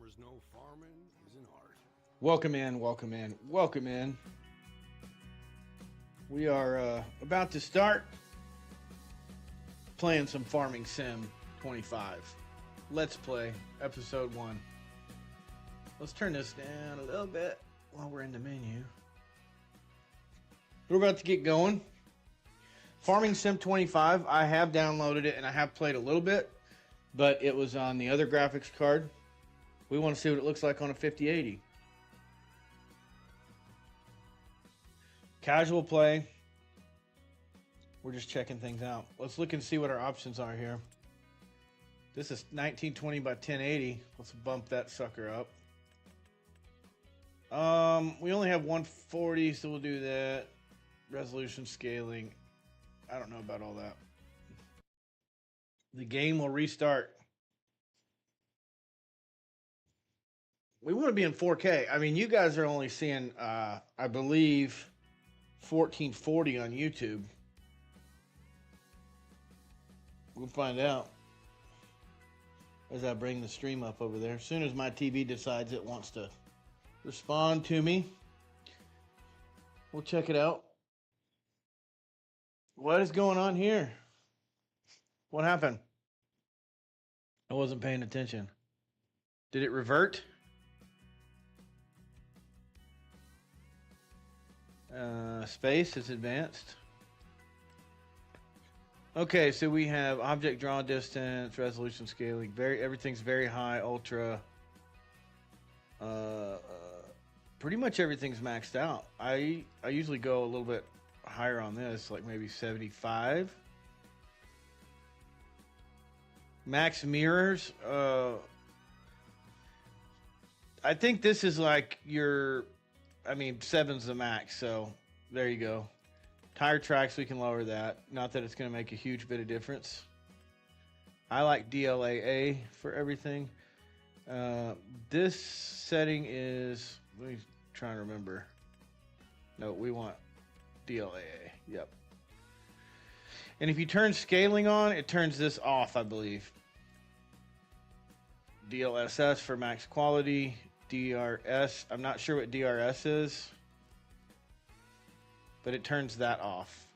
farmers know farming is an art. Welcome in, welcome in, welcome in. We are about to start playing some Farming Sim 25. Let's play episode 1. Let's turn this down a little bit while we're in the menu. We're about to get going. Farming Sim 25, I have downloaded it and I have played a little bit, but it was on the other graphics card. We want to see what it looks like on a 5080. Casual play. We're just checking things out. Let's look and see what our options are here. This is 1920 by 1080. Let's bump that sucker up. We only have 140, so we'll do that. Resolution scaling. I don't know about all that. The game will restart. We want to be in 4K. I mean, you guys are only seeing, I believe, 1440 on YouTube. We'll find out as I bring the stream up over there. As soon as my TV decides it wants to respond to me, we'll check it out. What is going on here? What happened? I wasn't paying attention. Did it revert? Space is advanced. Okay, so we have object draw distance, resolution scaling, everything's very high, ultra. Pretty much everything's maxed out. I usually go a little bit higher on this, like maybe 75. Max mirrors. I think this is like your. I mean, 7's the max, so there you go. Tire tracks, we can lower that. Not that it's going to make a huge bit of difference. I like DLAA for everything. This setting is, let me try and remember. No, we want DLAA. Yep. And if you turn scaling on, it turns this off, I believe. DLSS for max quality. DRS, I'm not sure what DRS is, but it turns that off.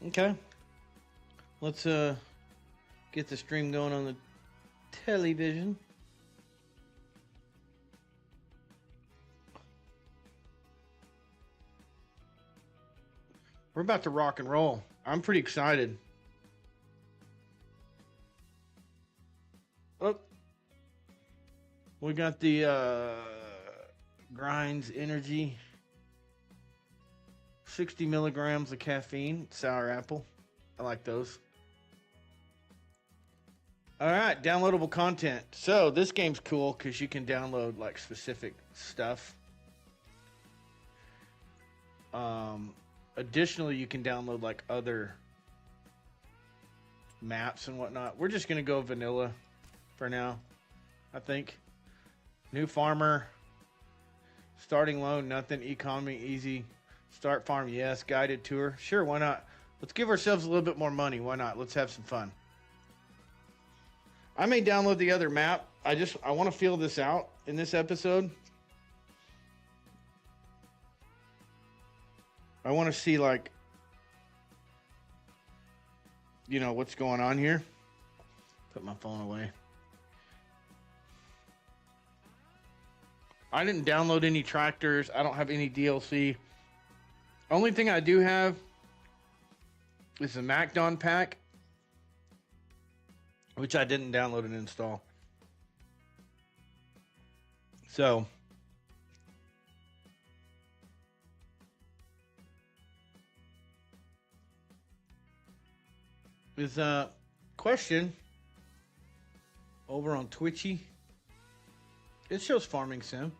Okay. Let's get the stream going on the television. We're about to rock and roll. I'm pretty excited. Oh, we got the Grinds Energy, 60 milligrams of caffeine, sour apple. I like those. All right, downloadable content. So this game's cool because you can download like specific stuff. Additionally, you can download like other maps and whatnot. We're just gonna go vanilla for now, I think. New farmer. Starting loan, nothing. Economy, easy. Start farm, yes. Guided tour. Sure, why not? Let's give ourselves a little bit more money. Why not? Let's have some fun. I may download the other map. I want to feel this out in this episode. I want to see, like, you know, what's going on here. Put my phone away. I didn't download any tractors. I don't have any DLC. Only thing I do have is the MacDon pack, which I didn't download and install. So, is a question over on Twitchy. It shows Farming Sim.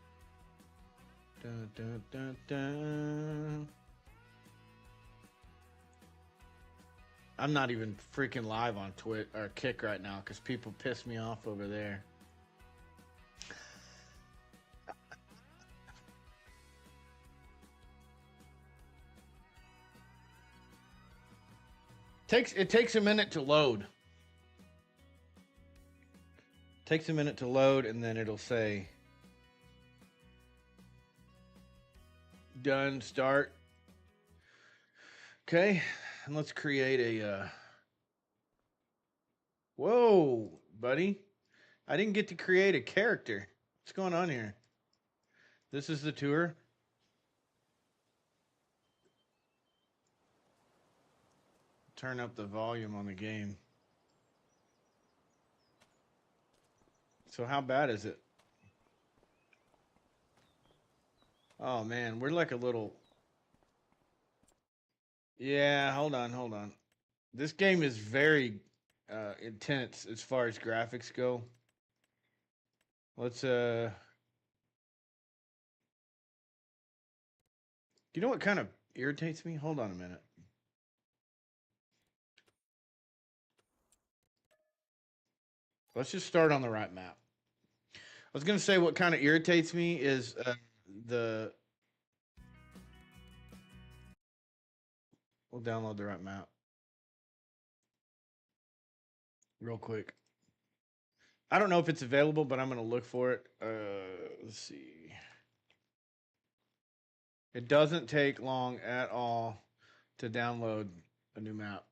Dun, dun, dun, dun. I'm not even freaking live on Twitch or Kick right now because people piss me off over there. It takes a minute to load. Takes a minute to load, and then it'll say done, start. Okay, and let's create a. Whoa, buddy! I didn't get to create a character. What's going on here? This is the tour. Turn up the volume on the game. So how bad is it? Oh man, we're like a little. Yeah, hold on. This game is very intense as far as graphics go. Let's you know what kind of irritates me? Hold on a minute. Let's just start on the right map. I was gonna say what kind of irritates me is the. We'll download the right map real quick. I don't know if it's available, but I'm gonna look for it. Let's see. It doesn't take long at all to download a new map.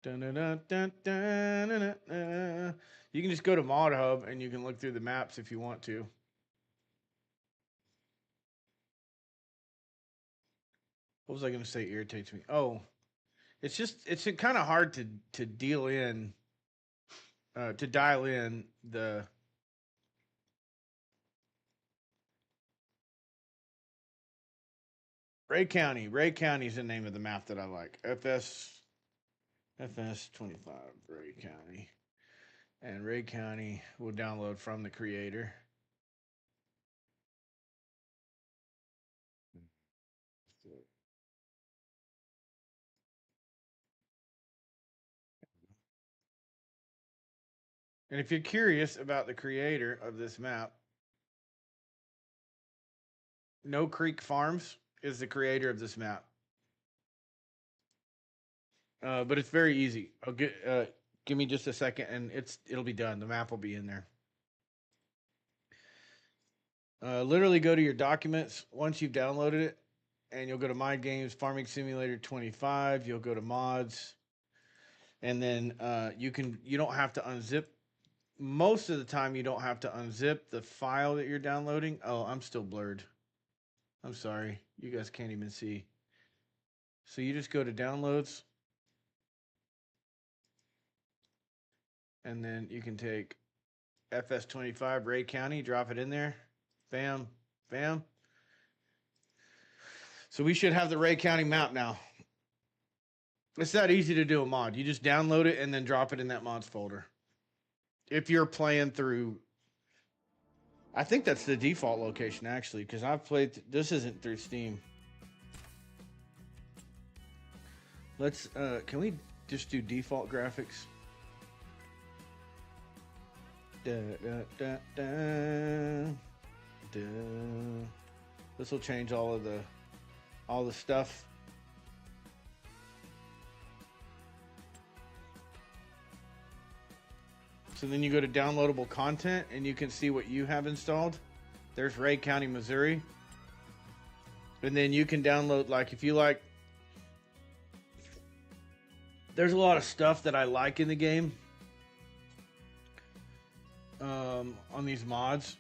Dun, dun, dun, dun, dun, dun, dun. You can just go to Mod Hub and you can look through the maps if you want to. What was I going to say irritates me? Oh, it's kind of hard to deal in, to dial in the. Ray County. Ray County is the name of the map that I like. FS 25 Ray County. And Ray County will download from the creator. And if you're curious about the creator of this map, No Creek Farms is the creator of this map. But it's very easy. I'll give me just a second and it'll be done. The map will be in there. Literally go to your documents once you've downloaded it, and you'll go to My Games Farming Simulator 25. You'll go to mods, and then you don't have to unzip. Most of the time, you don't have to unzip the file that you're downloading. Oh, I'm still blurred. I'm sorry. You guys can't even see. So you just go to downloads, and then you can take FS25 Ray County, drop it in there. Bam, bam. So we should have the Ray County map now. It's that easy to do a mod. You just download it and then drop it in that mods folder. If you're playing through, I think that's the default location actually, because I've played, this isn't through Steam. Let's, can we just do default graphics? This will change all the stuff. So then you go to downloadable content and you can see what you have installed. There's Ray County, Missouri. And then you can download, like, if you like, there's a lot of stuff that I like in the game on these mods.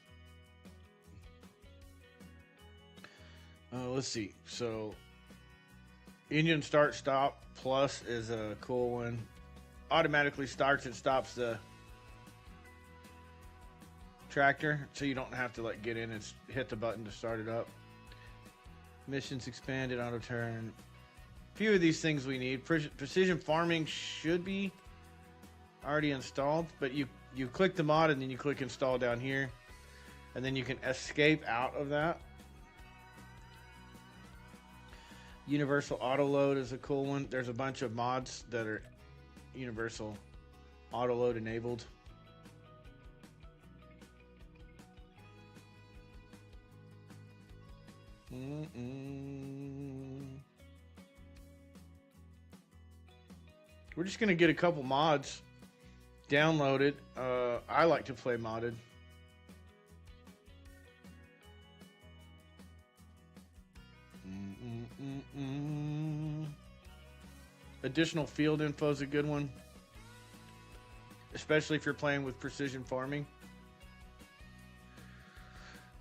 Let's see. So engine start stop plus is a cool one. Automatically starts and stops the tractor, so you don't have to like get in and hit the button to start it up. Missions expanded, auto turn. A few of these things we need. Precision farming should be already installed, but you click the mod and then you click install down here, and then you can escape out of that. Universal auto load is a cool one. There's a bunch of mods that are universal auto load enabled. We're just gonna get a couple mods downloaded. I like to play modded. Additional field info is a good one, especially if you're playing with precision farming.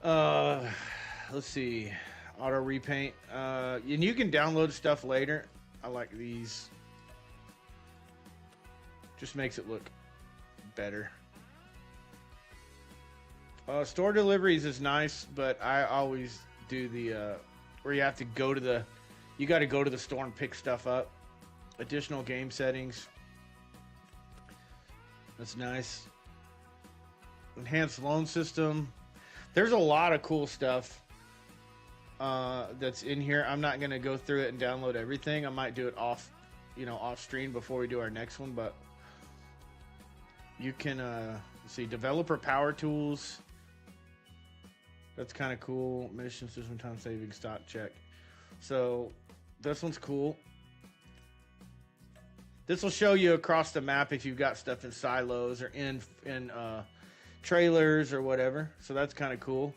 Let's see, auto repaint. And you can download stuff later. I like these. Just makes it look better. Store deliveries is nice, but I always do the where you have to go to the, you got to go to the store and pick stuff up. Additional game settings. That's nice. Enhanced loan system. There's a lot of cool stuff that's in here. I'm not gonna go through it and download everything. I might do it off, off stream before we do our next one. But you can see developer power tools. That's kind of cool. Mission system time saving stock check. So this one's cool. This will show you across the map if you've got stuff in silos or in trailers or whatever. So that's kind of cool.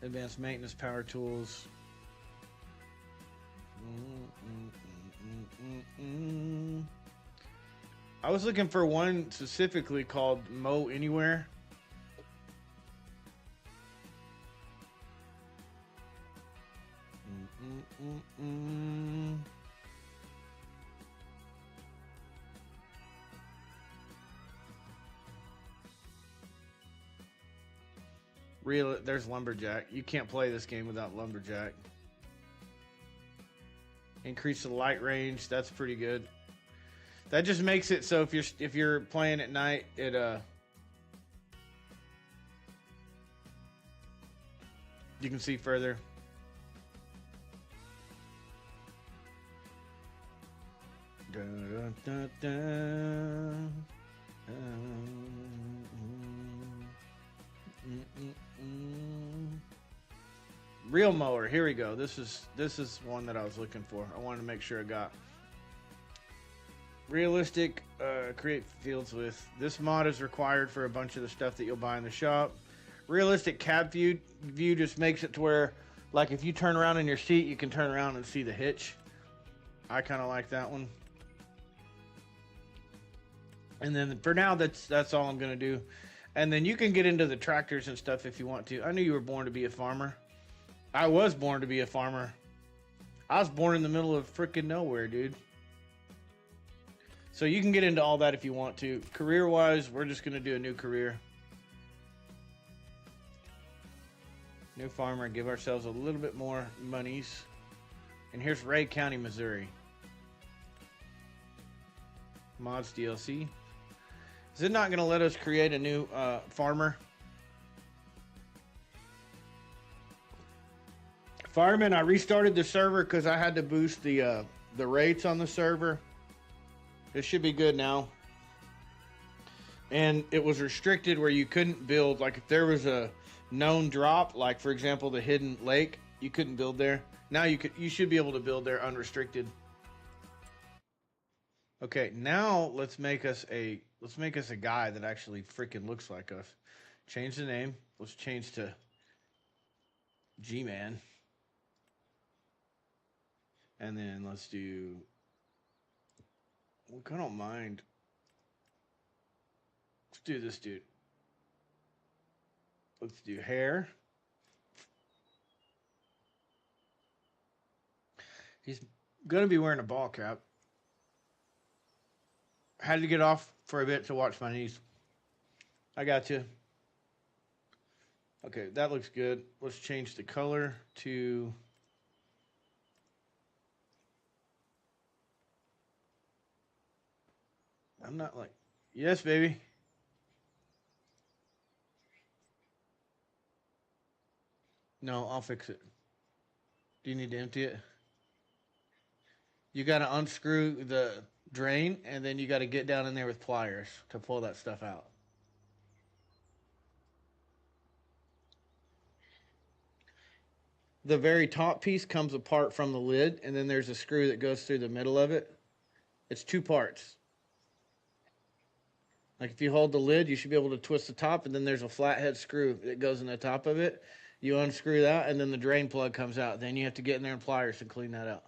Advanced maintenance power tools. I was looking for one specifically called Mow Anywhere. There's Lumberjack. You can't play this game without Lumberjack. Increase the light range. That's pretty good. That just makes it so if you're playing at night, it you can see further. Real mower. Here we go. This is one that I was looking for. I wanted to make sure I got realistic. Create fields with. This mod is required for a bunch of the stuff that you'll buy in the shop. Realistic cab view just makes it to where, like, if you turn around in your seat, you can turn around and see the hitch. I kind of like that one. And then for now, that's all I'm gonna do. And then you can get into the tractors and stuff if you want to. I knew you were born to be a farmer. I was born to be a farmer. I was born in the middle of freaking nowhere, dude. So you can get into all that if you want to. Career-wise, we're just gonna do a new career. New farmer, give ourselves a little bit more monies. And here's Ray County, Missouri. Mods DLC. Is it not going to let us create a new farmer? Fireman, I restarted the server because I had to boost the rates on the server. It should be good now. And it was restricted where you couldn't build. Like if there was a known drop, like for example the hidden lake, you couldn't build there. Now you should be able to build there unrestricted. Okay, now let's make us a guy that actually freaking looks like us. Change the name. Let's change to G-Man. And then let's do, look, I don't mind. Let's do this dude. Let's do hair. He's gonna be wearing a ball cap. Had to get off for a bit to watch my niece. I got you. Okay, that looks good. Let's change the color to I'm not like, yes, baby. No, I'll fix it. Do you need to empty it? You got to unscrew the drain, and then you got to get down in there with pliers to pull that stuff out. the very top piece comes apart from the lid, and then there's a screw that goes through the middle of it. It's two parts. Like if you hold the lid, you should be able to twist the top, and then there's a flathead screw that goes in the top of it. You unscrew that, and then the drain plug comes out. Then you have to get in there and pliers to clean that out.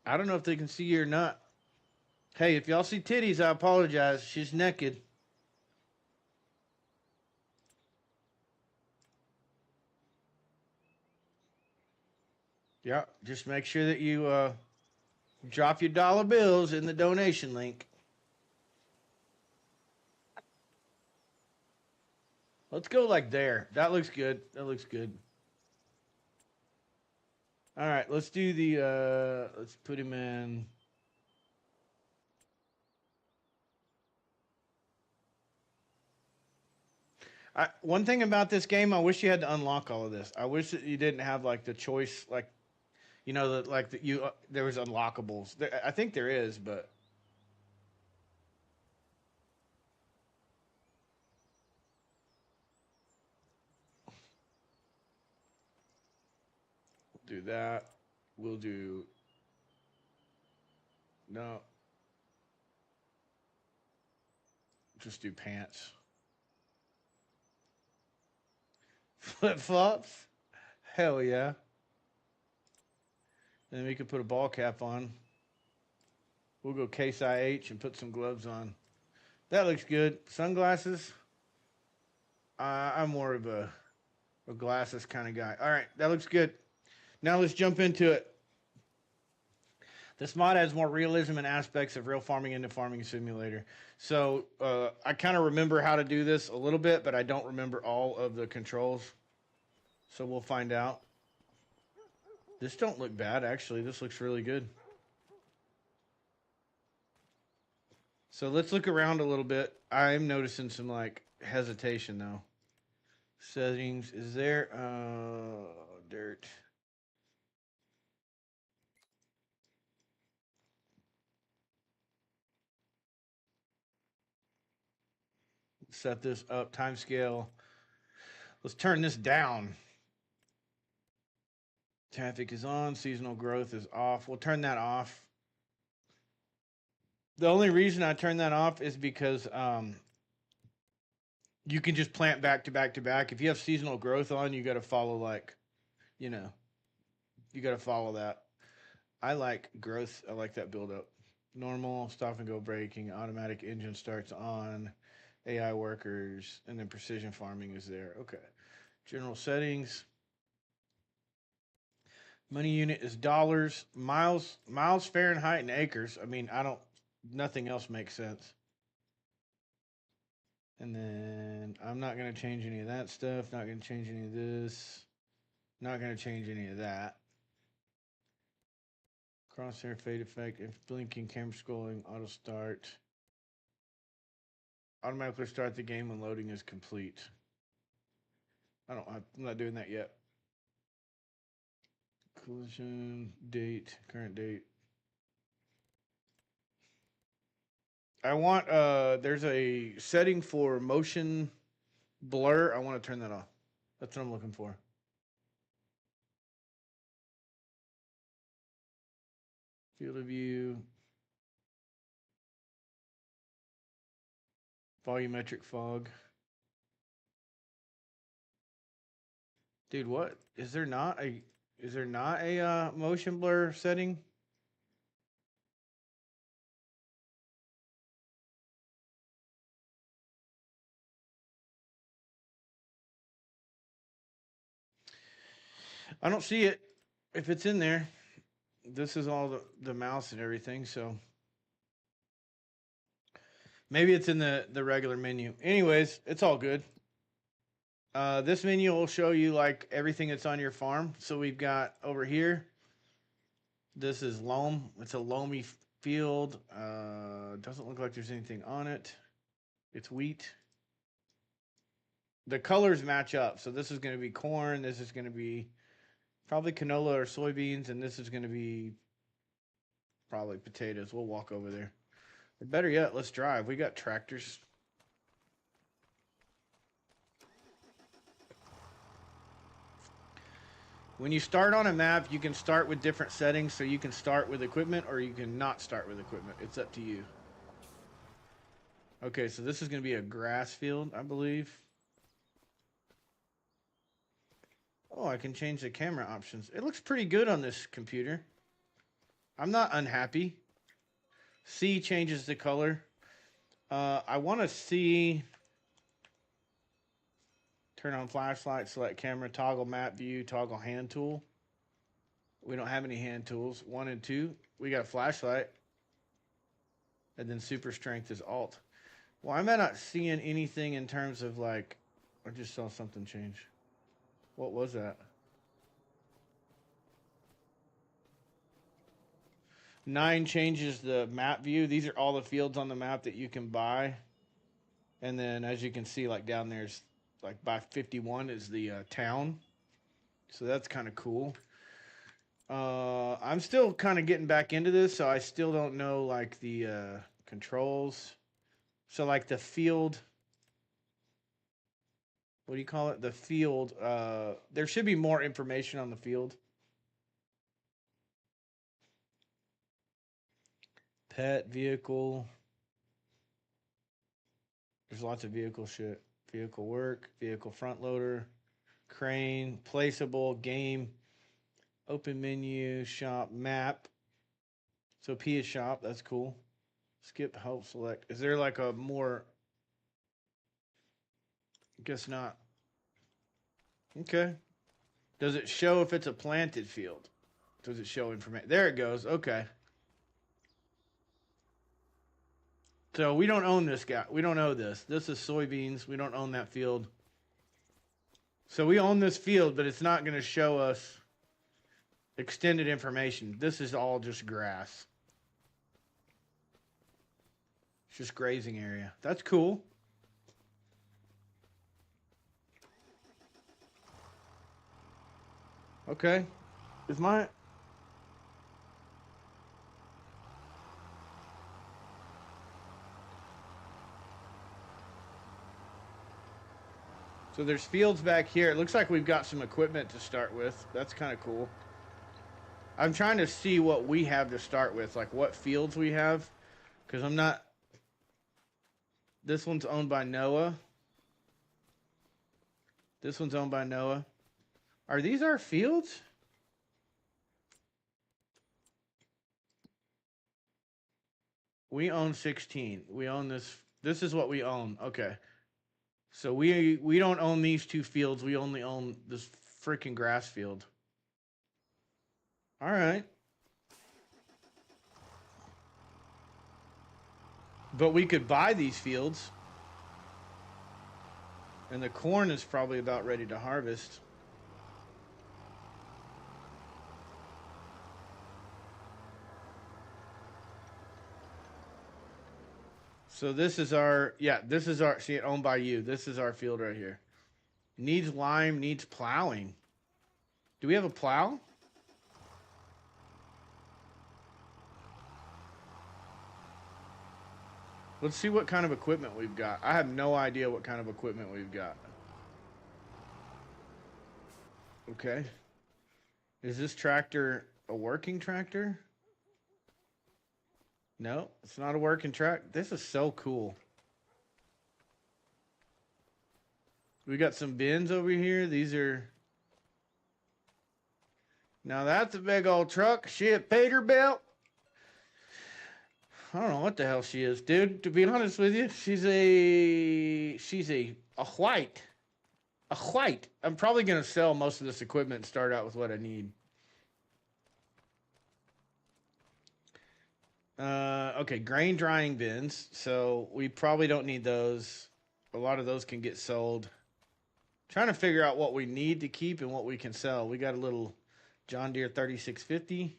I don't know if they can see you or not. Hey, if y'all see titties, I apologize. She's naked. Yeah, just make sure that you drop your dollar bills in the donation link. Let's go like there. That looks good. That looks good. All right, let's do the let's put him in. One thing about this game, I wish you had to unlock all of this. I wish that you didn't have like the choice, like you know, like that you there was unlockables. I think there is, but we'll do that. We'll do no. Just do pants. Flip flops. Hell yeah. Then we could put a ball cap on. We'll go Case IH and put some gloves on. That looks good. Sunglasses. I'm more of a glasses kind of guy. All right, that looks good. Now let's jump into it. This mod adds more realism and aspects of real farming into Farming Simulator. So I kind of remember how to do this a little bit, but I don't remember all of the controls. So we'll find out. This don't look bad, actually. This looks really good. So let's look around a little bit. I'm noticing some like hesitation though. Settings, is there dirt? Set this up, time scale. Let's turn this down. Traffic is on, seasonal growth is off. We'll turn that off. The only reason I turn that off is because you can just plant back to back to back. If you have seasonal growth on, you got to follow like, you know, you got to follow that. I like growth. I like that build up. Normal, stop and go braking, automatic engine starts on, AI workers, and then precision farming is there. Okay. General settings. Money unit is dollars, miles, Fahrenheit, and acres. I mean, nothing else makes sense. And then I'm not going to change any of that stuff. Not going to change any of this. Not going to change any of that. Crosshair fade effect. If blinking, camera scrolling, auto start. Automatically start the game when loading is complete. I'm not doing that yet. Collision, date, current date. I want, there's a setting for motion blur. I want to turn that off. That's what I'm looking for. Field of view. Volumetric fog. Dude, what? Is there not a motion blur setting? I don't see it. If it's in there, this is all the mouse and everything, so maybe it's in the regular menu. Anyways, it's all good. This menu will show you like everything that's on your farm. So we've got over here. This is loam. It's a loamy field. Doesn't look like there's anything on it. It's wheat. The colors match up. So this is going to be corn. This is going to be probably canola or soybeans, and this is going to be probably potatoes. We'll walk over there. Or better yet, let's drive. We got tractors. When you start on a map, you can start with different settings, so you can start with equipment or you can not start with equipment. It's up to you. Okay, so this is going to be a grass field, I believe. Oh, I can change the camera options. It looks pretty good on this computer. I'm not unhappy. C changes the color. I want to see... Turn on flashlight, select camera, toggle map view, toggle hand tool. We don't have any hand tools. 1 and 2. We got a flashlight. And then super strength is alt. Why am I not seeing anything in terms of like... I just saw something change. What was that? 9 changes the map view. These are all the fields on the map that you can buy. And then as you can see, like down there's like by 51 is the town. So that's kind of cool. I'm still kind of getting back into this, so I still don't know like the controls. So like the field, what do you call it? The field, there should be more information on the field. Pet, vehicle. There's lots of vehicle shit. Vehicle work, vehicle front loader, crane, placeable, game, open menu, shop, map. So P is shop, that's cool. Skip, help, select. Is there like a more... Guess not. Okay. Does it show if it's a planted field? Does it show information? There it goes. Okay. So we don't own this guy. We don't own this. This is soybeans. We don't own that field. So we own this field, but it's not going to show us extended information. This is all just grass. It's just grazing area. That's cool. Okay. Is my... So there's fields back here. It looks like we've got some equipment to start with. That's kind of cool. I'm trying to see what we have to start with, like what fields we have, because I'm not... This one's owned by Noah. This one's owned by Noah. Are these our fields? We own 16. We own this. This is what we own. Okay. So we don't own these 2 fields. We only own this freaking grass field. All right. But we could buy these fields. And the corn is probably about ready to harvest. So this is our, yeah, this is our, see, owned by you. This is our field right here. Needs lime, needs plowing. Do we have a plow? Let's see what kind of equipment we've got. I have no idea what kind of equipment we've got. Okay. Is this tractor a working tractor? No, it's not a working tractor. This is so cool. We got some bins over here. These are... Now that's a big old truck. She a Peterbilt? I don't know what the hell she is, dude. To be honest with you, she's a white. A white. I'm probably going to sell most of this equipment and start out with what I need. Okay, grain drying bins. So we probably don't need those. A lot of those can get sold. Trying to figure out what we need to keep and what we can sell. We got a little John Deere 3650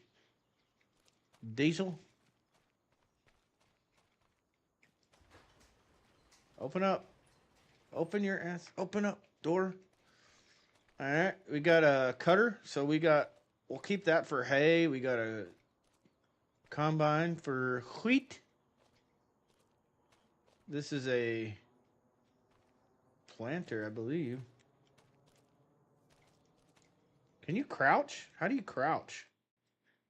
diesel. Open up. Open your ass. Open up. Door. All right. We got a cutter. So we'll keep that for hay. We got a combine for wheat. This is a planter, I believe. Can you crouch? How do you crouch?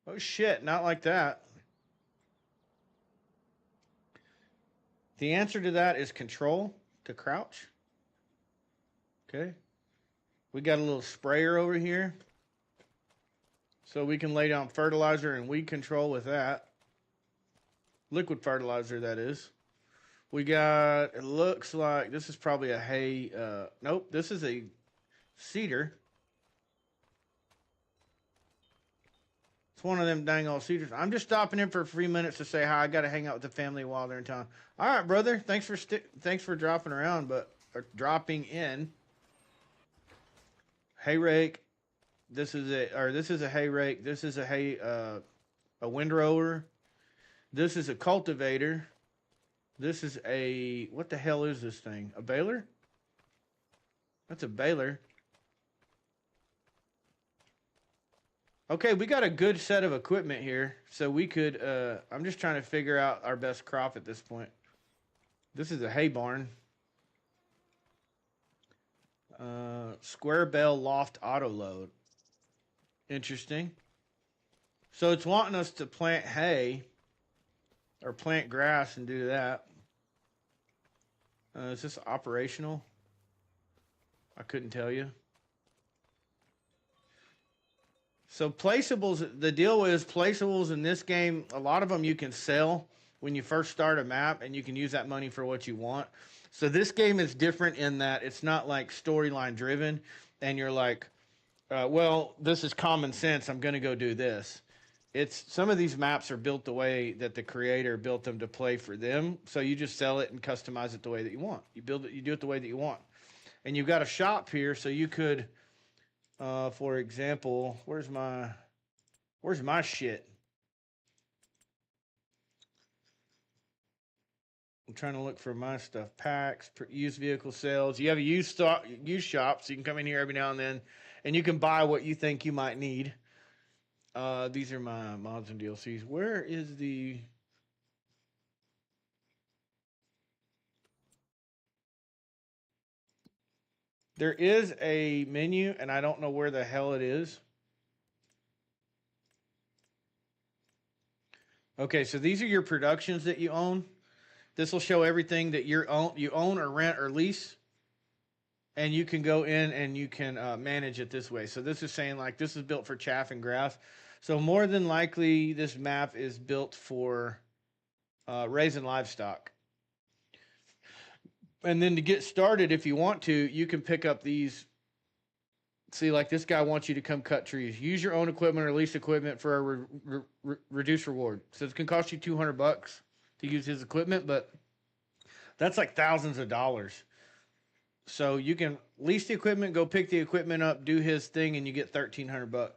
Oh shit, not like that. The answer to that is control to crouch. Okay. We got a little sprayer over here. So we can lay down fertilizer and weed control with that. Liquid fertilizer, that is. We got, it looks like this is probably a hay. Nope, this is a cedar. It's one of them dang old cedars. I'm just stopping in for a few minutes to say hi. I got to hang out with the family while they're in town. All right, brother. Thanks for dropping around, or dropping in. Hay rake. This is a hay rake. This is a hay a windrower. This is a cultivator. This is a, what the hell is this thing? A baler? That's a baler. Okay, we got a good set of equipment here. So we could, I'm just trying to figure out our best crop at this point. This is a hay barn. Square bell loft auto load. Interesting. So it's wanting us to plant hay or plant grass and do that. Is this operational? I couldn't tell you. So placeables, the deal is placeables in this game, a lot of them you can sell when you first start a map and you can use that money for what you want. So this game is different in that it's not like storyline driven and you're like, well, this is common sense. I'm going to go do this. It's some of these maps are built the way that the creator built them to play for them. So you just sell it and customize it the way that you want. You build it, you do it the way that you want. And you've got a shop here, so you could, for example, where's my shit? I'm trying to look for my stuff. Packs, used vehicle sales. You have a used shop, so you can come in here every now and then, and you can buy what you think you might need. These are my mods and DLCs. Where is the... There is a menu, and I don't know where the hell it is. Okay, so these are your productions that you own. This will show everything that you own or rent or lease. And you can go in and you can manage it this way. So this is saying like this is built for chaff and grass. So more than likely this map is built for raising livestock. And then to get started, if you want to, you can pick up these. See, like this guy wants you to come cut trees. Use your own equipment or lease equipment for a reduced reward. So it can cost you $200 to use his equipment, but that's like thousands of dollars. So you can lease the equipment, go pick the equipment up, do his thing, and you get $1,300.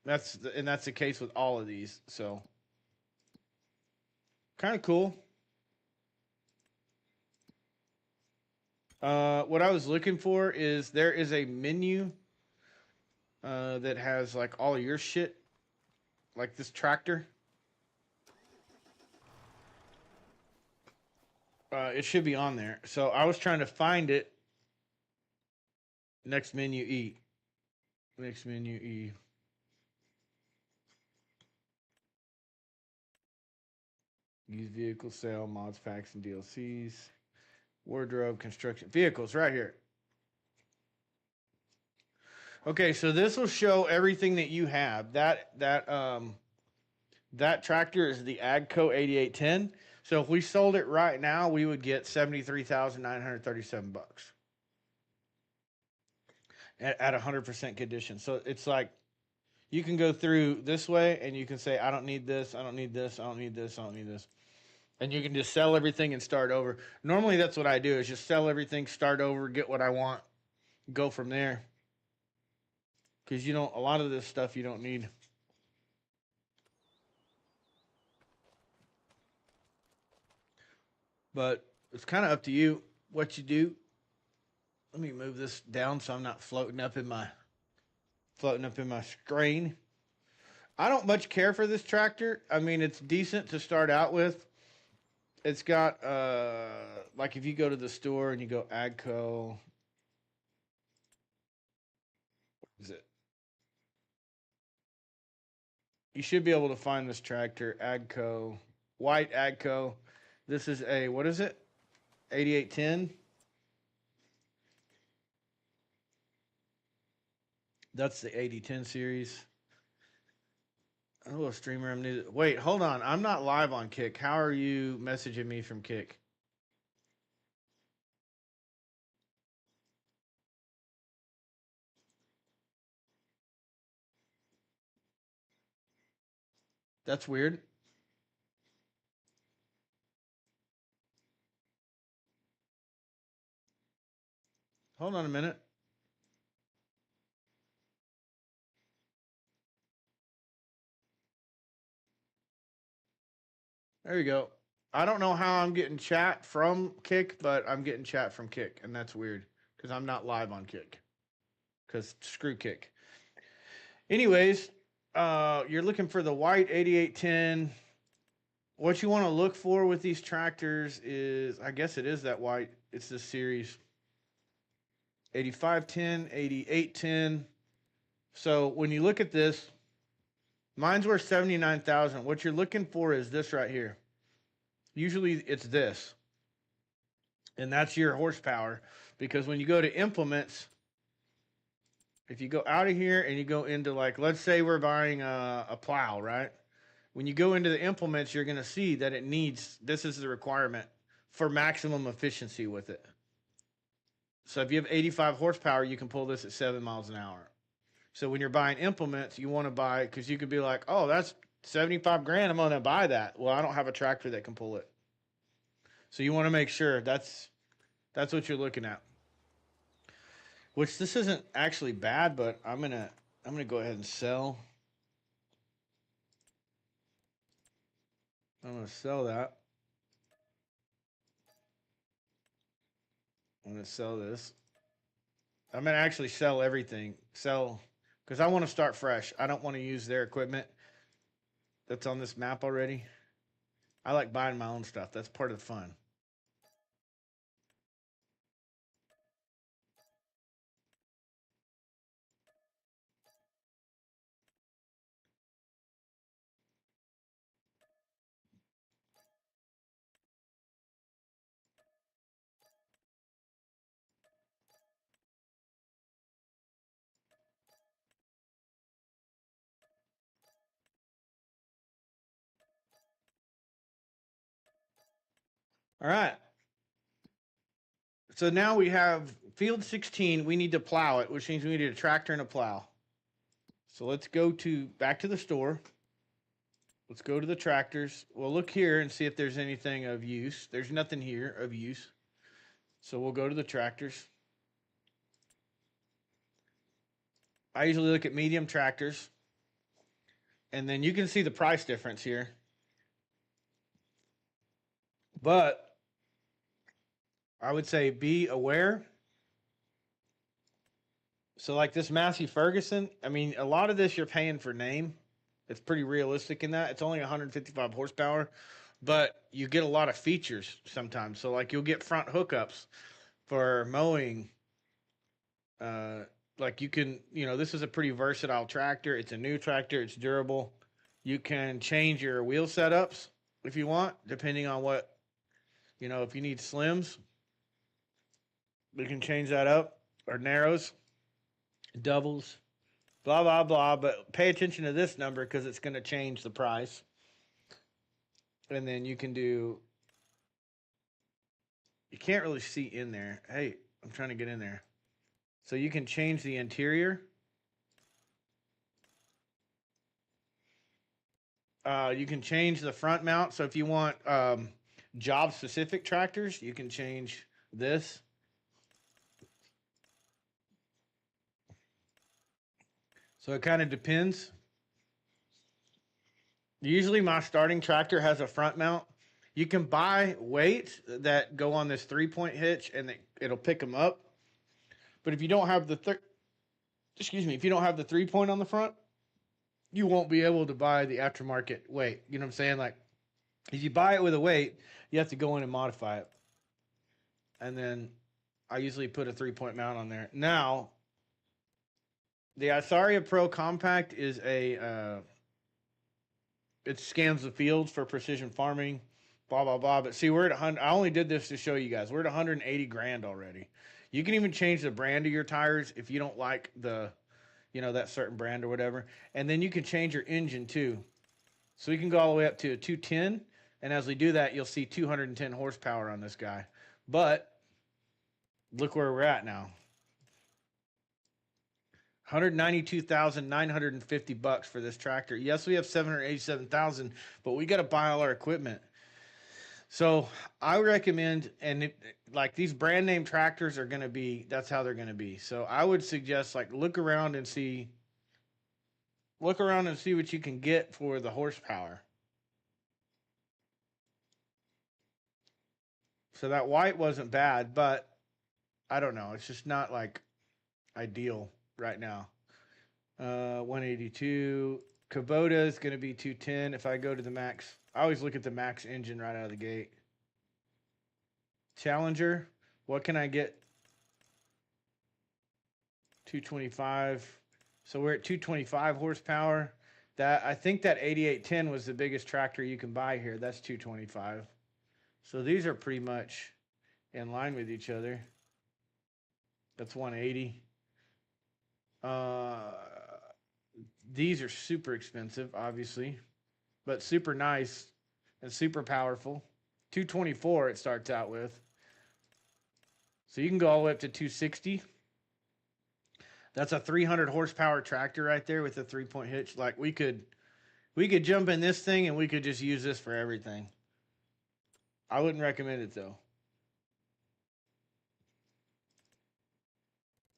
That's the case with all of these. So kind of cool. What I was looking for is there is a menu that has like all of your shit, like this tractor. It should be on there. So I was trying to find it. Next menu E. Next menu E. Use vehicle sale, mods, packs, and DLCs. Wardrobe, construction, vehicles, right here. Okay, so this will show everything that you have. That tractor is the AGCO 8810. So if we sold it right now, we would get $73,937 at 100% condition. So it's like you can go through this way and you can say, I don't need this, I don't need this, I don't need this, I don't need this. And you can just sell everything and start over. Normally that's what I do is just sell everything, start over, get what I want, go from there. Because you don't, a lot of this stuff you don't need. But it's kind of up to you what you do. Let me move this down so I'm not floating up in my screen. I don't much care for this tractor. I mean, it's decent to start out with. It's got like if you go to the store and you go AGCO, Is it? You should be able to find this tractor, Agco, white Agco. This is a, what is it? 8810. That's the 8010 series. Oh, streamer, I'm new. Wait, hold on. I'm not live on Kick. How are you messaging me from Kick? That's weird. Hold on a minute. There you go. I don't know how I'm getting chat from Kick, but I'm getting chat from Kick, and that's weird because I'm not live on Kick. Because screw Kick. Anyways, you're looking for the white 8810. What you want to look for with these tractors is, I guess it is that white. It's this series 8510, 8810. So when you look at this, mine's worth 79,000. What you're looking for is this right here. Usually it's this. And that's your horsepower, because when you go to implements, if you go out of here and you go into, like, let's say we're buying a plow, right? When you go into the implements, you're going to see that it needs, this is the requirement for maximum efficiency with it. So if you have 85 horsepower, you can pull this at 7 miles an hour. So when you're buying implements, you want to buy, because you could be like, oh, that's 75 grand. I'm going to buy that. Well, I don't have a tractor that can pull it. So you want to make sure that's what you're looking at. Which, this isn't actually bad, but I'm gonna go ahead and sell. I'm gonna sell that. I'm gonna sell this. I'm gonna actually sell everything. Sell, because I want to start fresh. I don't want to use their equipment that's on this map already. I like buying my own stuff. That's part of the fun. All right. So now we have field 16. We need to plow it, which means we need a tractor and a plow. So let's go back to the store. Let's go to the tractors. We'll look here and see if there's anything of use. There's nothing here of use. So we'll go to the tractors. I usually look at medium tractors. And then you can see the price difference here. But I would say be aware. So like this Massey Ferguson, I mean, a lot of this you're paying for name. It's pretty realistic in that. It's only 155 horsepower, but you get a lot of features sometimes. So like you'll get front hookups for mowing. Like you can, this is a pretty versatile tractor. It's a new tractor. It's durable. You can change your wheel setups if you want, depending on what, if you need slims, we can change that up, or narrows, doubles, blah, blah, blah. But pay attention to this number because it's going to change the price. And then you can do, you can't really see in there. Hey, I'm trying to get in there. So you can change the interior. You can change the front mount. So if you want job specific tractors, you can change this. So it kind of depends. Usually my starting tractor has a front mount. You can buy weights that go on this 3-point hitch and it'll pick them up. But if you don't have the if you don't have the 3-point on the front, you won't be able to buy the aftermarket weight. You know what I'm saying? Like if you buy it with a weight, you have to go in and modify it. And then I usually put a 3-point mount on there. Now, The Isaria Pro Compact is it scans the fields for precision farming, blah blah blah. But see, we're at 100. I only did this to show you guys. We're at 180 grand already. You can even change the brand of your tires if you don't like that certain brand or whatever. And then you can change your engine too. So we can go all the way up to a 210. And as we do that, you'll see 210 horsepower on this guy. But look where we're at now. $192,950 for this tractor. Yes, we have 787,000, but we got to buy all our equipment. So I recommend, like these brand name tractors are going to be, that's how they're going to be. So I would suggest like look around and see what you can get for the horsepower. So that white wasn't bad, but I don't know. It's just not like ideal right now. 182. Kubota is going to be 210. If I go to the max, I always look at the max engine right out of the gate. Challenger, what can I get? 225. So we're at 225 horsepower. I think that 8810 was the biggest tractor you can buy here. That's 225. So these are pretty much in line with each other. That's 180. These are super expensive, obviously, but super nice and super powerful. 224 it starts out with. So you can go all the way up to 260. That's a 300 horsepower tractor right there with a 3-point hitch. Like we could jump in this thing and we could just use this for everything. I wouldn't recommend it though.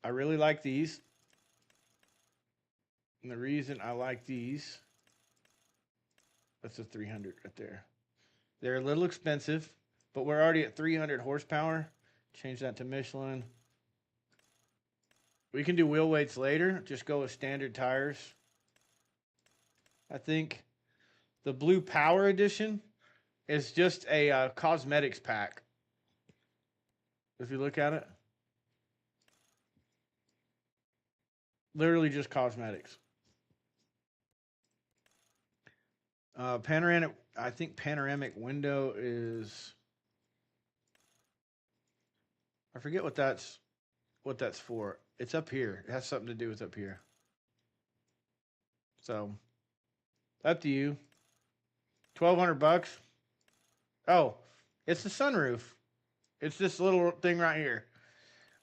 I really like these. And the reason I like these, that's a 300 right there. They're a little expensive, but we're already at 300 horsepower. Change that to Michelin. We can do wheel weights later. Just go with standard tires. I think the Blue Power Edition is just a cosmetics pack. If you look at it, literally just cosmetics. Panoramic. I think panoramic window is. I forget what that's for. It's up here. It has something to do with up here. So, up to you. $1,200. Oh, it's the sunroof. It's this little thing right here.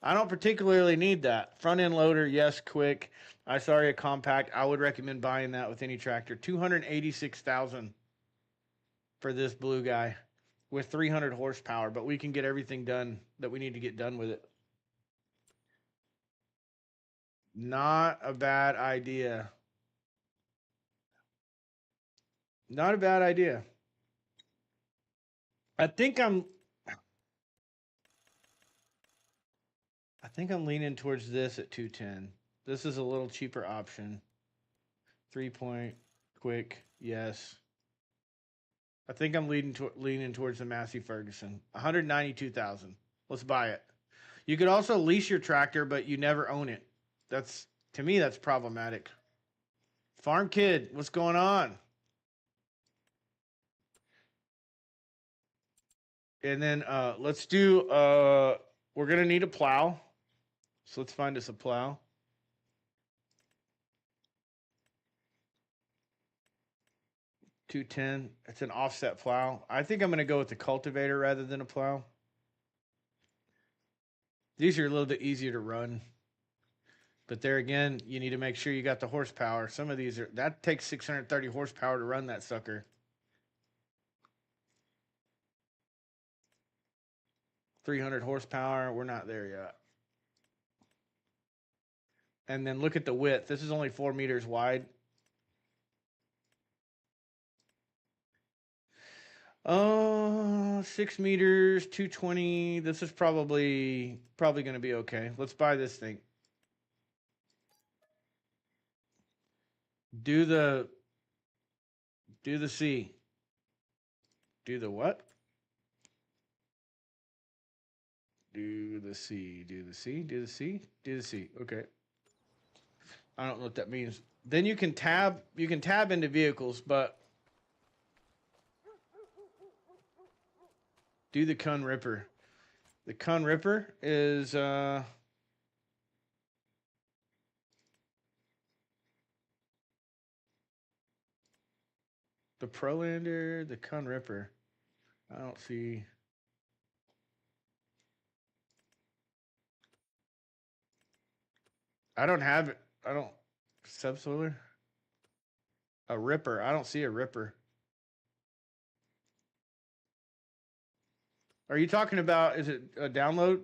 I don't particularly need that. Front end loader, yes, quick. Isaria compact. I would recommend buying that with any tractor. $286,000 for this blue guy with 300 horsepower, but we can get everything done that we need to get done with it. Not a bad idea. Not a bad idea. I think I'm leaning towards this at 210. This is a little cheaper option. 3-point, quick, yes. I think I'm leaning towards the Massey Ferguson. 192,000. Let's buy it. You could also lease your tractor, but you never own it. To me, that's problematic. Farm Kid, what's going on? And then let's do we're gonna need a plow. So let's find us a plow. $210. It's an offset plow. I think I'm gonna go with the cultivator rather than a plow. These are a little bit easier to run. But there again, you need to make sure you got the horsepower. Some of these that takes 630 horsepower to run that sucker. 300 horsepower, we're not there yet. And then look at the width. This is only 4 meters wide. 6 meters, 220. This is probably going to be okay. Let's buy this thing. Do the C. Do the what? Do the C. Do the C. Do the C. Do the C. Okay. I don't know what that means. Then you can tab into vehicles, but do the Kun Ripper. The Kun Ripper is the Prolander, the Kun Ripper. I don't see. I don't have it. I don't subsoiler. A Ripper. I don't see a Ripper. Are you talking about? Is it a download?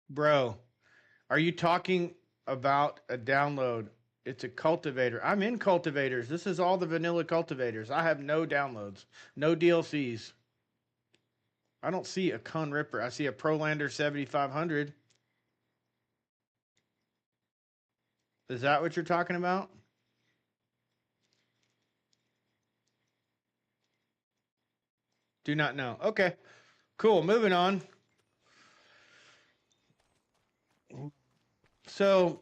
Bro, are you talking about a download? It's a cultivator. I'm in cultivators. This is all the vanilla cultivators. I have no downloads, no DLCs. I don't see a Kun Ripper. I see a Prolander 7500. Is that what you're talking about? Do not know. Okay, cool. Moving on. So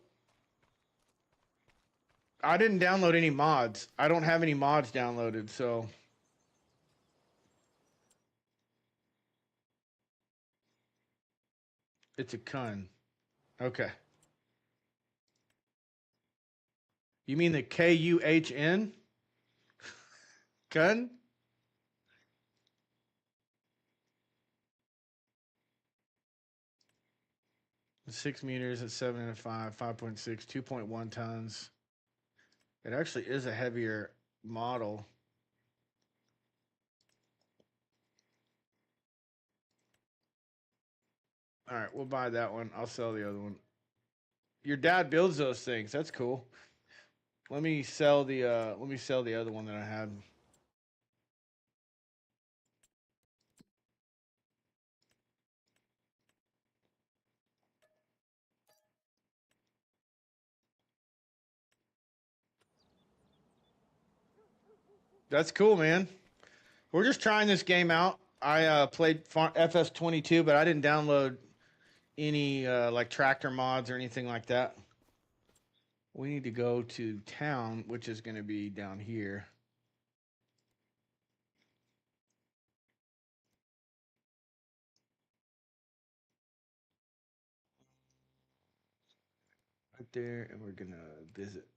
I didn't download any mods. I don't have any mods downloaded, so it's a Kun. Okay. You mean the KUHN? Kun? 6 meters at 7.5, 5.6, 2.1 tons. It actually is a heavier model. All right, we'll buy that one. I'll sell the other one. Your dad builds those things. That's cool. Let me sell the other one that I had. That's cool, man. We're just trying this game out. I played FS22, but I didn't download any like tractor mods or anything like that. We need to go to town, which is going to be down here. Right there, and we're going to visit.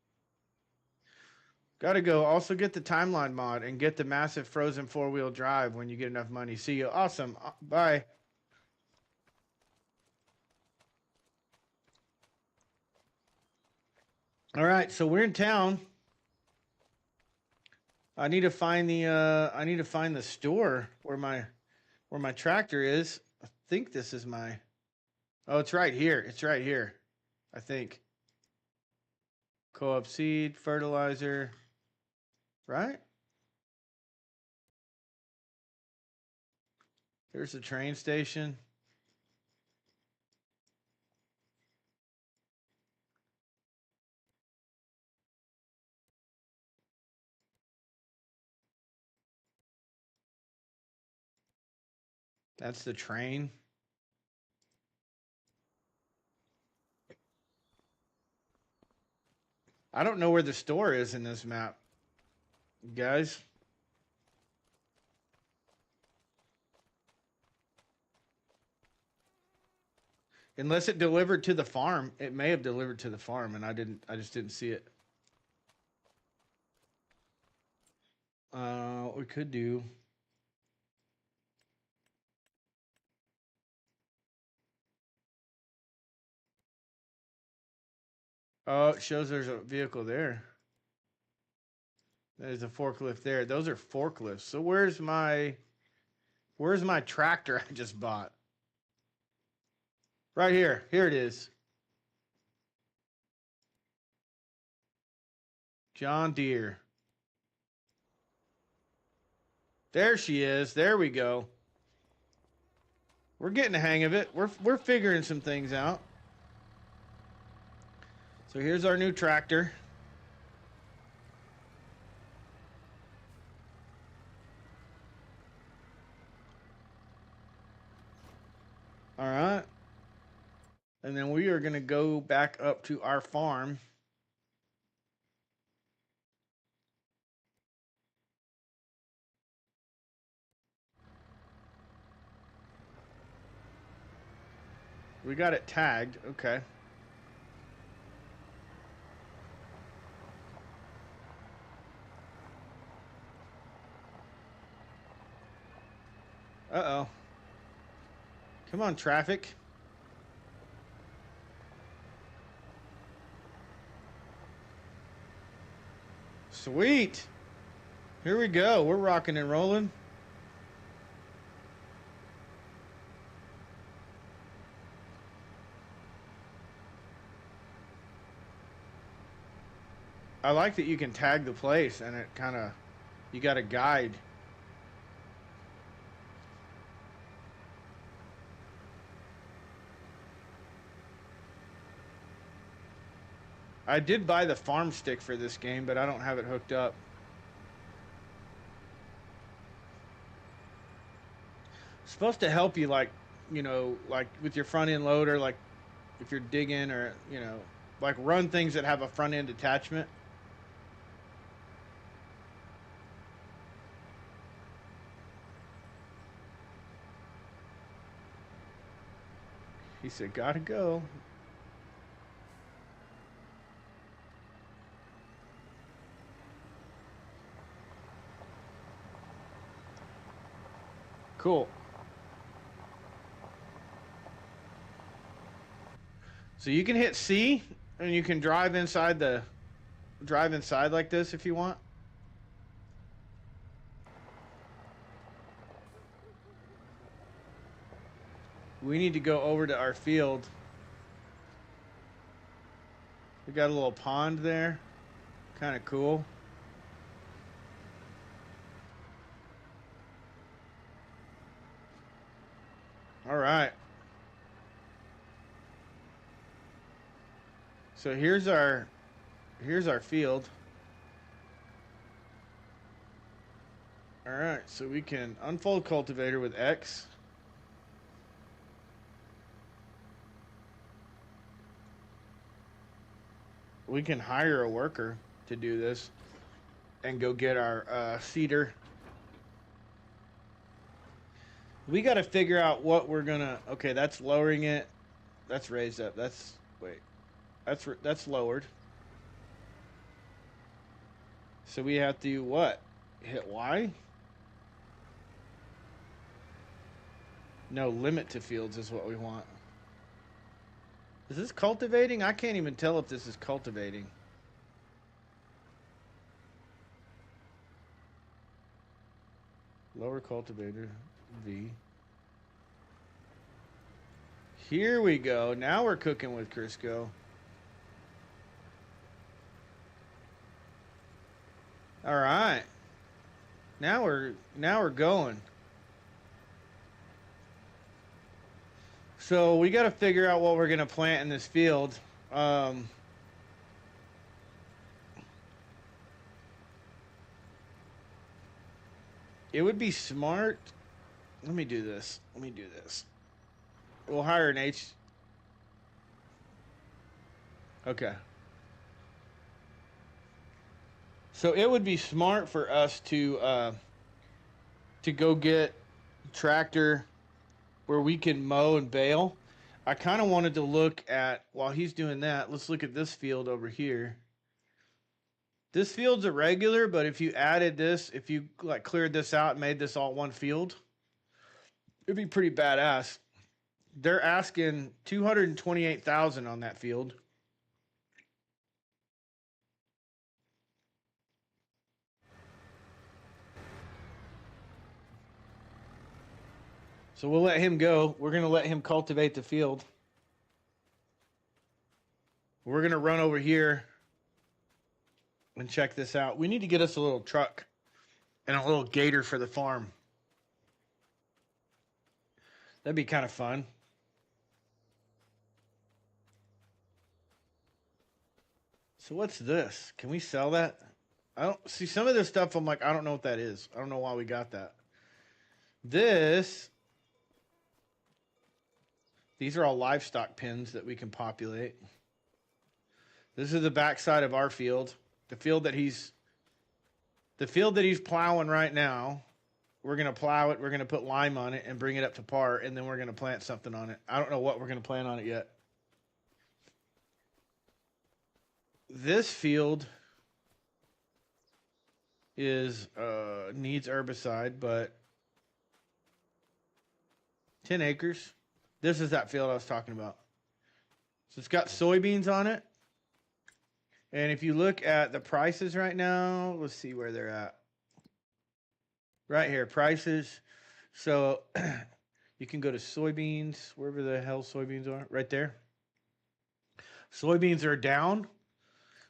Gotta go. Also get the timeline mod and get the massive frozen 4-wheel drive when you get enough money. See you. Awesome. Bye. All right, so we're in town. I need to find the store where my tractor is. I think this is my. Oh, it's right here. It's right here. I think. Co-op seed, fertilizer. Right? There's the train station. That's the train. I don't know where the store is in this map, guys. Unless it delivered to the farm. It may have delivered to the farm and I just didn't see it. What we could do. Oh, it shows there's a vehicle there. There's a forklift there. Those are forklifts. So where's my tractor I just bought? Right here. Here it is. John Deere. There she is. There we go. We're getting the hang of it. We're figuring some things out. So here's our new tractor. All right. And then we are going to go back up to our farm. We got it tagged. Okay. Uh-oh. Come on, traffic. Sweet. Here we go. We're rocking and rolling. I like that you can tag the place and it kind of, you got a guide. I did buy the farm stick for this game, but I don't have it hooked up. It's supposed to help you, like, you know, like with your front end loader, like if you're digging or, you know, like run things that have a front end attachment. He said, gotta go. Cool. So you can hit C and you can drive inside like this if you want. We need to go over to our field. We got a little pond there. Kind of cool. All right. So here's our field. All right, so we can unfold cultivator with X. We can hire a worker to do this and go get our seeder. We got to figure out what we're gonna. Okay, that's lowering it. That's raised up. That's wait. That's lowered. So we have to what? Hit Y? No, limit to fields is what we want. Is this cultivating? I can't even tell if this is cultivating. Lower cultivator, V. Here we go. Now we're cooking with Crisco. All right. Now we're going. So we got to figure out what we're going to plant in this field. It would be smart. Let me do this. We'll hire an H. Okay. So it would be smart for us to go get a tractor where we can mow and bale. I kind of wanted to look at, while he's doing that, let's look at this field over here. This field's irregular, but if you added this, if you like cleared this out and made this all one field, it'd be pretty badass. They're asking $228,000 on that field. So we'll let him go. We're going to let him cultivate the field. We're going to run over here and check this out. We need to get us a little truck and a little gator for the farm. That'd be kind of fun. So what's this? Can we sell that? I don't see some of this stuff. I'm like, I don't know what that is. I don't know why we got that. This These are all livestock pens that we can populate. This is the backside of our field. The field that he's plowing right now. We're going to plow it. We're going to put lime on it and bring it up to par, and then we're going to plant something on it. I don't know what we're going to plant on it yet. This field is needs herbicide, but 10 acres. This is that field I was talking about. So it's got soybeans on it. And if you look at the prices right now, let's see where they're at. Right here, prices. So you can go to soybeans, wherever the hell soybeans are, right there. Soybeans are down.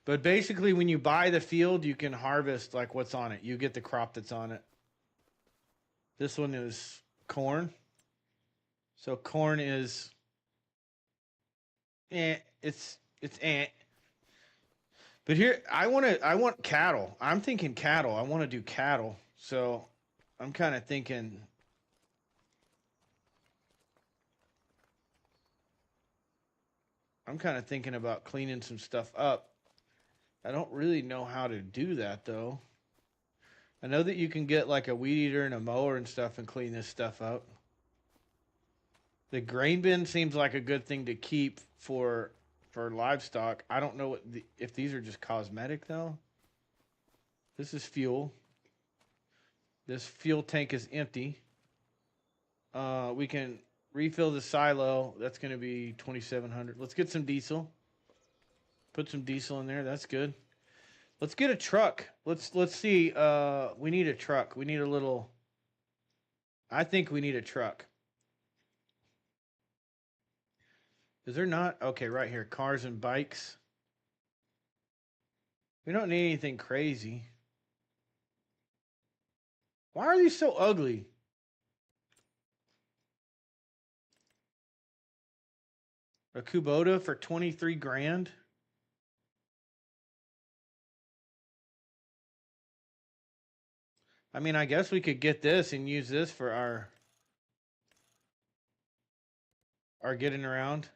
But basically, when you buy the field, you can harvest like what's on it. You get the crop that's on it. This one is corn. So corn is it's But here I want cattle. I'm thinking cattle. I want to do cattle. So I'm kind of thinking about cleaning some stuff up. I don't really know how to do that though. I know that you can get like a weed eater and a mower and stuff and clean this stuff up. The grain bin seems like a good thing to keep for livestock. I don't know if these are just cosmetic though. This is fuel. This fuel tank is empty. We can refill the silo. That's going to be 2,700. Let's get some diesel. Put some diesel in there. That's good. Let's get a truck. Let's see. We need a truck. We need a little. I think we need a truck. Is there not? Okay, right here. Cars and bikes. We don't need anything crazy. Why are these so ugly? A Kubota for 23 grand. I mean, I guess we could get this and use this for our getting around.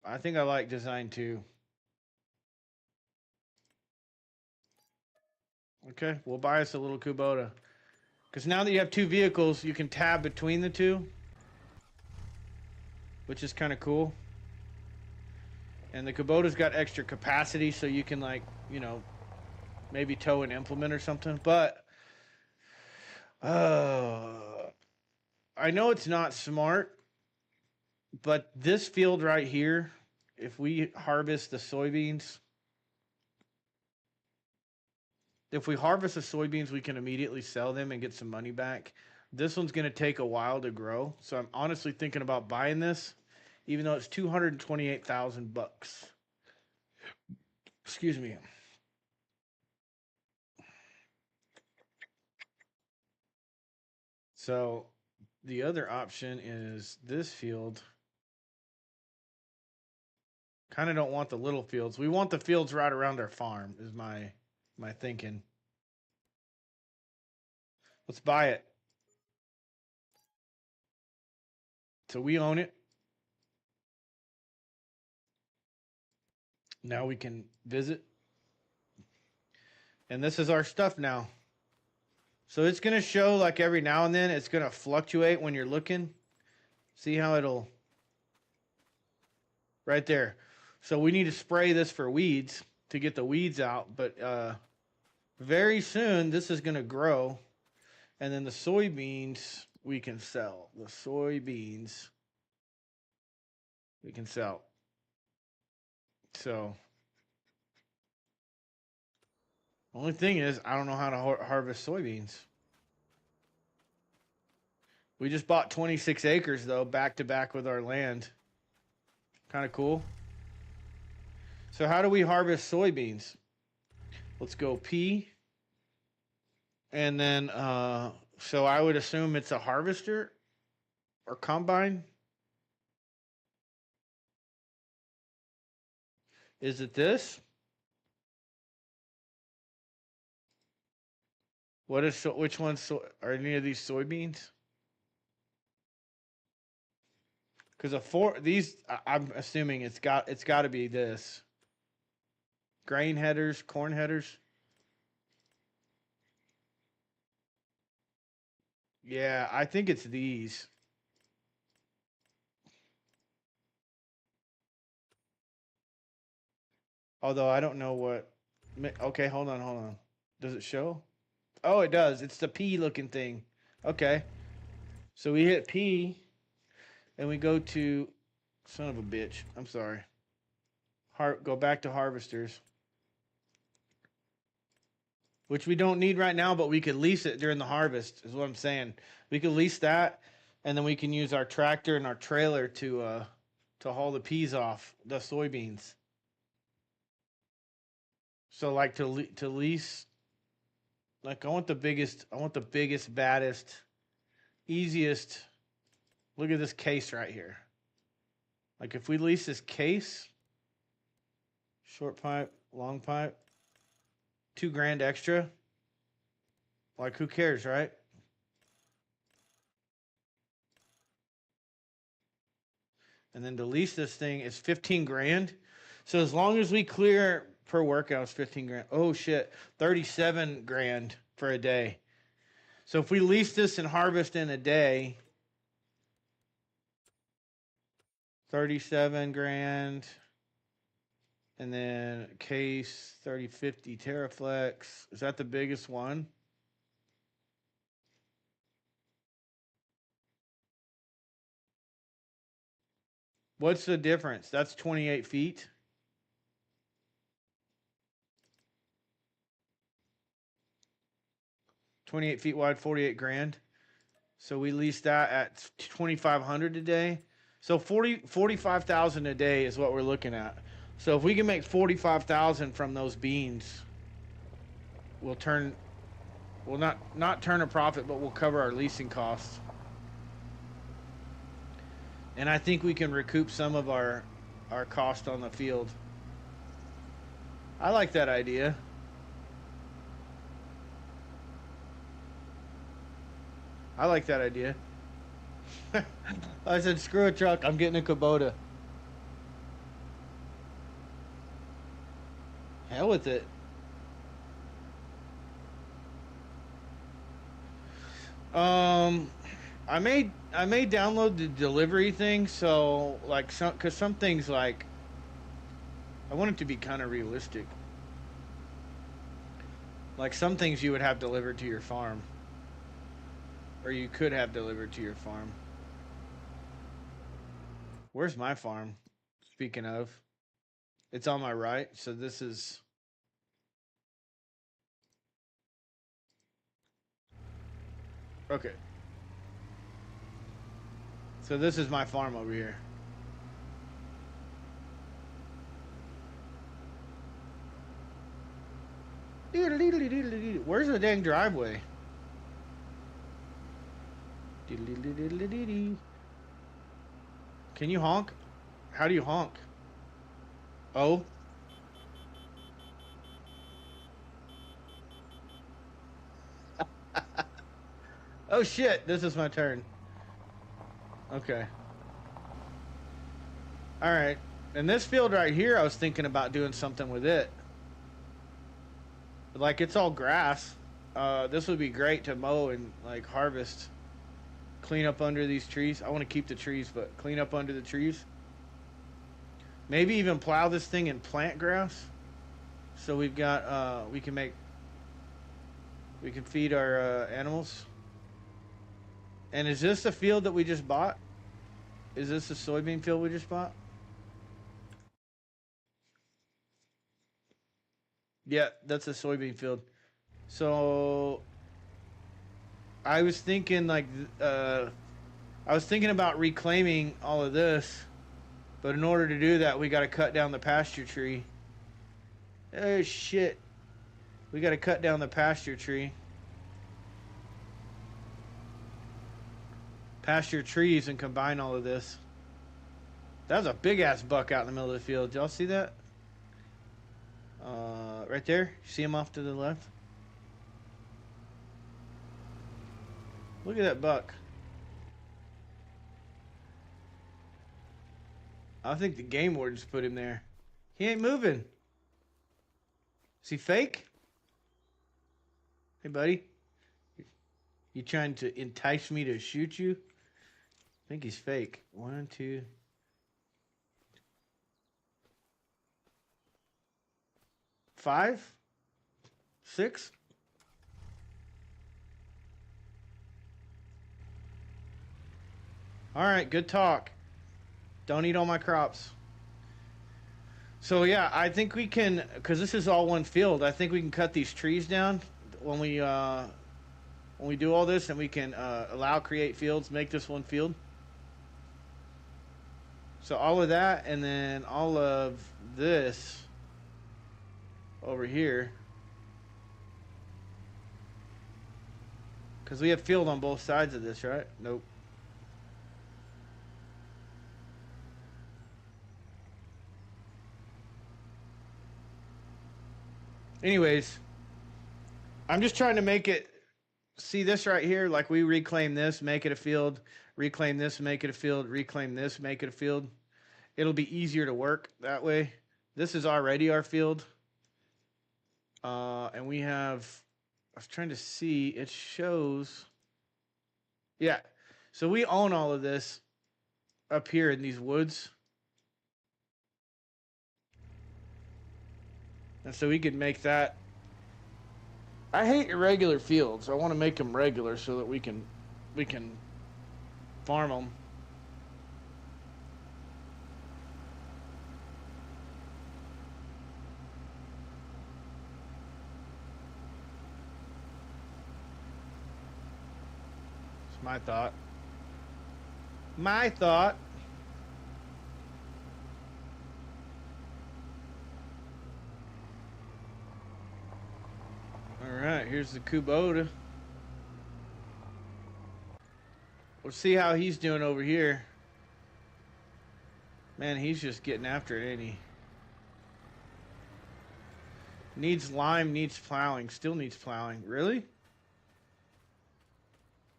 I think I like design 2. Okay, we'll buy us a little Kubota. Because now that you have 2 vehicles, you can tab between the 2. Which is kind of cool. And the Kubota's got extra capacity, so you can, like, you know, maybe tow an implement or something. But I know it's not smart, but this field right here, if we harvest the soybeans, we can immediately sell them and get some money back. This one's going to take a while to grow, so I'm honestly thinking about buying this, even though it's $228,000. Excuse me. So the other option is this field. Kind of don't want the little fields. We want the fields right around our farm is my thinking. Let's buy it. So we own it. Now we can visit. And this is our stuff now. So it's going to show like every now and then. It's going to fluctuate when you're looking. See how it'll... Right there. So we need to spray this for weeds to get the weeds out. But very soon this is going to grow. And then the soybeans we can sell. The soybeans we can sell. So, only thing is, I don't know how to harvest soybeans. We just bought 26 acres, though, back to back with our land. Kind of cool. So how do we harvest soybeans? Let's go P. And then, so I would assume it's a harvester or combine. Is it this? What is which ones are any of these soybeans? Because I'm assuming it's got to be this. Grain headers, corn headers. Yeah, I think it's these. Although I don't know what. Okay, hold on. Does it show? Oh, it does. It's the P looking thing. Okay. So we hit P and we go to son of a bitch. I'm sorry. Go back to harvesters. Which we don't need right now, but we could lease it during the harvest, is what I'm saying. We could lease that, and then we can use our tractor and our trailer to haul the peas off, the soybeans. So like to lease, like I want the biggest, baddest, easiest. Look at this case right here. Like if we lease this case, short pipe, long pipe, $2,000 extra. Like who cares, right? And then to lease this thing is $15,000. So as long as we clear per workout, it's $15,000. Oh shit, $37,000 for a day. So if we lease this and harvest in a day, $37,000, and then case 3050 Terraflex. Is that the biggest one? What's the difference? That's 28 feet. $28 feet wide, $48,000. So we lease that at $2,500 a day. So 45,000 a day is what we're looking at. So if we can make 45,000 from those beans, we'll not turn a profit, but we'll cover our leasing costs. And I think we can recoup some of our cost on the field. I like that idea. I like that idea. I said, screw a truck. I'm getting a Kubota. Hell with it. I may download the delivery thing, so like because some things like I want it to be kind of realistic. Like some things you would have delivered to your farm, or you could have delivered to your farm. Where's my farm? Speaking of, it's on my right. So this is. Okay. So this is my farm over here. Where's the dang driveway? Can you honk? How do you honk? Oh. Oh shit, this is my turn. Okay. All right. And this field right here, I was thinking about doing something with it. Like it's all grass. This would be great to mow and like harvest. Clean up under these trees. I want to keep the trees, but clean up under the trees. Maybe even plow this thing and plant grass. So we've got, we can feed our animals. And is this the field that we just bought? Is this the soybean field we just bought? Yeah, that's a soybean field. So I was thinking like I was thinking about reclaiming all of this, but in order to do that, we got to cut down the pasture tree. Oh shit. We got to cut down the pasture tree. Pasture trees and combine all of this. That was a big ass buck out in the middle of the field. Did y'all see that? Right there. See him off to the left? Look at that buck. I think the game wardens put him there. He ain't moving. Is he fake? Hey, buddy. You trying to entice me to shoot you? I think he's fake. 1, 2. Five? 6? All right, good talk. Don't eat all my crops. So yeah, I think we can, because this is all one field. I think we can cut these trees down when we do all this, and we can allow create fields, make this one field. So all of that, and then all of this over here, because we have field on both sides of this, right? Nope. Anyways, I'm just trying to make it, see this right here, like we reclaim this, make it a field, reclaim this, make it a field, reclaim this, make it a field. It'll be easier to work that way. This is already our field. And we have, I was trying to see, it shows, yeah. So we own all of this up here in these woods. And so we could make that. I hate irregular fields. I want to make them regular so that we can farm them. It's my thought. My thought. All right, here's the Kubota. We'll see how he's doing over here. Man, he's just getting after it, ain't he? Needs lime, needs plowing, still needs plowing. Really?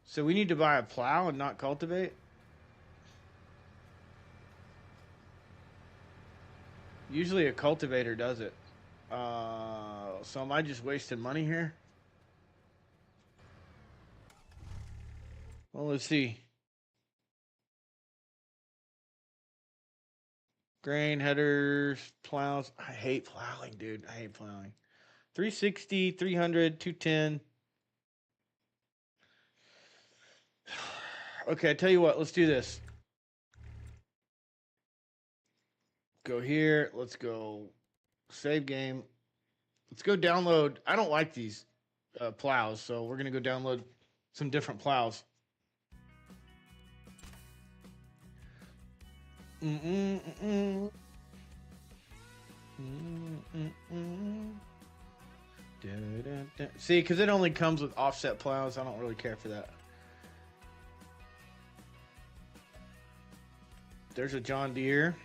So we need to buy a plow and not cultivate? Usually a cultivator does it. So am I just wasting money here? Well, let's see. Grain, headers, plows. I hate plowing, dude. I hate plowing. 360, 300, 210. Okay, I tell you what. Let's do this. Go here. Let's go save game. Let's go download. I don't like these plows, so we're going to go download some different plows. See, because it only comes with offset plows. I don't really care for that. There's a John Deere.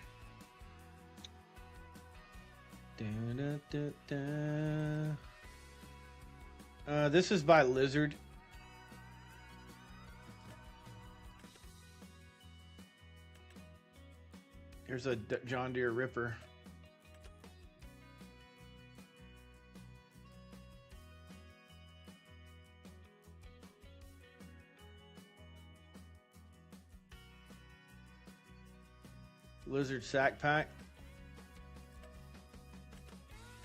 This is by Lizard. Here's a John Deere Ripper. Lizard sack pack.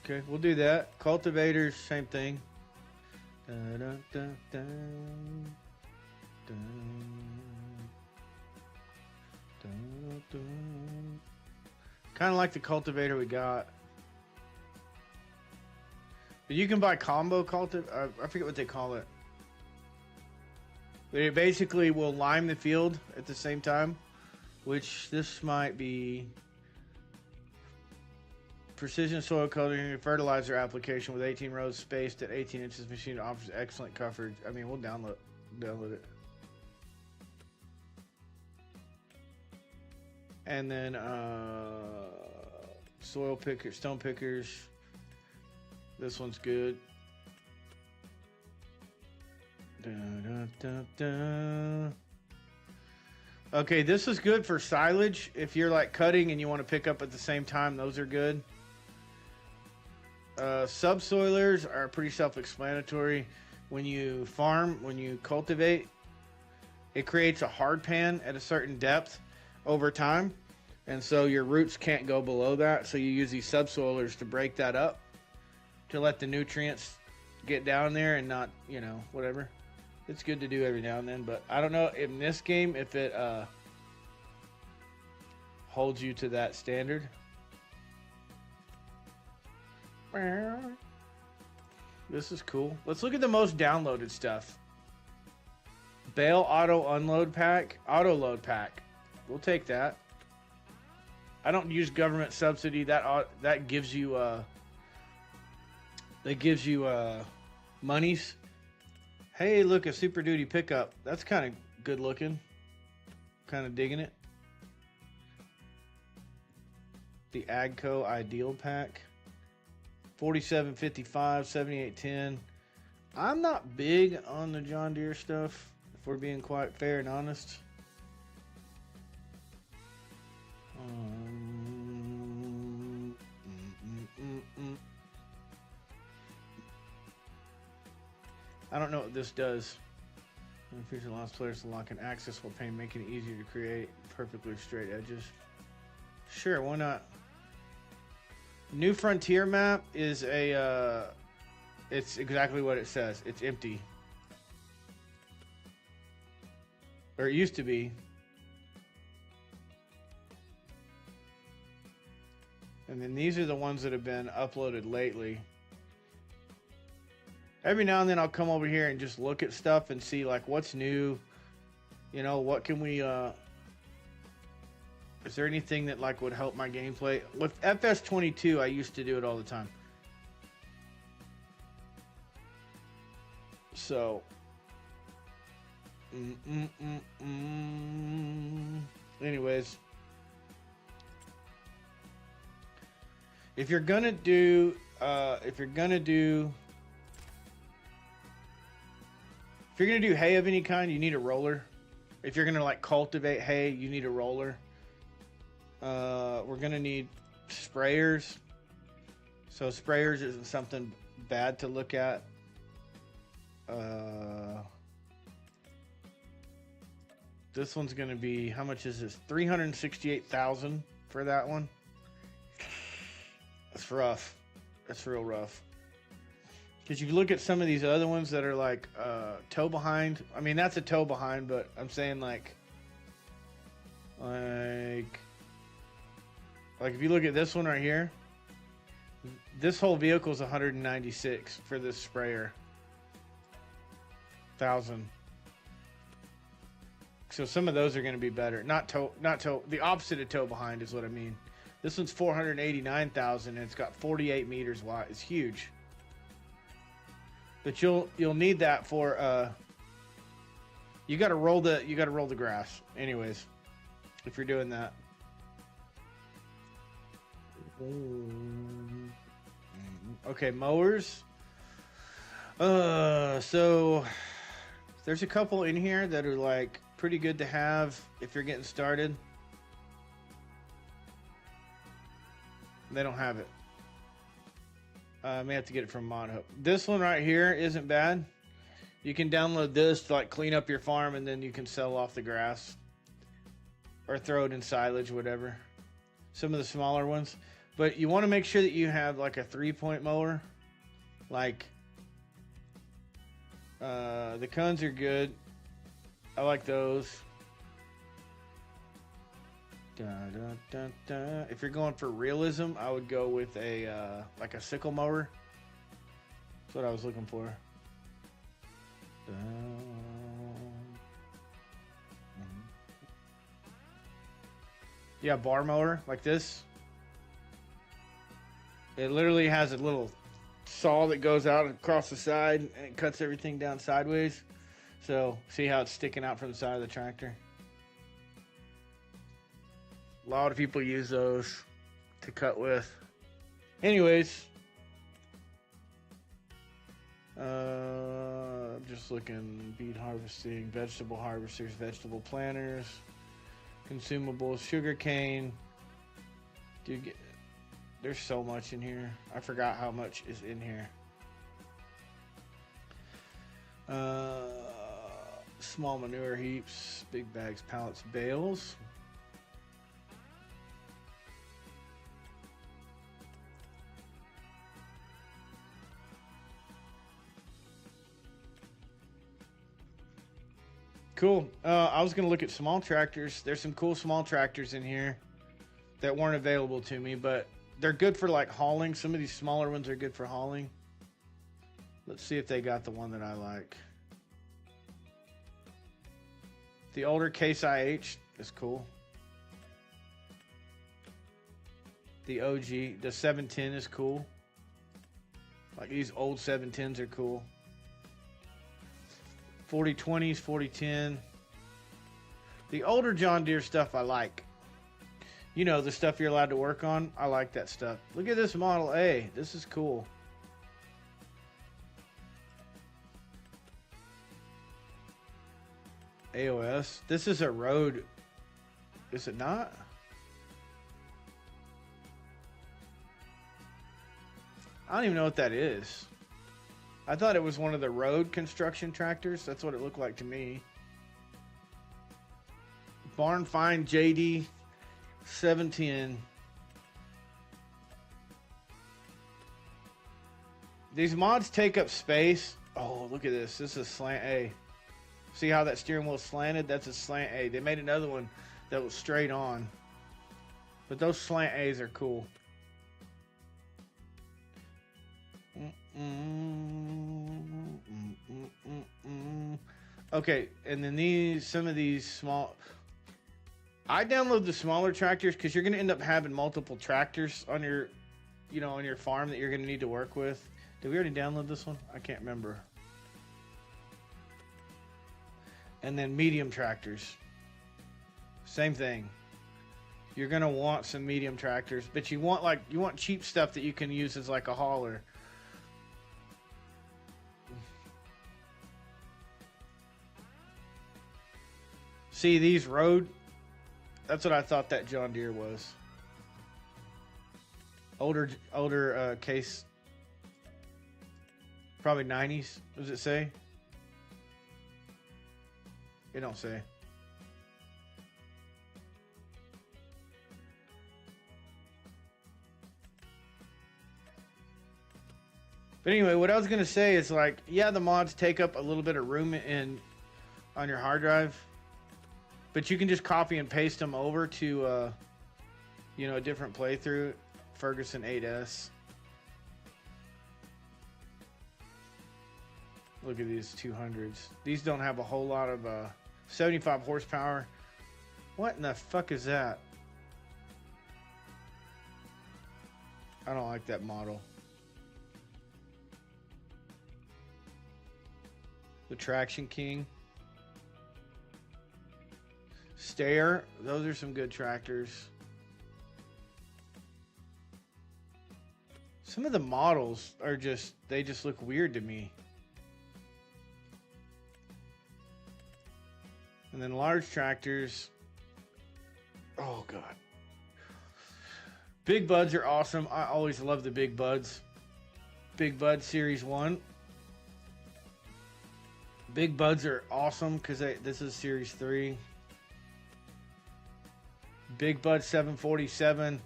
Okay, we'll do that. Cultivators, same thing. Kind of like the cultivator we got. But you can buy combo cultivator. I forget what they call it. But it basically will lime the field at the same time. Which this might be precision soil coloring and fertilizer application with 18 rows spaced at 18 inches. Machine offers excellent coverage. I mean, we'll download it. And then soil pickers, stone pickers. This one's good. Okay, this is good for silage. If you're like cutting and you want to pick up at the same time, those are good. Subsoilers are pretty self-explanatory. When you farm, when you cultivate, it creates a hard pan at a certain depth over time. And so your roots can't go below that. So you use these subsoilers to break that up, to let the nutrients get down there and not, you know, whatever. It's good to do every now and then, but I don't know in this game if it holds you to that standard. This is cool. Let's look at the most downloaded stuff. Bale auto unload pack, auto load pack. We'll take that. I don't use government subsidy. That gives you monies. Hey, look, a Super Duty pickup. That's kind of good looking. Kind of digging it. The Agco Ideal Pack. 4755, 7810. I'm not big on the John Deere stuff, if we're being quite fair and honest. I don't know what this does. It features allows players to lock in access while paint, making it easier to create perfectly straight edges. Sure, why not? New Frontier map is a, it's exactly what it says. It's empty. Or it used to be. And then these are the ones that have been uploaded lately. Every now and then I'll come over here and just look at stuff and see like what's new. You know, what can we, is there anything that like would help my gameplay? With FS22, I used to do it all the time. So, anyways, if you're gonna do hay of any kind, you need a roller. If you're gonna like cultivate hay, you need a roller. We're gonna need sprayers. So sprayers isn't something bad to look at. This one's gonna be, how much is this? 368,000 for that one. That's rough. That's real rough. Because you look at some of these other ones that are like toe behind. I mean, that's a toe behind, but I'm saying like if you look at this one right here, this whole vehicle is 196 for this sprayer. 1,000. So some of those are going to be better. Not toe. The opposite of toe behind is what I mean. This one's 489,000 and it's got 48 meters wide. It's huge. But you'll need that for you got to roll the grass. Anyways, if you're doing that. Okay, mowers. So there's a couple in here that are like pretty good to have if you're getting started. They don't have it. I may have to get it from Mod Hub. This one right here isn't bad. You can download this to like clean up your farm and then you can sell off the grass or throw it in silage, whatever. Some of the smaller ones. But you want to make sure that you have like a 3-point mower. Like the Kuns are good. I like those. If you're going for realism, I would go with a like a sickle mower. That's what I was looking for. Yeah, bar mower like this. It literally has a little saw that goes out across the side and it cuts everything down sideways. So see how it's sticking out from the side of the tractor? A lot of people use those to cut with. Anyways, just just looking, beet harvesting, vegetable harvesters, vegetable planters, consumables, sugar cane. Dude, there's so much in here. I forgot how much is in here. Small manure heaps, big bags, pallets, bales. Cool. I was gonna look at small tractors. There's some cool small tractors in here that weren't available to me, but they're good for like hauling. Some of these smaller ones are good for hauling. Let's see if they got the one that I like. The older Case IH is cool. The OG, the 710 is cool. Like these old 710s are cool. 4020s, 4010. The older John Deere stuff I like. You know, the stuff you're allowed to work on. I like that stuff. Look at this Model A. This is cool. AOS. This is a road. Is it not? I don't even know what that is. I thought it was one of the road construction tractors. That's what it looked like to me. Barn Find JD 710. These mods take up space. Oh, look at this. This is slant A. See how that steering wheel is slanted? That's a slant A. They made another one that was straight on. But those slant A's are cool. Okay, and then some of these small. I download the smaller tractors because you're going to end up having multiple tractors on your, on your farm that you're going to need to work with. Did we already download this one? I can't remember. And then medium tractors. Same thing. You're going to want some medium tractors, but you want cheap stuff that you can use as like a hauler. See these road? That's what I thought that John Deere was. Older Case. Probably 90s. Does it say? It don't say. But anyway, what I was gonna say is like, yeah, the mods take up a little bit of room on your hard drive. But you can just copy and paste them over to, a different playthrough. Ferguson 8S. Look at these 200s. These don't have a whole lot of 75 horsepower. What in the fuck is that? I don't like that model. The Traction King. Steyr, those are some good tractors. Some of the models are they just look weird to me. And then large tractors. Oh God. Big Buds are awesome. I always love the Big Buds. Big Bud Series 1. Big Buds are awesome because this is Series 3. Big Bud 747.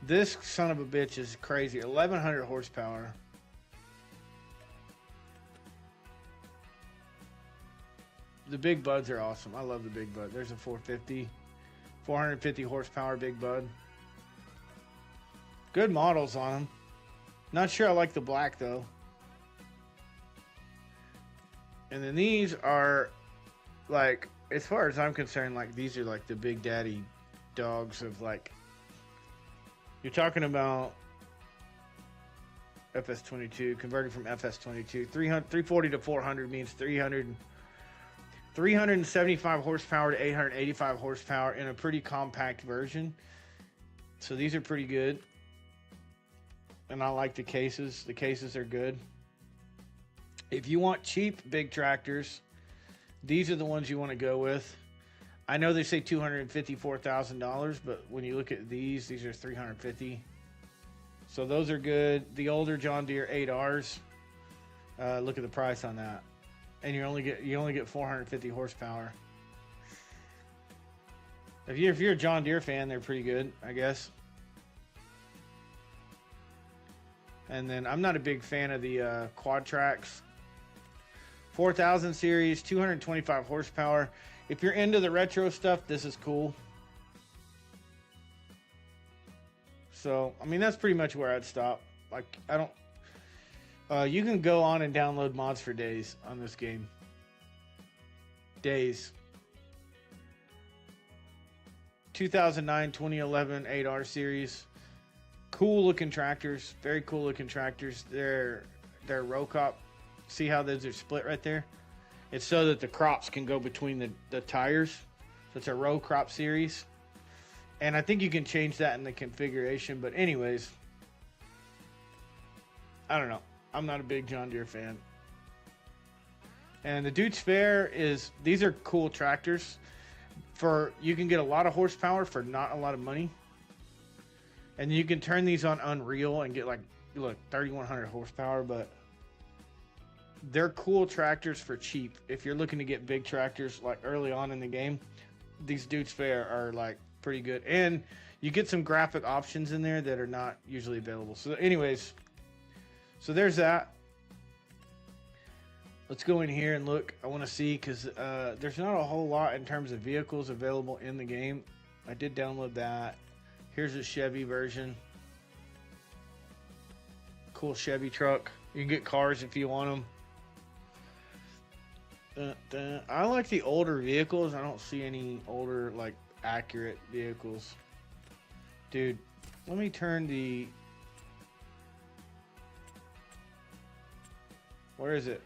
This son of a bitch is crazy. 1100 horsepower. The Big Buds are awesome. I love the Big Bud. There's a 450 horsepower Big Bud. Good models on them. Not sure I like the black though. And then these are like, as far as I'm concerned, like these are like the Big Daddy dogs of like, you're talking about FS22 converted from FS22. 340 to 400 means 375 horsepower to 885 horsepower in a pretty compact version. So these are pretty good. And I like the cases. The cases are good. If you want cheap big tractors, these are the ones you want to go with. I know they say $254,000, but when you look at these are 350. So those are good. The older John Deere 8Rs, look at the price on that, and you only get 450 horsepower. If you're a John Deere fan, they're pretty good, I guess. And then I'm not a big fan of the Quad Tracks 4000 series, 225 horsepower. If you're into the retro stuff, this is cool. So, I mean, that's pretty much where I'd stop. Like, I don't... you can go on and download mods for days on this game. Days. 2009, 2011 8R series. Cool looking tractors. Very cool looking tractors. They're row crop. See how those are split right there? It's so that the crops can go between the tires. So it's a row crop series. And I think you can change that in the configuration. But anyways, I don't know. I'm not a big John Deere fan. And the Dude's Fair is, these are cool tractors. You can get a lot of horsepower for not a lot of money. And you can turn these on Unreal and get like, look, 3,100 horsepower, but they're cool tractors for cheap. If you're looking to get big tractors like early on in the game, these Dude's Fair are like pretty good. And you get some graphic options in there that are not usually available. So anyways, so there's that. Let's go in here and look. I want to see because there's not a whole lot in terms of vehicles available in the game. I did download that. Here's a Chevy version. Cool Chevy truck. You can get cars if you want them. I like the older vehicles. I don't see any older, like, accurate vehicles. Dude, let me turn the... Where is it?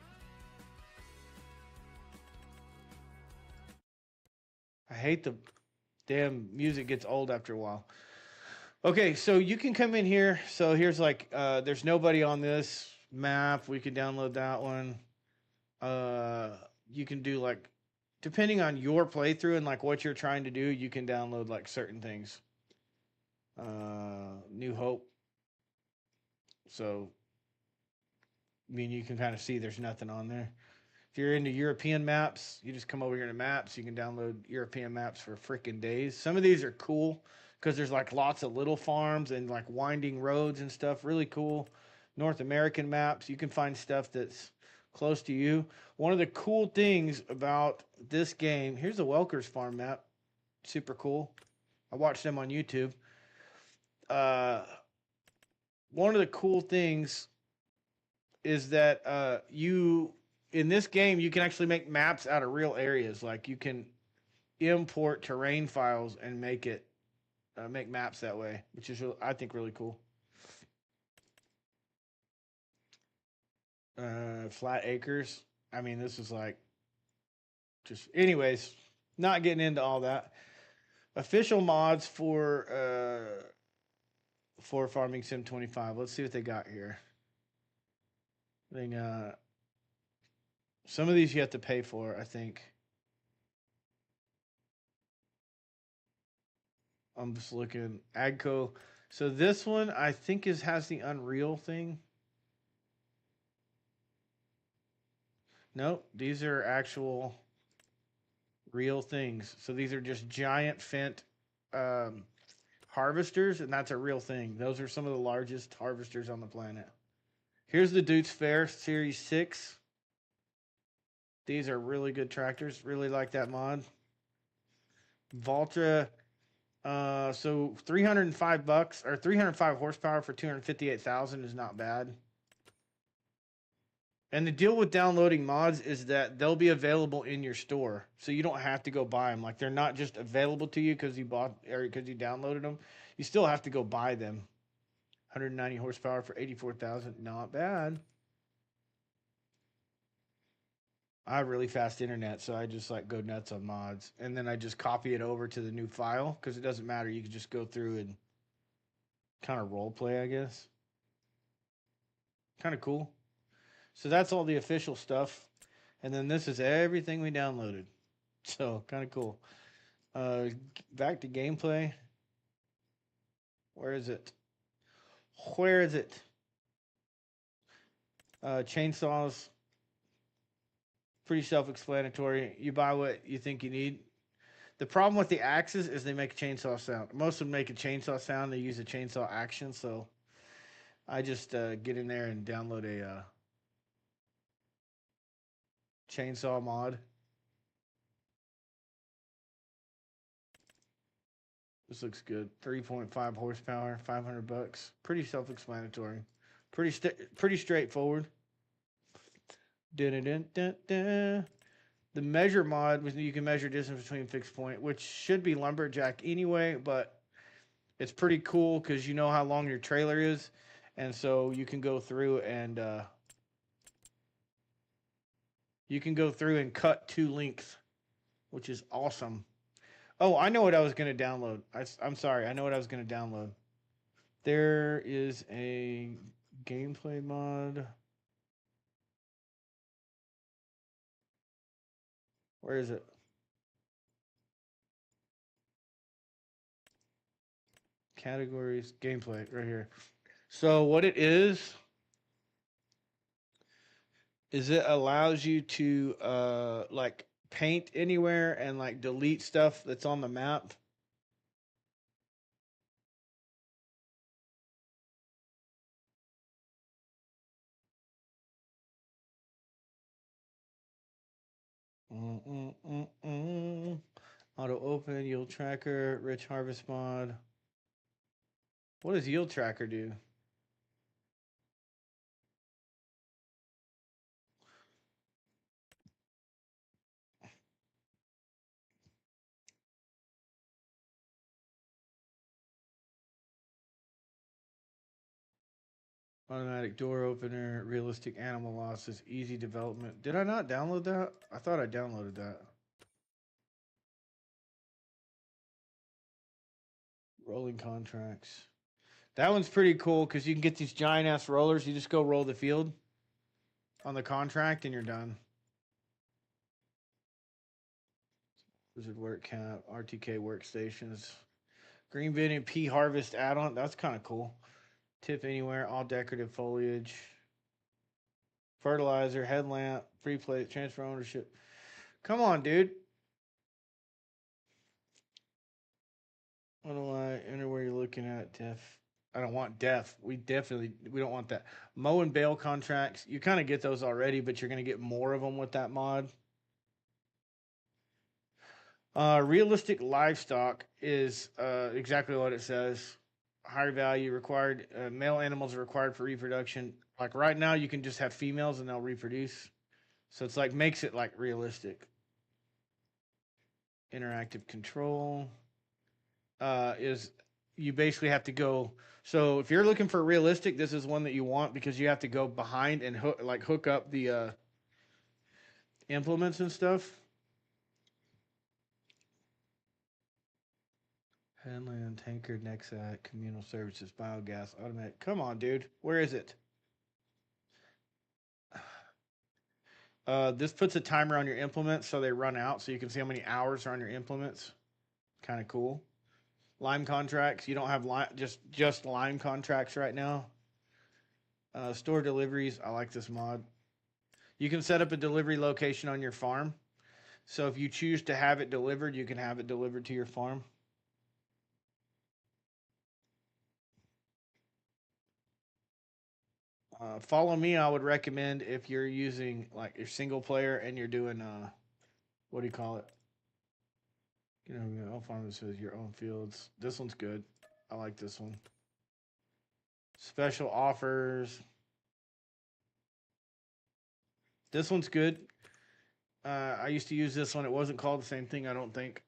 I hate the damn music gets old after a while. Okay, so you can come in here. So here's like, there's nobody on this map. We can download that one. You can do like, depending on your playthrough and like what you're trying to do, you can download like certain things. New Hope. So, I mean, you can kind of see there's nothing on there. If you're into European maps, you just come over here to maps. You can download European maps for freaking days. Some of these are cool because there's like lots of little farms and like winding roads and stuff. Really cool. North American maps. You can find stuff that's close to you. One of the cool things about this game, here's a Welker's farm map. Super cool. I watched them on YouTube. One of the cool things is that in this game, you can actually make maps out of real areas. Like you can import terrain files and make maps that way, which is, I think, really cool. Flat acres. I mean, this is like just, anyways, not getting into all that. Official mods for Farming Sim 25. Let's see what they got here. They got some of these you have to pay for, I think. I'm just looking. Agco. So this one I think has the Unreal thing. Nope, these are actual real things. So these are just giant Fendt harvesters, and that's a real thing. Those are some of the largest harvesters on the planet. Here's the Dude's Fair Series 6. These are really good tractors. Really like that mod. Valtra. So $305 or 305 horsepower for 258,000 is not bad. And the deal with downloading mods is that they'll be available in your store, so you don't have to go buy them. Like they're not just available to you because you bought or because you downloaded them. You still have to go buy them. 190 horsepower for 84,000, not bad. I have really fast internet, so I just like go nuts on mods, and then I just copy it over to the new file because it doesn't matter. You can just go through and kind of role play, I guess. Kind of cool. So that's all the official stuff. And then this is everything we downloaded. So kind of cool. Back to gameplay. Where is it? Where is it? Chainsaws. Pretty self-explanatory. You buy what you think you need. The problem with the axes is they make a chainsaw sound. Most of them make a chainsaw sound. They use a chainsaw action. So I just get in there and download a chainsaw mod. This looks good. 3.5 horsepower, $500. Pretty self-explanatory. Pretty straightforward. Dun-dun-dun-dun-dun. The measure mod, you can measure distance between fixed point, which should be lumberjack anyway, but it's pretty cool because you know how long your trailer is, and so you can go through and cut to length, which is awesome. Oh, I know what I was going to download. I'm sorry. I know what I was going to download. There is a gameplay mod. Where is it? Categories, gameplay, right here. So what it is it allows you to like paint anywhere and like delete stuff that's on the map. Auto open, yield tracker, rich harvest mod. What does yield tracker do? Automatic door opener, realistic animal losses, easy development. Did I not download that? I thought I downloaded that. Rolling contracts. That one's pretty cool because you can get these giant ass rollers. You just go roll the field on the contract and you're done. Wizard work cap, RTK workstations, green bin and pea harvest add-on. That's kind of cool. Tip anywhere, all decorative foliage, fertilizer, headlamp, free plate, transfer ownership. Come on, dude. I don't know why. Enter where you're looking at. Def. I don't want def. We don't want that. Mow and bale contracts. You kind of get those already, but you're gonna get more of them with that mod. Realistic livestock is exactly what it says. Higher value required. Male animals are required for reproduction. Like right now, you can just have females and they'll reproduce. So it's like makes it like realistic. Interactive control is you basically have to go. So if you're looking for realistic, this is one that you want because you have to go behind and hook up the implements and stuff. Headland, tanker, Nexat, communal services, biogas, automatic. Come on, dude. Where is it? This puts a timer on your implements so they run out so you can see how many hours are on your implements. Kind of cool. Lime contracts. You don't have just lime contracts right now. Store deliveries. I like this mod. You can set up a delivery location on your farm. So if you choose to have it delivered, you can have it delivered to your farm. Follow me, I would recommend if you're using like your single player and you're doing what do you call it? You know, all farmers says your own fields. This one's good. I like this one. Special offers. This one's good. I used to use this one. It wasn't called the same thing, I don't think.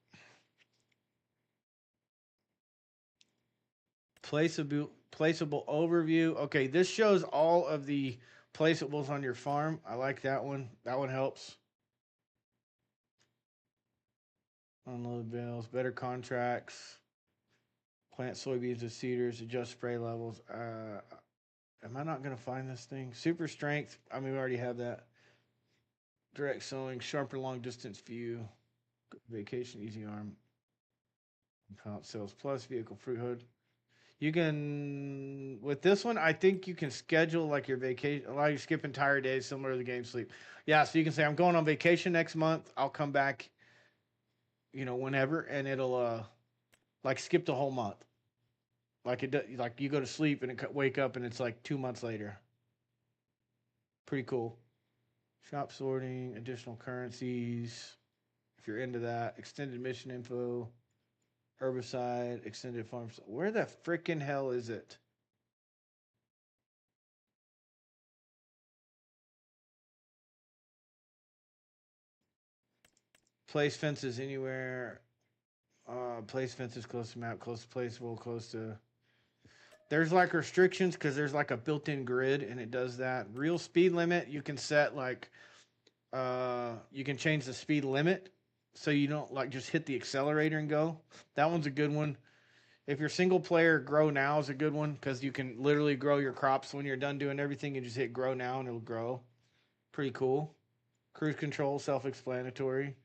Placeable overview. Okay, this shows all of the placeables on your farm. I like that one. That one helps. Unload bales, better contracts, plant soybeans and cedars, adjust spray levels. Am I not going to find this thing? Super strength. I mean, we already have that. Direct sewing, sharper long distance view, vacation, easy arm, compound sales plus, vehicle fruit hood. You can, with this one, I think you can schedule like your vacation, allow you to skip entire days similar to the game sleep. Yeah, so you can say, I'm going on vacation next month. I'll come back, whenever, and it'll, like skip the whole month. Like you go to sleep and wake up and it's like 2 months later. Pretty cool. Shop sorting, additional currencies. If you're into that, extended mission info, herbicide, extended farms. Where the freaking hell is it? Place fences anywhere. Place fences close to map, close to placeable, close to. There's like restrictions because there's like a built-in grid and it does that. Real speed limit, you can set like, you can change the speed limit so you don't like just hit the accelerator and go. That one's a good one. If you're single player, grow now is a good one because you can literally grow your crops when you're done doing everything. You just hit grow now and it'll grow. Pretty cool. Cruise control, self-explanatory.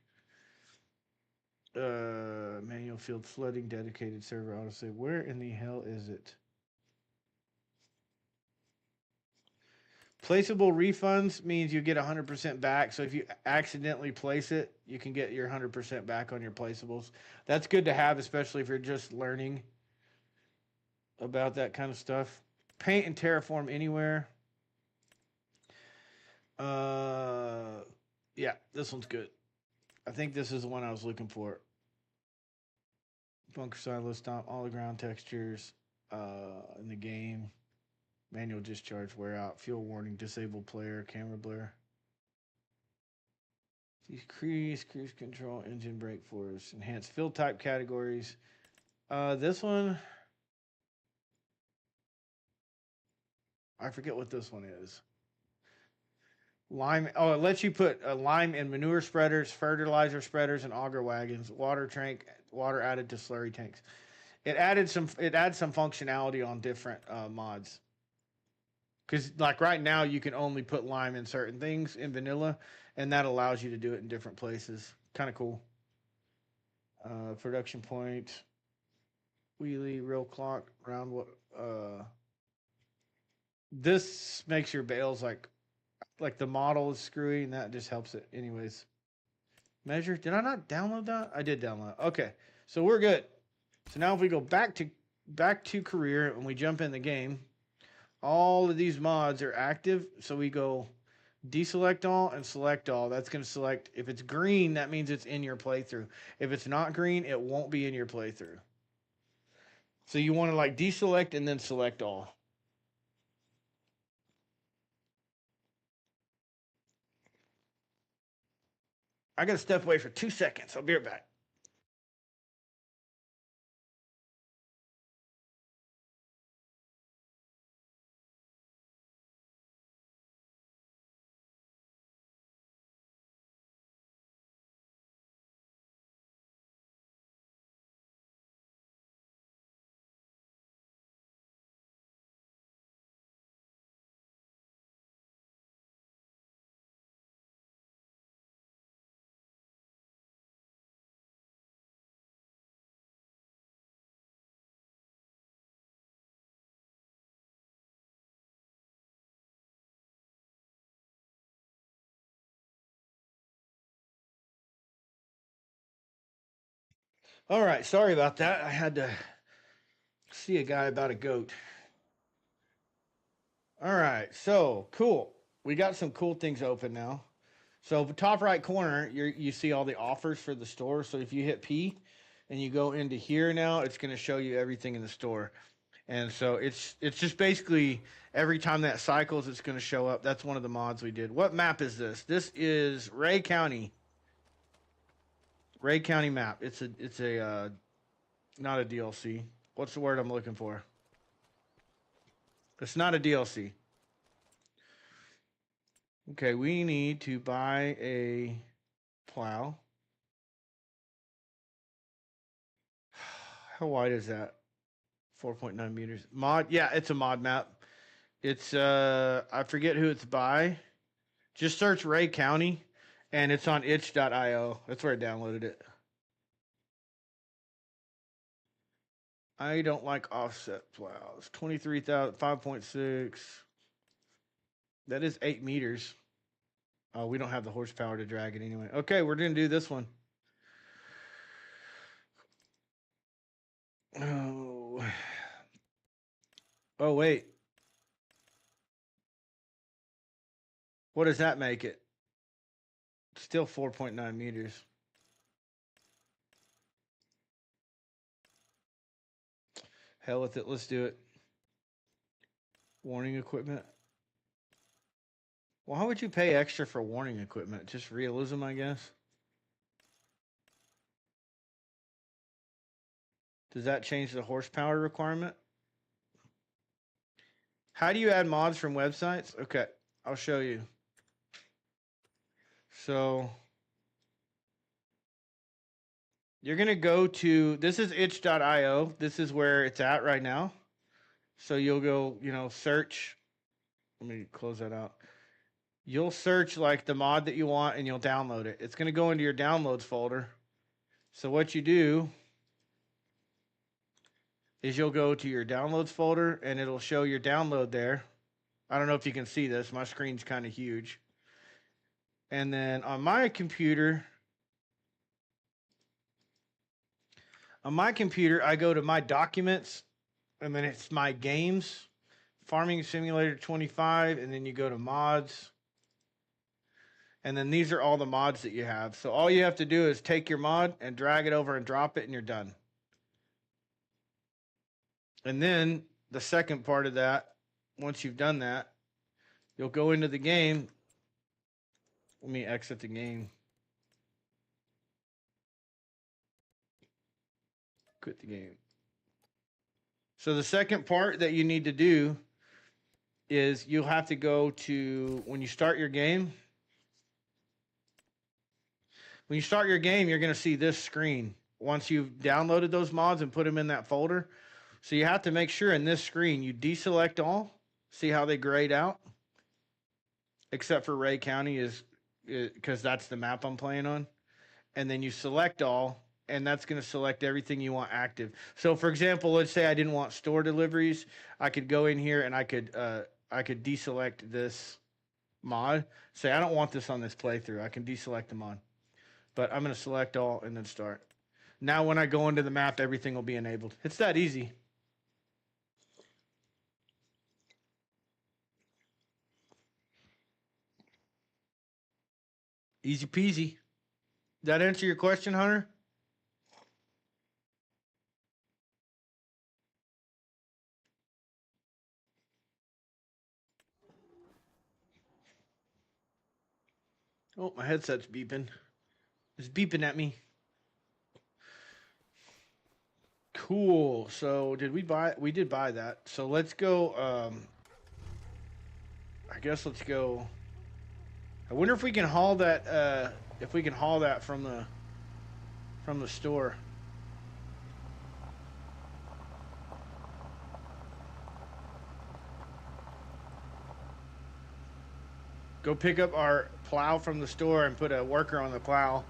Manual field flooding, dedicated server autosave. Where in the hell is it? Placeable refunds means you get 100% back. So if you accidentally place it, you can get your 100% back on your placeables. That's good to have, especially if you're just learning about that kind of stuff. Paint and terraform anywhere. Yeah, this one's good. I think this is the one I was looking for. Bunker silo stomp, all the ground textures in the game. Manual discharge, wear out, fuel warning, disabled player, camera blur. Decrease cruise control, engine brake force, enhanced field type categories. This one, I forget what this one is. Lime. Oh, it lets you put lime in manure spreaders, fertilizer spreaders, and auger wagons. Water added to slurry tanks. It adds some functionality on different mods. Because like right now, you can only put lime in certain things in vanilla, and that allows you to do it in different places. Kind of cool. Production point, wheelie, real clock, round. What? This makes your bales like the model is screwy, and that just helps it. Anyways, measure. Did I not download that? I did download. Okay, so we're good. So now if we go back to career and we jump in the game, all of these mods are active. So we go deselect all and select all. That's going to select. If it's green, that means it's in your playthrough. If it's not green, it won't be in your playthrough. So you want to like deselect and then select all. I got to step away for 2 seconds. I'll be right back. All right, sorry about that. I had to see a guy about a goat. All right, so cool. We got some cool things open now. So the top right corner, you see all the offers for the store. So if you hit P and you go into here now, it's going to show you everything in the store. And so it's just basically every time that cycles, it's going to show up. That's one of the mods we did. What map is this? This is Ray County. Ray County map. It's a not a DLC. What's the word I'm looking for? It's not a DLC. Okay, we need to buy a plow. How wide is that? 4.9 meters. Mod, yeah, it's a mod map. It's I forget who it's by. Just search Ray County, and it's on itch.io. That's where I downloaded it. I don't like offset plows. 23,000, 5.6. That is 8 meters. Oh, we don't have the horsepower to drag it anyway. Okay, we're going to do this one. Oh. Oh, wait. What does that make it? Still 4.9 meters. Hell with it. Let's do it. Warning equipment. Why would you pay extra for warning equipment? Just realism, I guess. Does that change the horsepower requirement? How do you add mods from websites? Okay, I'll show you. So you're going to go to, this is itch.io. This is where it's at right now. So you'll go, search. Let me close that out. You'll search like the mod that you want and you'll download it. It's going to go into your downloads folder. So what you do is you'll go to your downloads folder and it'll show your download there. I don't know if you can see this. My screen's kind of huge. And then on my computer, I go to my documents and then it's my games, Farming Simulator 25, and then you go to mods. And then these are all the mods that you have. So all you have to do is take your mod and drag it over and drop it and you're done. And then the second part of that, once you've done that, you'll go into the game. Let me exit the game. Quit the game. So the second part that you need to do is you'll have to go to, when you start your game, you're going to see this screen once you've downloaded those mods and put them in that folder. So you have to make sure in this screen you deselect all. See how they grayed out? Except for Ray County is because that's the map I'm playing on. And then you select all, and that's going to select everything you want active. So for example, let's say I didn't want store deliveries. I could go in here and I could deselect this mod. Say I don't want this on this playthrough. I can deselect the mod. But I'm going to select all and then start. Now when I go into the map, everything will be enabled. It's that easy. Easy peasy. That answer your question, Hunter? Oh, my headset's beeping. It's beeping at me. Cool. So we did buy that. So let's go, I guess let's go. I wonder if we can haul that, from the store. Go pick up our plow from the store and put a worker on the plow.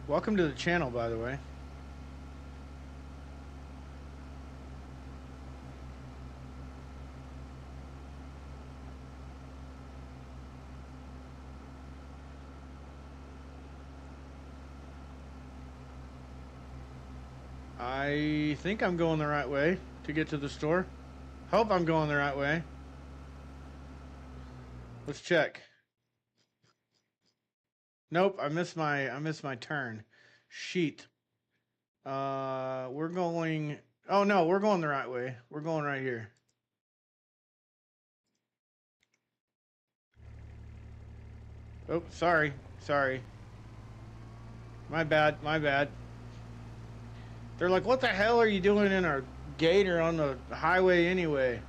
Welcome to the channel, by the way. I think I'm going the right way to get to the store. Hope I'm going the right way. Let's check. Nope, I missed my turn. Sheet. We're going. Oh no, we're going the right way. We're going right here. Oh, sorry. Sorry. My bad. My bad. They're like, what the hell are you doing in our gator on the highway anyway?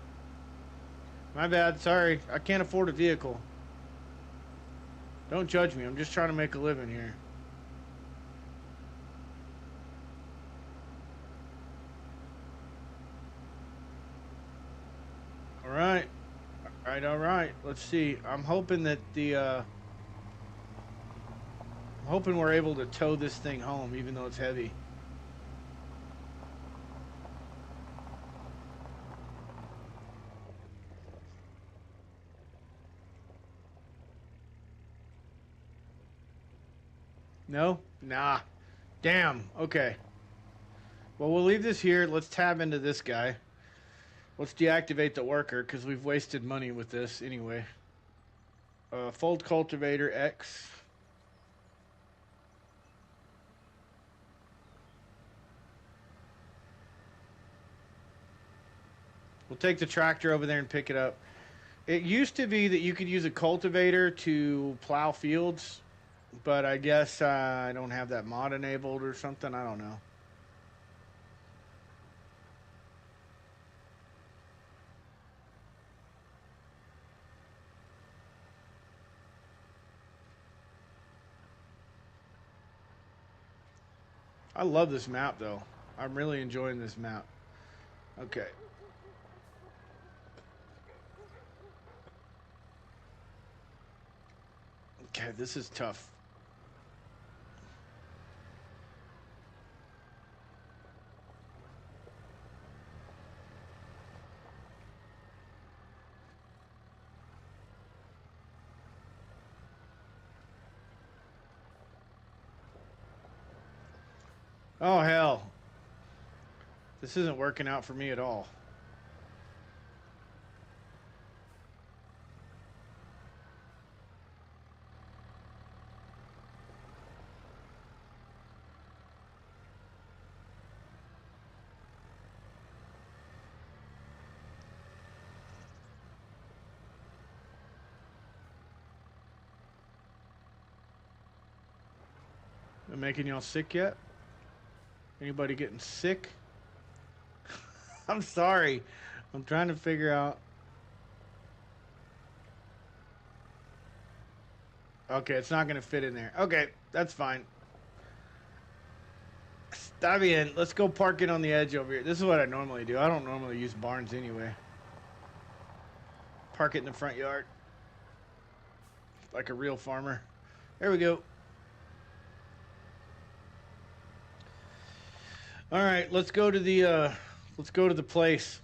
My bad. Sorry. I can't afford a vehicle. Don't judge me. I'm just trying to make a living here. All right. All right. All right. Let's see. I'm hoping that I'm hoping we're able to tow this thing home, even though it's heavy. No? Nah. Damn. Okay. Well, we'll leave this here. Let's tab into this guy. Let's deactivate the worker because we've wasted money with this anyway. Fold cultivator X. We'll take the tractor over there and pick it up. It used to be that you could use a cultivator to plow fields, but I guess I don't have that mod enabled or something. I don't know. I love this map, though. I'm really enjoying this map. Okay. Okay, this is tough. Oh, hell. This isn't working out for me at all. Am I making y'all sick yet? Anybody getting sick? I'm sorry. I'm trying to figure out. Okay, it's not going to fit in there. Okay, that's fine. Está bien. Let's go park it on the edge over here. This is what I normally do. I don't normally use barns anyway. Park it in the front yard. Like a real farmer. There we go. All right, let's go to the place.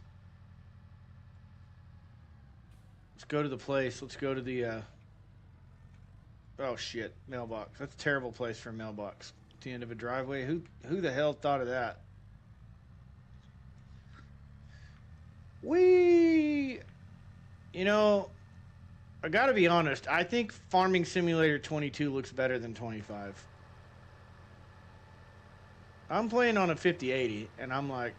Let's go to the place. Let's go to the oh shit, mailbox. That's a terrible place for a mailbox. At the end of a driveway. Who the hell thought of that? We you know, I got to be honest. I think Farming Simulator 22 looks better than 25. I'm playing on a 5080 and I'm like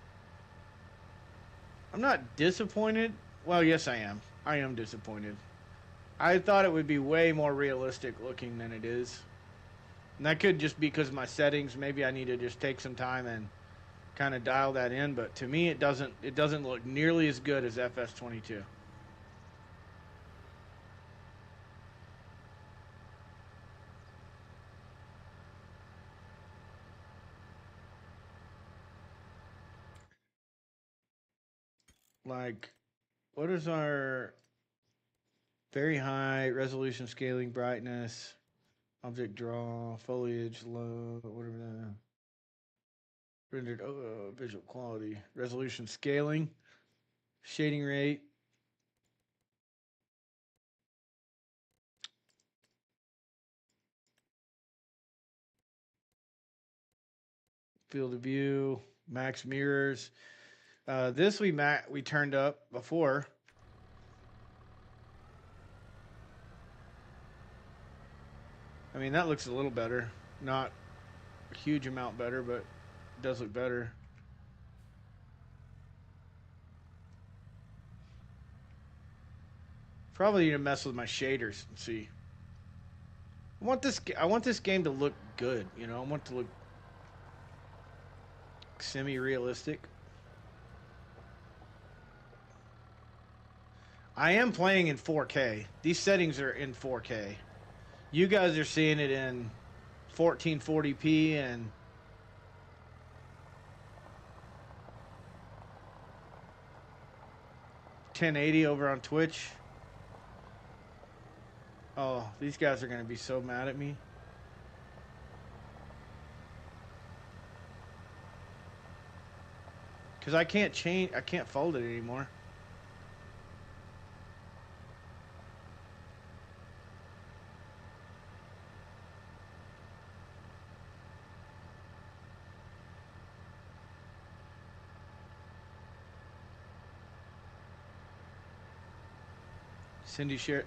I'm not disappointed. Well, yes I am. I am disappointed. I thought it would be way more realistic looking than it is. And that could just be because of my settings. Maybe I need to just take some time and kind of dial that in, but to me it doesn't look nearly as good as FS22. Like what is our very high resolution, scaling, brightness, object draw, foliage low, whatever that rendered visual quality, resolution, scaling, shading rate. Field of view, max mirrors. This we turned up before. I mean, that looks a little better. Not a huge amount better, but it does look better. Probably need to mess with my shaders and see. I want this game to look good, you know. I want it to look semi-realistic. I am playing in 4K. These settings are in 4K. You guys are seeing it in 1440p and 1080 over on Twitch. Oh, these guys are going to be so mad at me. Because I can't fold it anymore. Cindy share.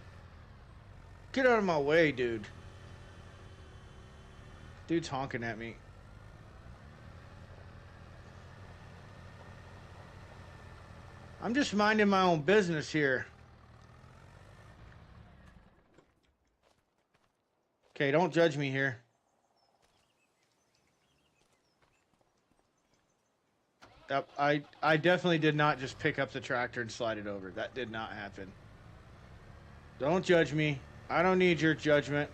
Get out of my way, dude. Dude's honking at me. I'm just minding my own business here. Okay, don't judge me here. Yep, I definitely did not just pick up the tractor and slide it over. That did not happen. Don't judge me. I don't need your judgment.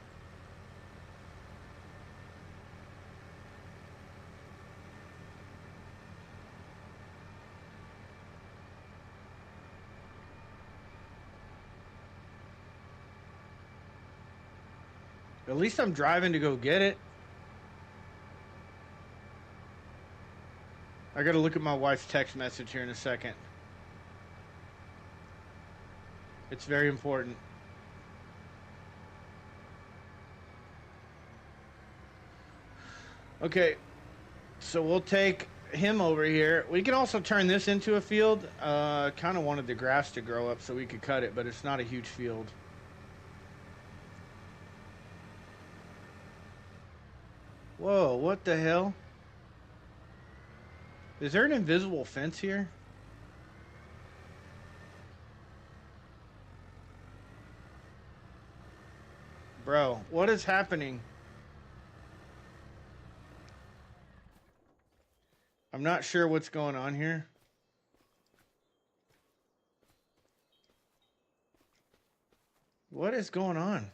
At least I'm driving to go get it. I gotta look at my wife's text message here in a second. It's very important. Okay, so we'll take him over here. We can also turn this into a field. Kind of wanted the grass to grow up so we could cut it, but it's not a huge field. Whoa, what the hell? Is there an invisible fence here? Bro, what is happening? I'm not sure what's going on here. What is going on?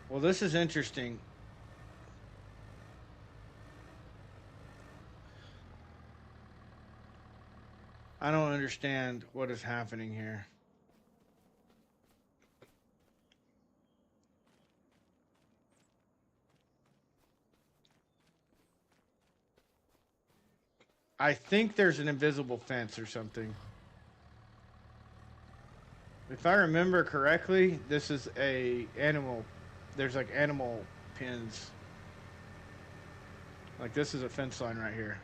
Well, this is interesting. I don't understand what is happening here. I think there's an invisible fence or something. If I remember correctly, this is a animal. There's like animal pins. Like this is a fence line right here.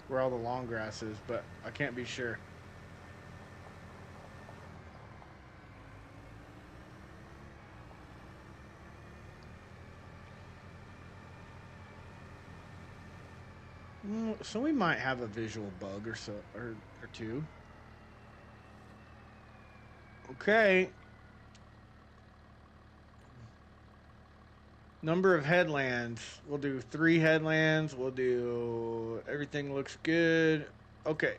Where all the long grass is, but I can't be sure. So we might have a visual bug or so or two. Okay. Number of headlands. We'll do 3 headlands. We'll do everything looks good. Okay.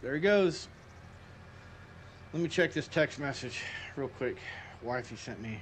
There he goes. Let me check this text message real quick. Wifey sent me.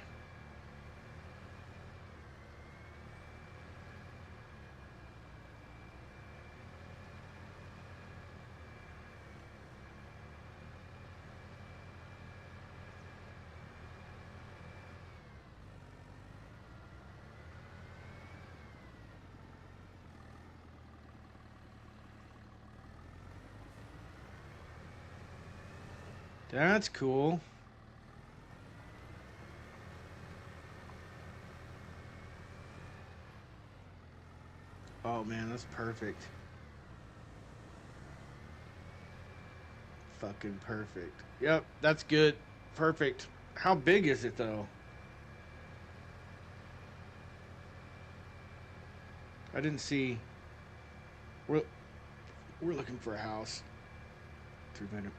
That's cool. Oh man, that's perfect. Fucking perfect. Yep, that's good. Perfect. How big is it though? I didn't see. We're we're looking for a house.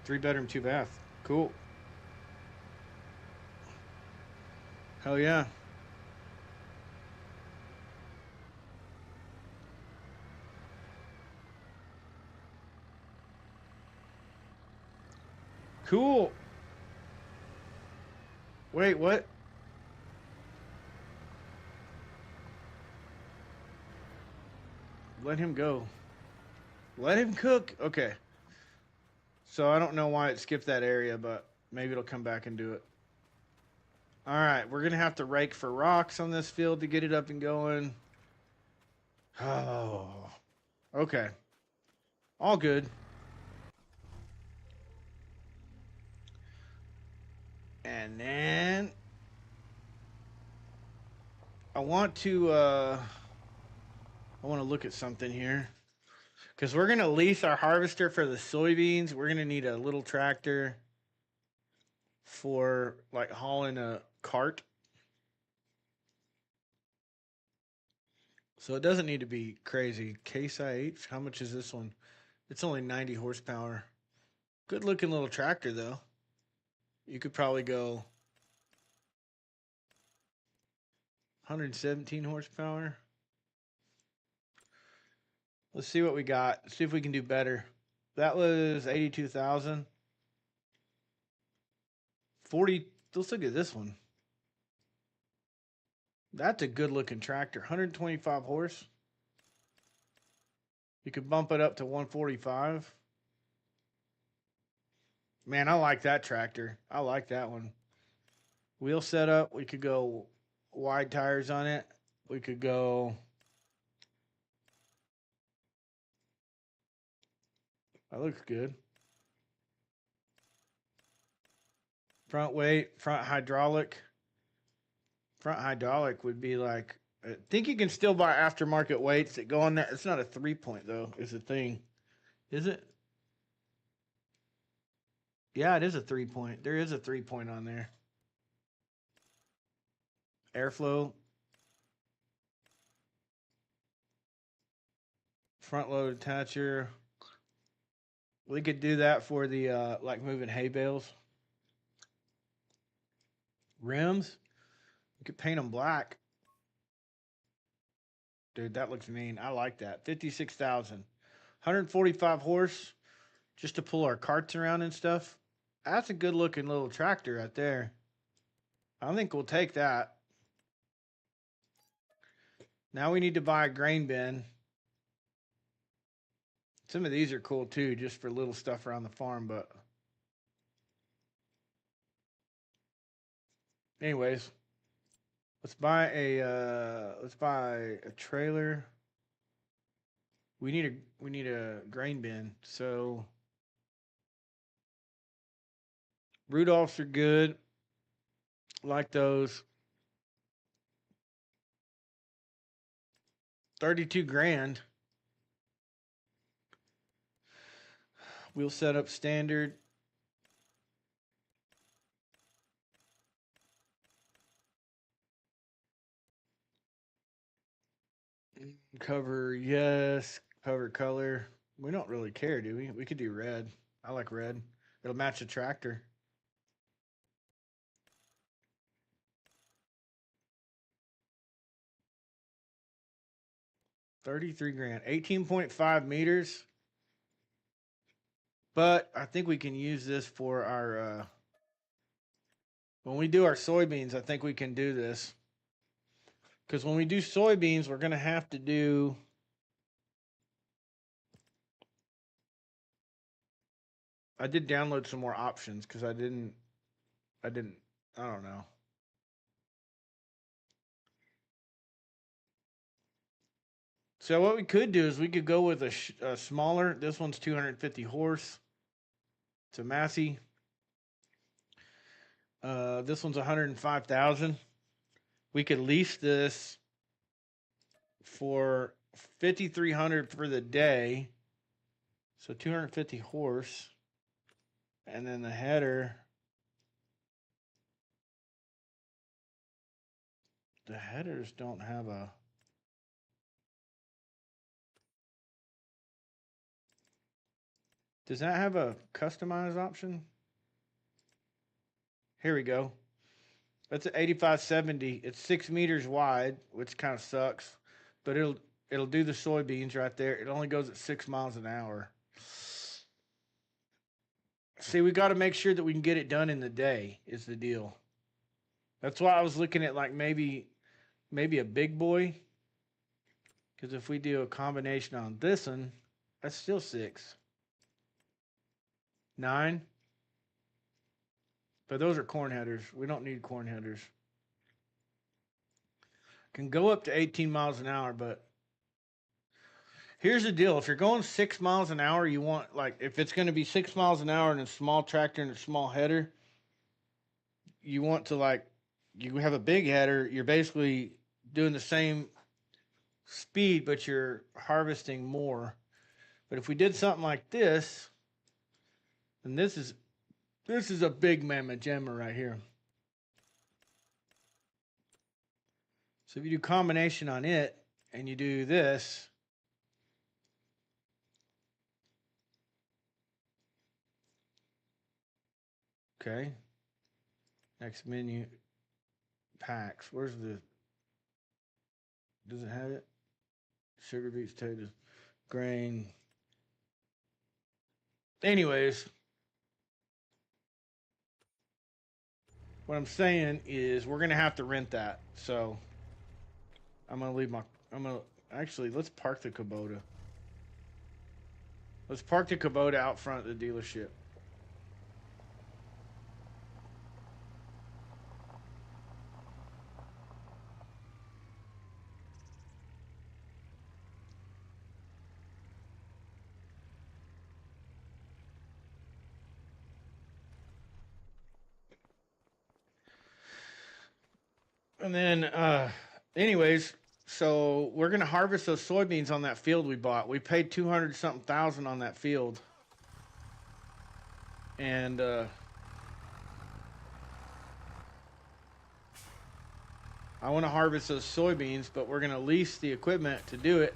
Three bedroom, two bath. Cool. Hell yeah. Cool. Wait, what? Let him go. Let him cook. Okay. So I don't know why it skipped that area, but maybe it'll come back and do it. All right, we're gonna have to rake for rocks on this field to get it up and going. Oh, okay. All good. And then I want to look at something here because we're gonna lease our harvester for the soybeans. We're gonna need a little tractor for like hauling a cart. So it doesn't need to be crazy. Case IH, how much is this one? It's only 90 horsepower. Good looking little tractor though. You could probably go 117 horsepower. Let's see what we got. See if we can do better. That was 82,000. 40. Let's look at this one. That's a good looking tractor. 125 horse. You could bump it up to 145. Man, I like that tractor. I like that one. Wheel setup. We could go wide tires on it. We could go. That looks good. Front weight, front hydraulic. Front hydraulic would be like. I think you can still buy aftermarket weights that go on that. It's not a 3-point though. Is the thing. Is it? Yeah, it is a 3-point. There is a 3-point on there. Airflow, front load attacher. We could do that for the like moving hay bales. Rims, you could paint them black. Dude, that looks mean. I like that. 56,000. 145 horse just to pull our carts around and stuff. That's a good looking little tractor right there. I think we'll take that. Now we need to buy a grain bin. Some of these are cool too, just for little stuff around the farm, but anyways, let's buy a trailer. We need a grain bin. So Rudolphs are good. Like those. 32 grand. We'll set up standard. Cover, yes. Cover color. We don't really care, do we? We could do red. I like red. It'll match the tractor. $33 grand. 18.5 meters. But I think we can use this for our when we do our soybeans, I think we can do this. Because when we do soybeans, we're gonna have to do I did download some more options because I didn't I don't know. So what we could do is we could go with a smaller. This one's 250 horse. It's a Massey. This one's 105,000. We could lease this for 5,300 for the day. So 250 horse. And then the header. The headers don't have a. Does that have a customize option? Here we go. That's an 8570. It's 6 meters wide, which kind of sucks, but it'll do the soybeans right there. It only goes at 6 miles an hour. See, we got to make sure that we can get it done in the day. Is the deal. That's why I was looking at like maybe a big boy. Because if we do a combination on this one, that's still 6. 9. But those are corn headers. We don't need corn headers. Can go up to 18 miles an hour, but here's the deal. If you're going 6 miles an hour, you want, like, if it's going to be 6 miles an hour in a small tractor and a small header, you want to, like, you have a big header, you're basically doing the same speed, but you're harvesting more. But if we did something like this, and this is a big mamma jamma right here. So if you do combination on it and you do this, okay. Next menu, packs. Where's the? Does it have it? Sugar beets, potatoes, grain. Anyways, what I'm saying is we're gonna have to rent that. So I'm gonna leave my. Actually, let's park the Kubota. Let's park the Kubota out front of the dealership. And then, anyways, so we're gonna harvest those soybeans on that field we bought. We paid 200 something thousand on that field, and I want to harvest those soybeans, but we're gonna lease the equipment to do it.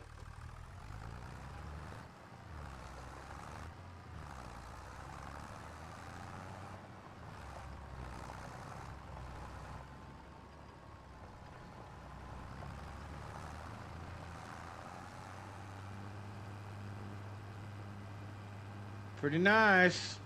Pretty nice.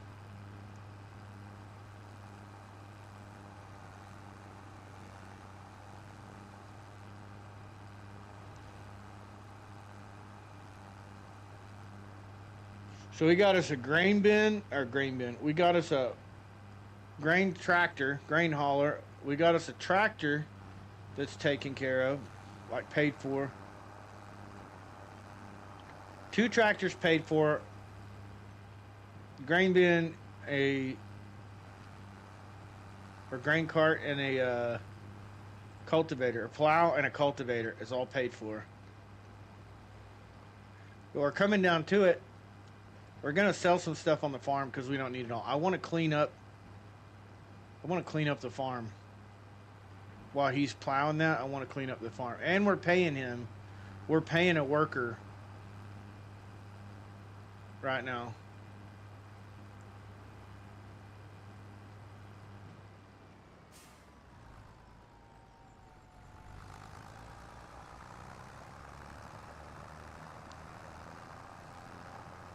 So we got us a grain bin. We got us a grain tractor, grain hauler. We got us a tractor that's taken care of, like paid for. 2 tractors paid for. Grain bin, grain cart, and a cultivator, a plow, and a cultivator is all paid for. But we're coming down to it. We're gonna sell some stuff on the farm because we don't need it all. I want to clean up the farm. While he's plowing that, I want to clean up the farm, and we're paying him. We're paying a worker right now.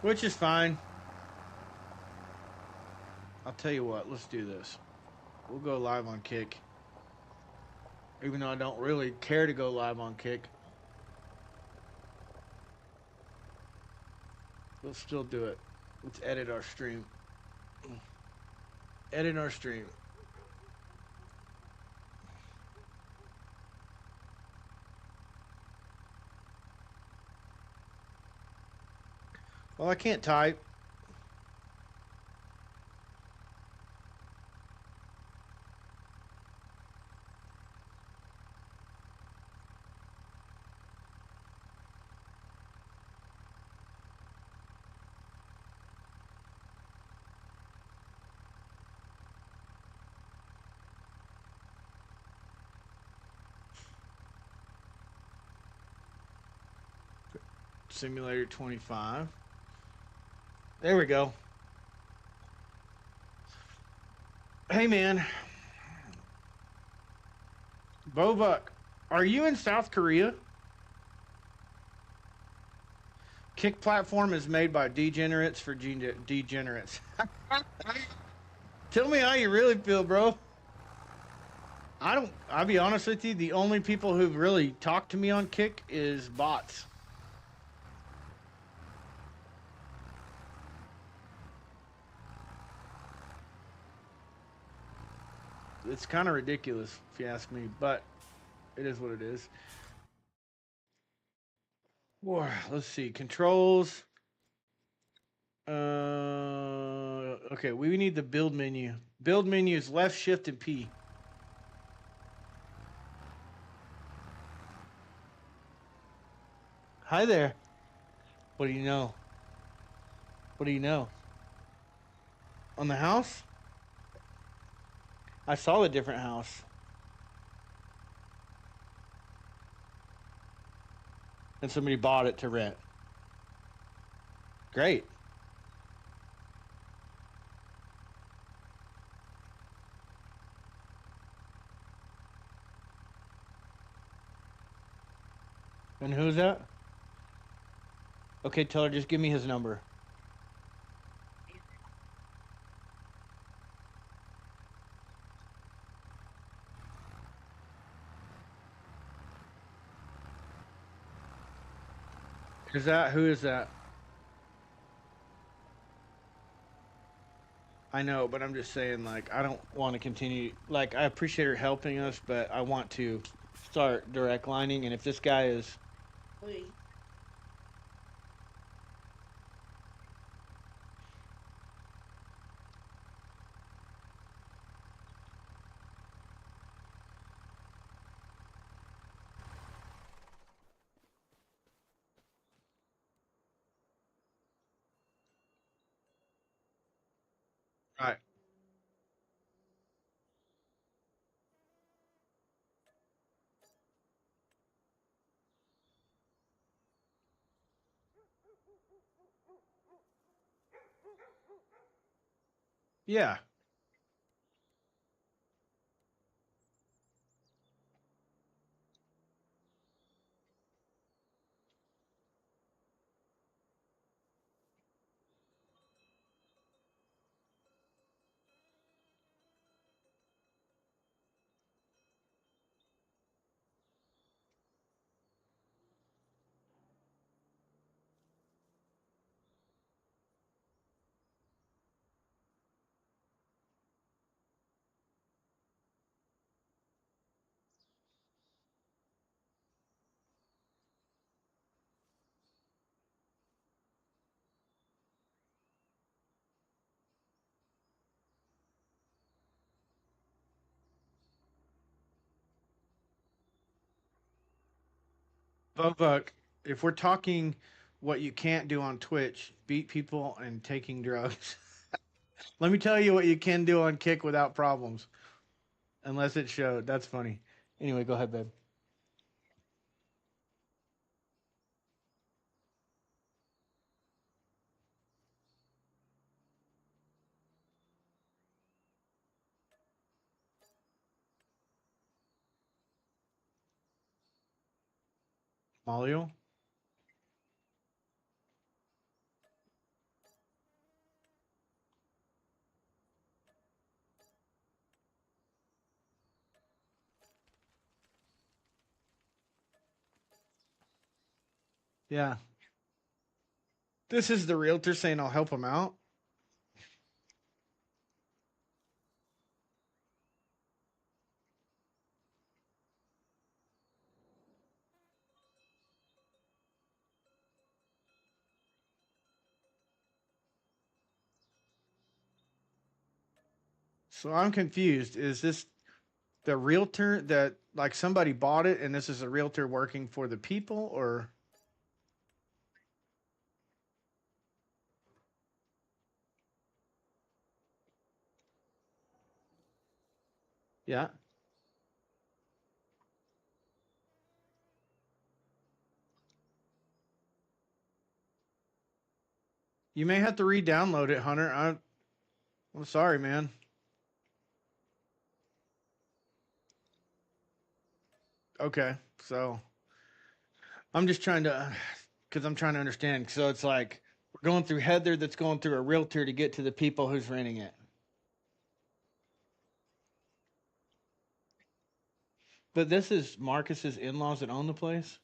Which is fine. I'll tell you what, let's do this. We'll go live on Kick. Even though I don't really care to go live on Kick. We'll still do it. Let's edit our stream. Edit our stream. Well, I can't type. Simulator 25. There we go. Hey, man. Bovuk, are you in South Korea? Kick platform is made by degenerates for degenerates. Tell me how you really feel, bro. I'll be honest with you, the only people who've really talked to me on Kick is bots. It's kind of ridiculous if you ask me, but it is what it is. Whoa, let's see. Controls. Okay, we need the build menu. Build menu is left shift and P. Hi there. What do you know? What do you know? On the house? I saw a different house. And somebody bought it to rent. Great. And who's that? Okay, tell her just give me his number. Is that who is that? I know, but I'm just saying, like, I don't want to continue. Like, I appreciate her helping us, but I want to start direct lining. And if this guy is, right? Yeah. Bubbuck, if we're talking what you can't do on Twitch, beat people and taking drugs. Let me tell you what you can do on Kick without problems. Unless it showed. That's funny. Anyway, go ahead, babe. Malio? Yeah. This is the realtor saying I'll help him out. So I'm confused. Is this the realtor that like somebody bought it and this is a realtor working for the people or yeah. You may have to re-download it, Hunter. I'm sorry, man. Okay, so I'm just trying to, because I'm trying to understand. So it's like we're going through Heather, that's going through a realtor to get to the people who's renting it. But this is Marcus's in-laws that own the place.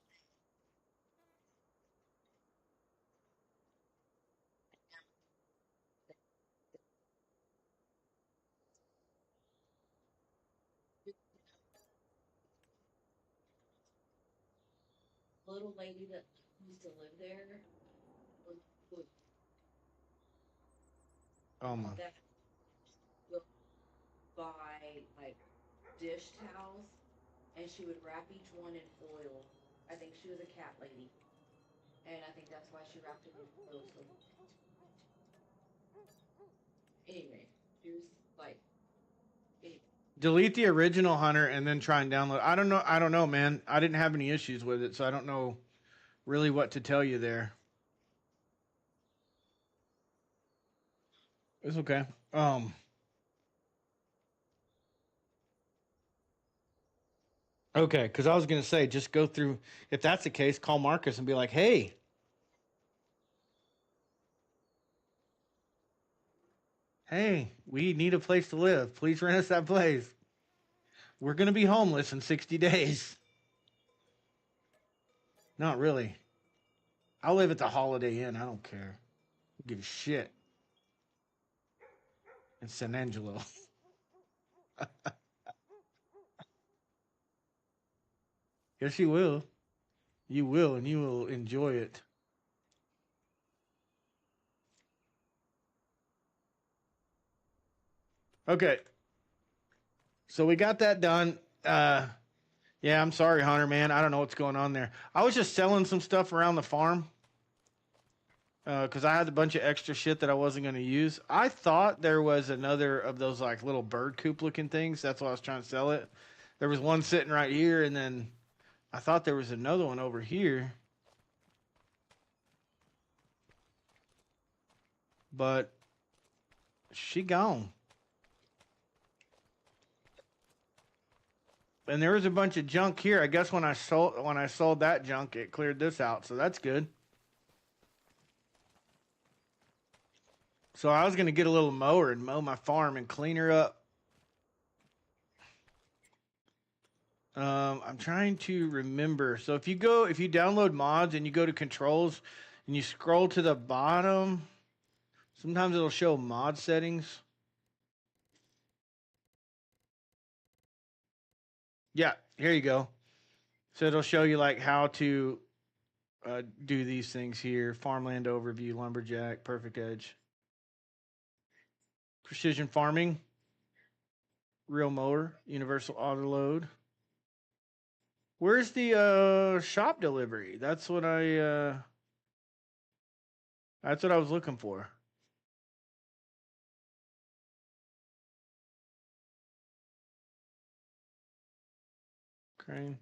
Little lady that used to live there would Oh my. that would buy like dish towels, and she would wrap each one in foil. I think she was a cat lady, and I think that's why she wrapped it in foil. So anyway, she was like, anyway, Delete the original, Hunter, and then try and download. I don't know. I don't know, man. I didn't have any issues with it, so I don't know really what to tell you there. It's okay. Um. Okay, because I was gonna say just go through. If that's the case, call Marcus and be like, "Hey, hey, we need a place to live. Please rent us that place. We're gonna be homeless in 60 days." Not really. I'll live at the Holiday Inn. I don't care. I don't give a shit. In San Angelo. Yes, you will. You will, and you will enjoy it. Okay, so we got that done. Yeah, I'm sorry, Hunter, man. I don't know what's going on there. I was just selling some stuff around the farm because I had a bunch of extra shit that I wasn't going to use. I thought there was another of those like little bird coop looking things. That's why I was trying to sell it. There was one sitting right here, and then I thought there was another one over here. But she gone. And there was a bunch of junk here. I guess when I sold that junk, it cleared this out, so that's good. So I was gonna get a little mower and mow my farm and clean her up. I'm trying to remember. So if you download mods and you go to controls and you scroll to the bottom, sometimes it'll show mod settings. Yeah, here you go. So it'll show you like how to do these things here: farmland overview, lumberjack, perfect edge, precision farming, real mower, universal auto load. Where's the shop delivery? That's what I was looking for. Crane.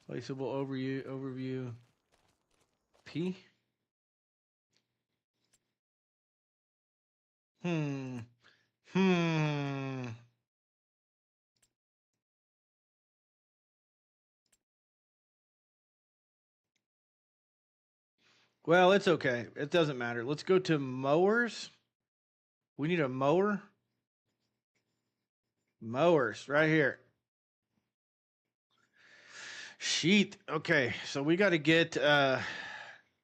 Placeable overview P. Hmm. Hmm. Well, it's okay. It doesn't matter. Let's go to mowers. We need a mower. Mowers right here. Sheath. Okay, so we got to get that's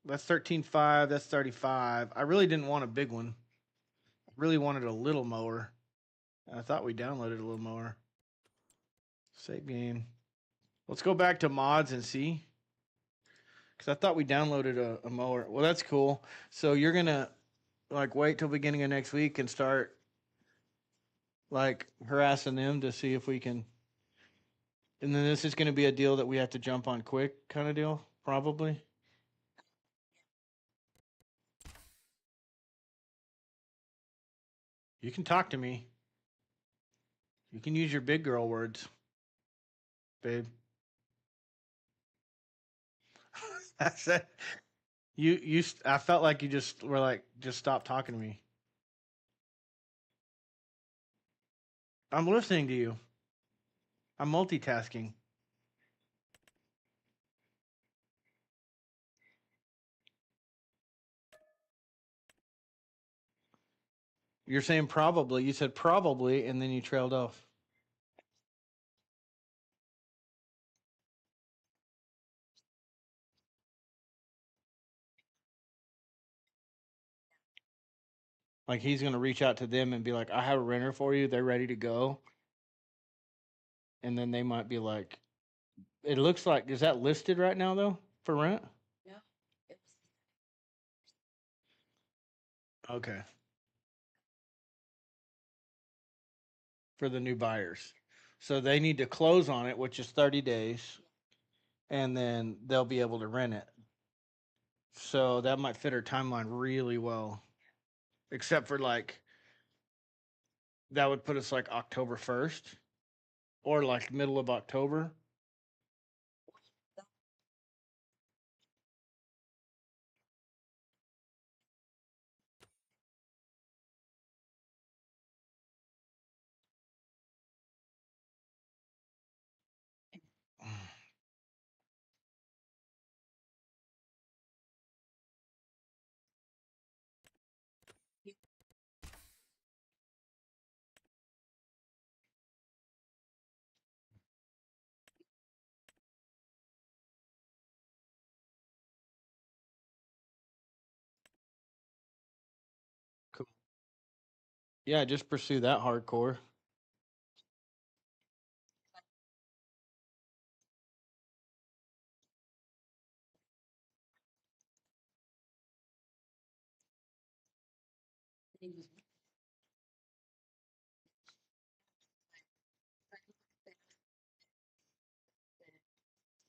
13.5, that's 35. I really didn't want a big one. I really wanted a little mower. I thought we downloaded a little mower. Save game. Let's go back to mods and see. Because I thought we downloaded a mower. Well, that's cool. So you're gonna like wait till beginning of next week and start like harassing them to see if we can. And then this is gonna be a deal that we have to jump on quick, kind of deal, probably. You can talk to me. You can use your big girl words, babe. I said I felt like you just were like, just stop talking to me. I'm listening to you. I'm multitasking. You're saying probably. You said probably, and then you trailed off. Like he's gonna reach out to them and be like, "I have a renter for you. They're ready to go." And then they might be like, "It looks like is that listed right now though for rent?" No, it was Okay, for the new buyers. So they need to close on it, which is 30 days, and then they'll be able to rent it. So that might fit our timeline really well. Except for like that would put us like October 1st or like middle of October. Cool. Yeah, just pursue that hardcore. he was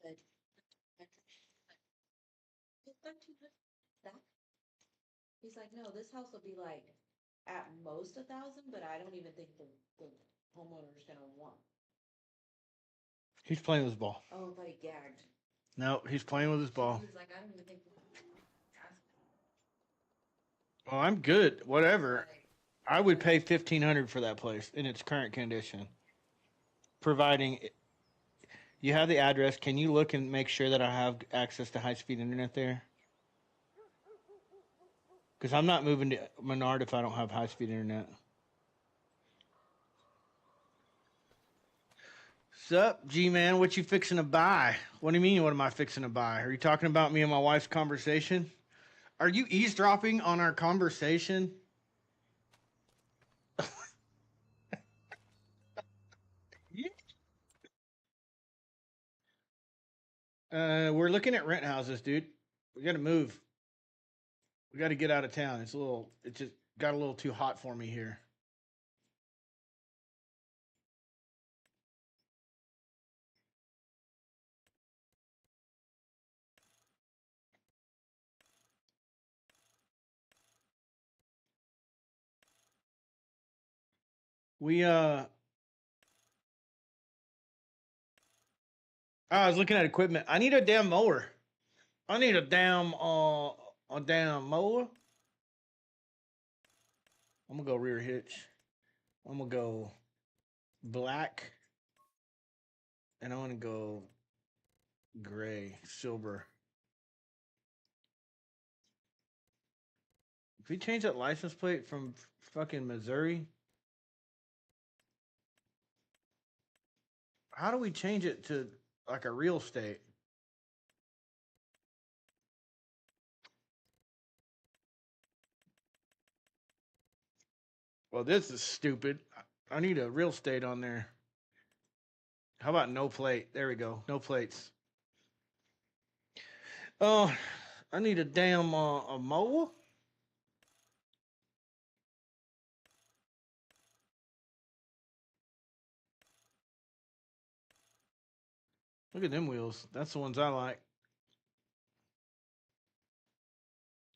said, that. He's like, no, this house will be like at most 1,000, but I don't even think the homeowner's gonna want. He's playing with his ball. Oh, I thought he gagged. No, he's playing with his ball. He's like, I don't even think. Well, I'm good. Whatever. I would pay 1,500 for that place in its current condition, providing you have the address. Can you look and make sure that I have access to high speed internet there? Because I'm not moving to Menard if I don't have high speed internet. Sup, G man? What you fixing to buy? What do you mean? What am I fixing to buy? Are you talking about me and my wife's conversation? Are you eavesdropping on our conversation? We're looking at rent houses, dude. We got to move. We got to get out of town. It just got a little too hot for me here. We I was looking at equipment. I need a damn mower. I need a damn mower. I'm gonna go rear hitch. I'm gonna go black, and I want to go gray, silver. If we change that license plate from fucking Missouri, how do we change it to like a real state? Well, this is stupid. I need a real state on there. How about no plate? There we go. No plates. Oh, I need a damn a mower. Look at them wheels. That's the ones I like.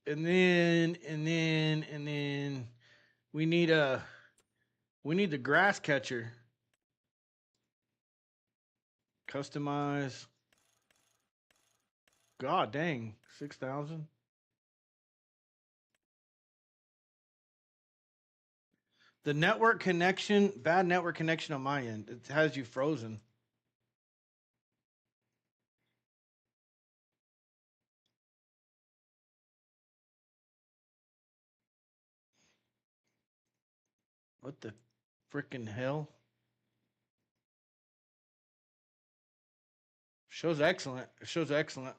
And then we need the grass catcher. Customize. God dang, 6,000. The network connection, bad network connection on my end. It has you frozen. What the freaking hell? Shows excellent. It shows excellent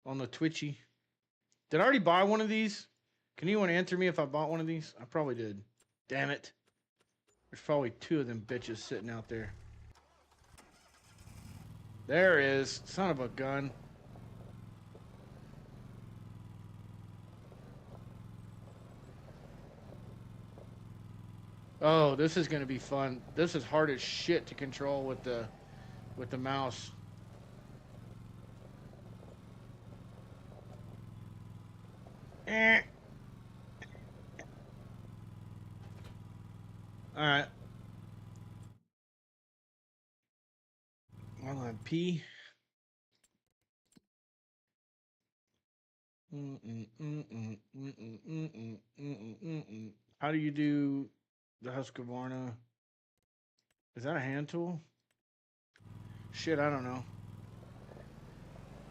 on the Twitchy. Did I already buy one of these? Can anyone answer me if I bought one of these? I probably did. Damn it. There's probably two of them bitches sitting out there. There is. Son of a gun. Oh, this is gonna be fun. This is hard as shit to control with the mouse. Eh. All right. Hold on. P. How do you do the Husqvarna? Is that a hand tool? Shit, I don't know.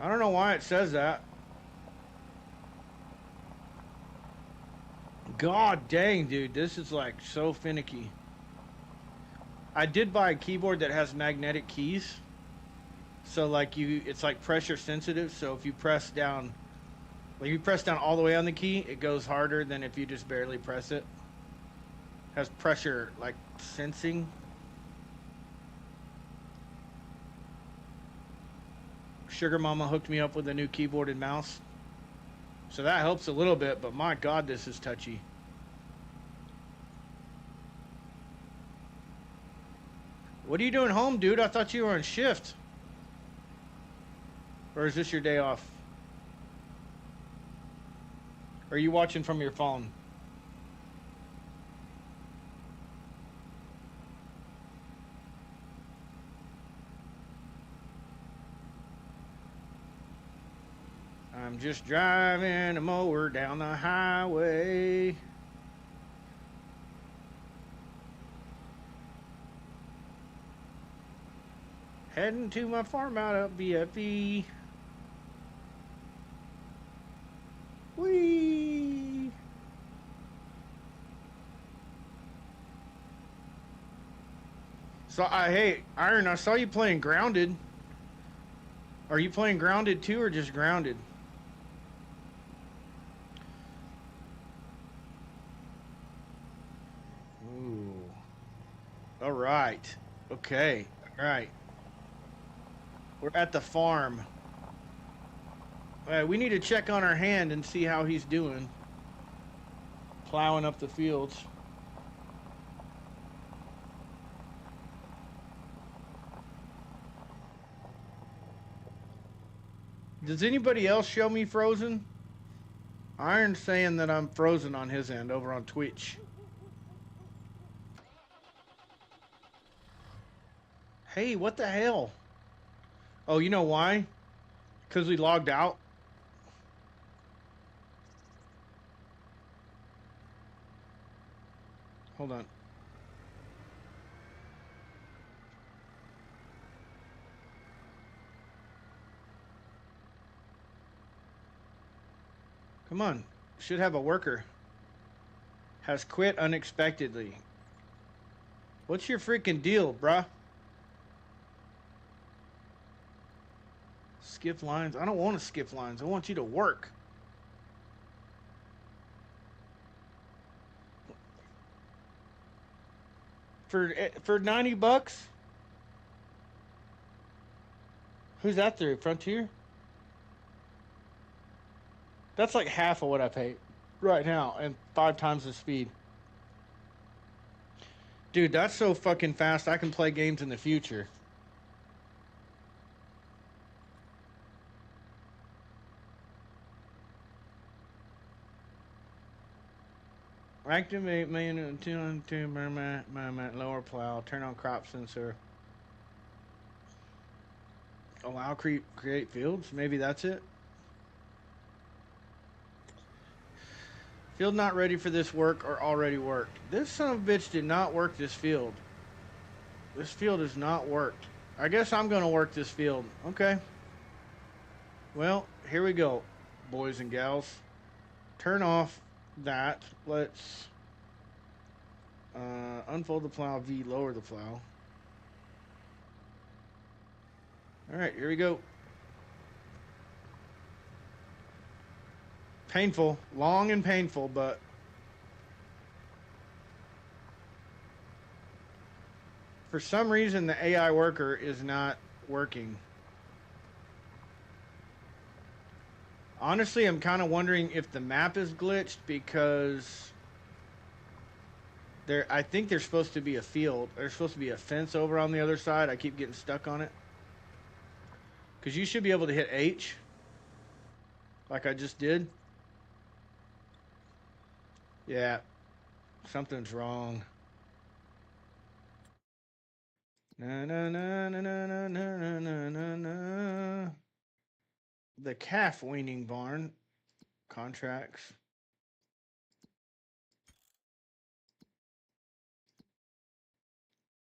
I don't know why it says that. God dang, dude, this is like so finicky. I did buy a keyboard that has magnetic keys. So like it's like pressure sensitive. So if you press down, like you press down all the way on the key, it goes harder than if you just barely press it. Has pressure like sensing. Sugar Mama hooked me up with a new keyboard and mouse. So that helps a little bit, but my God, this is touchy. What are you doing home, dude? I thought you were on shift. Or is this your day off? Or are you watching from your phone? I'm just driving a mower down the highway. Heading to my farm out at BFE. Whee! So hey, Iron, I saw you playing Grounded. Are you playing Grounded too, or just Grounded? Ooh. All right. Okay. All right. We're at the farm. All right, we need to check on our hand and see how he's doing. Plowing up the fields. Does anybody else show me frozen? Iron's saying that I'm frozen on his end over on Twitch. Hey, what the hell? Oh, you know why? Because we logged out. Hold on. Come on. Should have a worker. Has quit unexpectedly. What's your freaking deal, bruh? Skip lines? I don't want to skip lines. I want you to work. For 90 bucks? Who's that through? Frontier? That's like half of what I pay right now and 5 times the speed. Dude, that's so fucking fast I can play games in the future. Activate main to lower plow. Turn on crop sensor. Allow create fields. Maybe that's it. Field not ready for this work or already worked. This son of a bitch did not work this field. This field has not worked. I guess I'm going to work this field. Okay. Well, here we go, boys and gals. Turn off that. Let's unfold the plow, V, lower the plow. All right, here we go. Painful, long and painful, but for some reason the AI worker is not working. Honestly, I'm kind of wondering if the map is glitched because I think there's supposed to be a field. There's supposed to be a fence over on the other side. I keep getting stuck on it. Because you should be able to hit H like I just did. Yeah, something's wrong. Na na na na na na na na na na. The calf weaning barn contracts.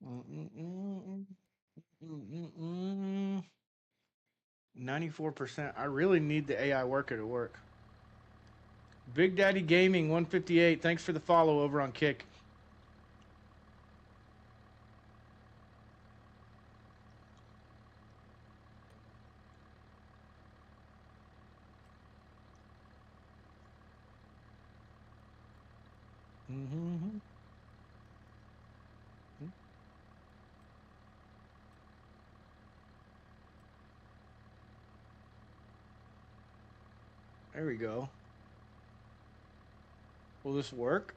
Mm-mm-mm. Mm-mm-mm. 94%. I really need the AI worker to work. Big Daddy Gaming 158. Thanks for the follow over on Kick. Mm-hmm. There we go. Will this work?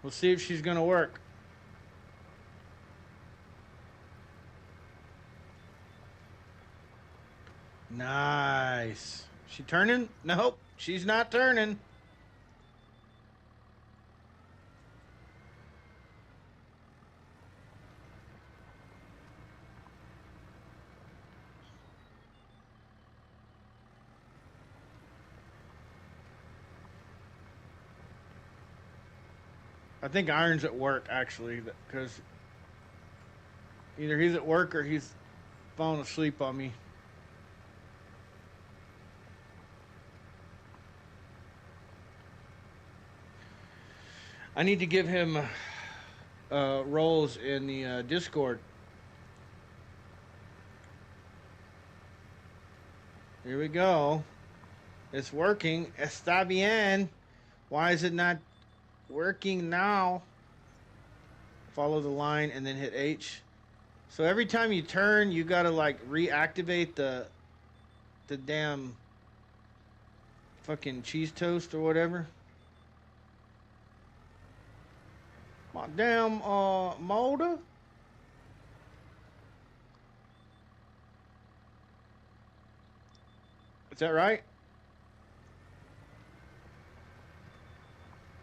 We'll see if she's gonna work. Nice. She turning? Nope, she's not turning. I think Iron's at work, actually, because either he's at work or he's falling asleep on me. I need to give him roles in the Discord. Here we go. It's working. Está bien. Why is it not working now? Follow the line and then hit H. So every time you turn, you gotta like reactivate the damn fucking cheese toast or whatever. My damn molder. Is that right?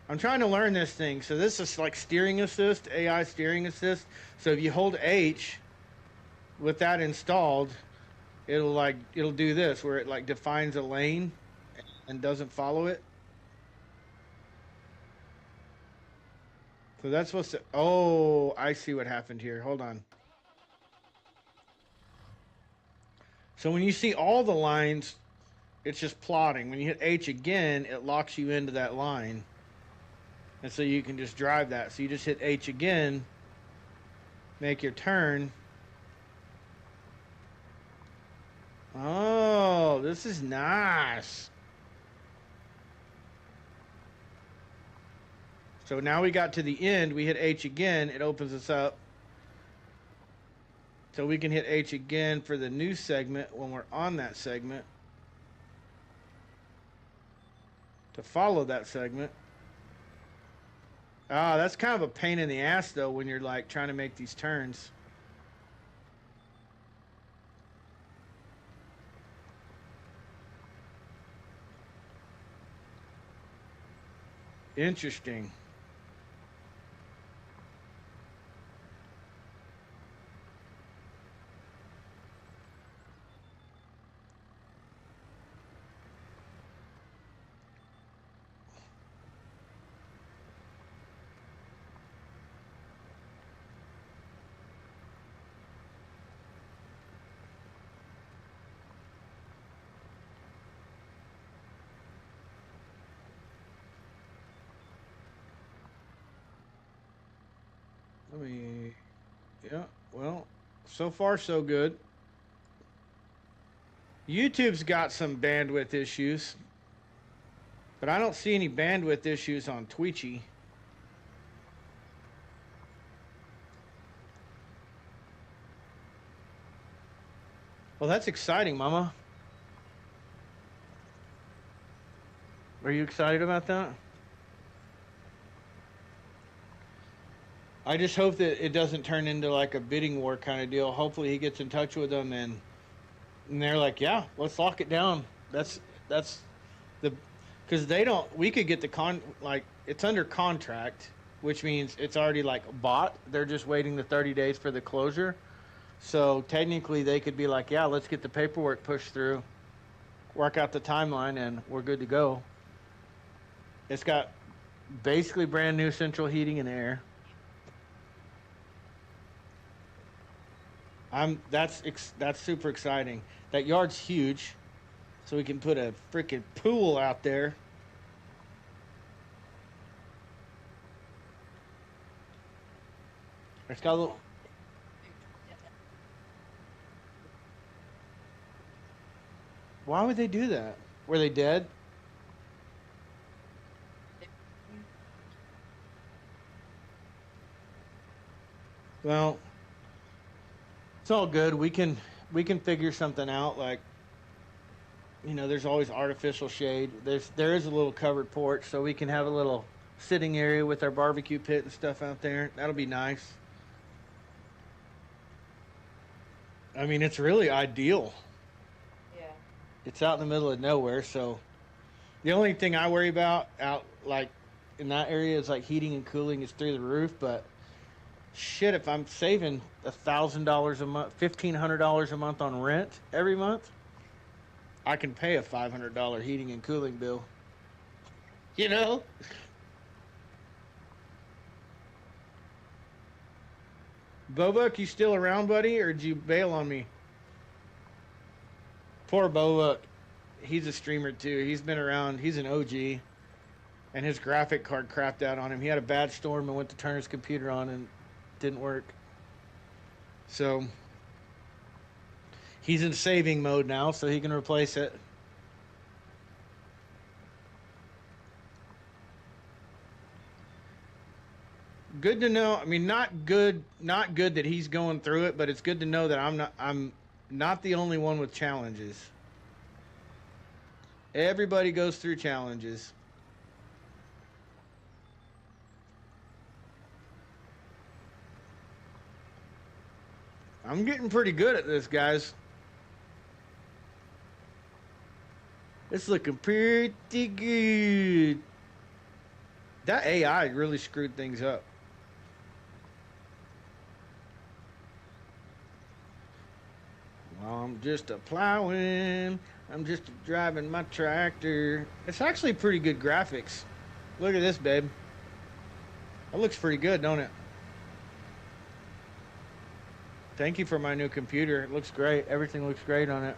I'm trying to learn this thing. So this is like steering assist, AI steering assist. So if you hold H with that installed, it'll do this where it like defines a lane and doesn't follow it. So that's supposed to, oh, I see what happened here. Hold on. So when you see all the lines, it's just plotting. When you hit H again, it locks you into that line. And so you can just drive that. So you just hit H again, make your turn. Oh, this is nice. So now we got to the end. We hit H again. It opens us up. So we can hit H again for the new segment when we're on that segment. To follow that segment. Ah, that's kind of a pain in the ass, though, when you're, like, trying to make these turns. Interesting. I mean, yeah, well, so far so good. YouTube's got some bandwidth issues, but I don't see any bandwidth issues on Twitchy. Well, that's exciting, Mama. Are you excited about that? I just hope that it doesn't turn into like a bidding war kind of deal. Hopefully, he gets in touch with them and they're like, "Yeah, let's lock it down." That's the because they don't. We could get the like it's under contract, which means it's already like bought. They're just waiting the 30 days for the closure. So technically, they could be like, "Yeah, let's get the paperwork pushed through, work out the timeline, and we're good to go." It's got basically brand new central heating and air. That's super exciting. That yard's huge, so we can put a freaking pool out there. It's got a little. Why would they do that? Were they dead? Well, it's all good. We can figure something out. Like there's always artificial shade. There is a little covered porch, so we can have a little sitting area with our barbecue pit and stuff out there. That'll be nice. I mean, it's really ideal. Yeah. It's out in the middle of nowhere, so the only thing I worry about out like in that area is like heating and cooling is through the roof. But shit, if I'm saving $1,000 a month, $1,500 a month on rent every month, I can pay a $500 heating and cooling bill. You know? Bobuk, you still around, buddy, or did you bail on me? Poor Bobuk. He's a streamer too. He's been around. He's an OG, and his graphic card crapped out on him. He had a bad storm and went to turn his computer on and didn't work. So he's in saving mode now, so he can replace it. Good to know. I mean, not good that he's going through it, but it's good to know that I'm not the only one with challenges. Everybody goes through challenges. I'm getting pretty good at this, guys. It's looking pretty good. That AI really screwed things up. I'm just a plowing. I'm just driving my tractor. It's actually pretty good graphics. Look at this, babe. That looks pretty good, don't it? Thank you for my new computer. It looks great. Everything looks great on it.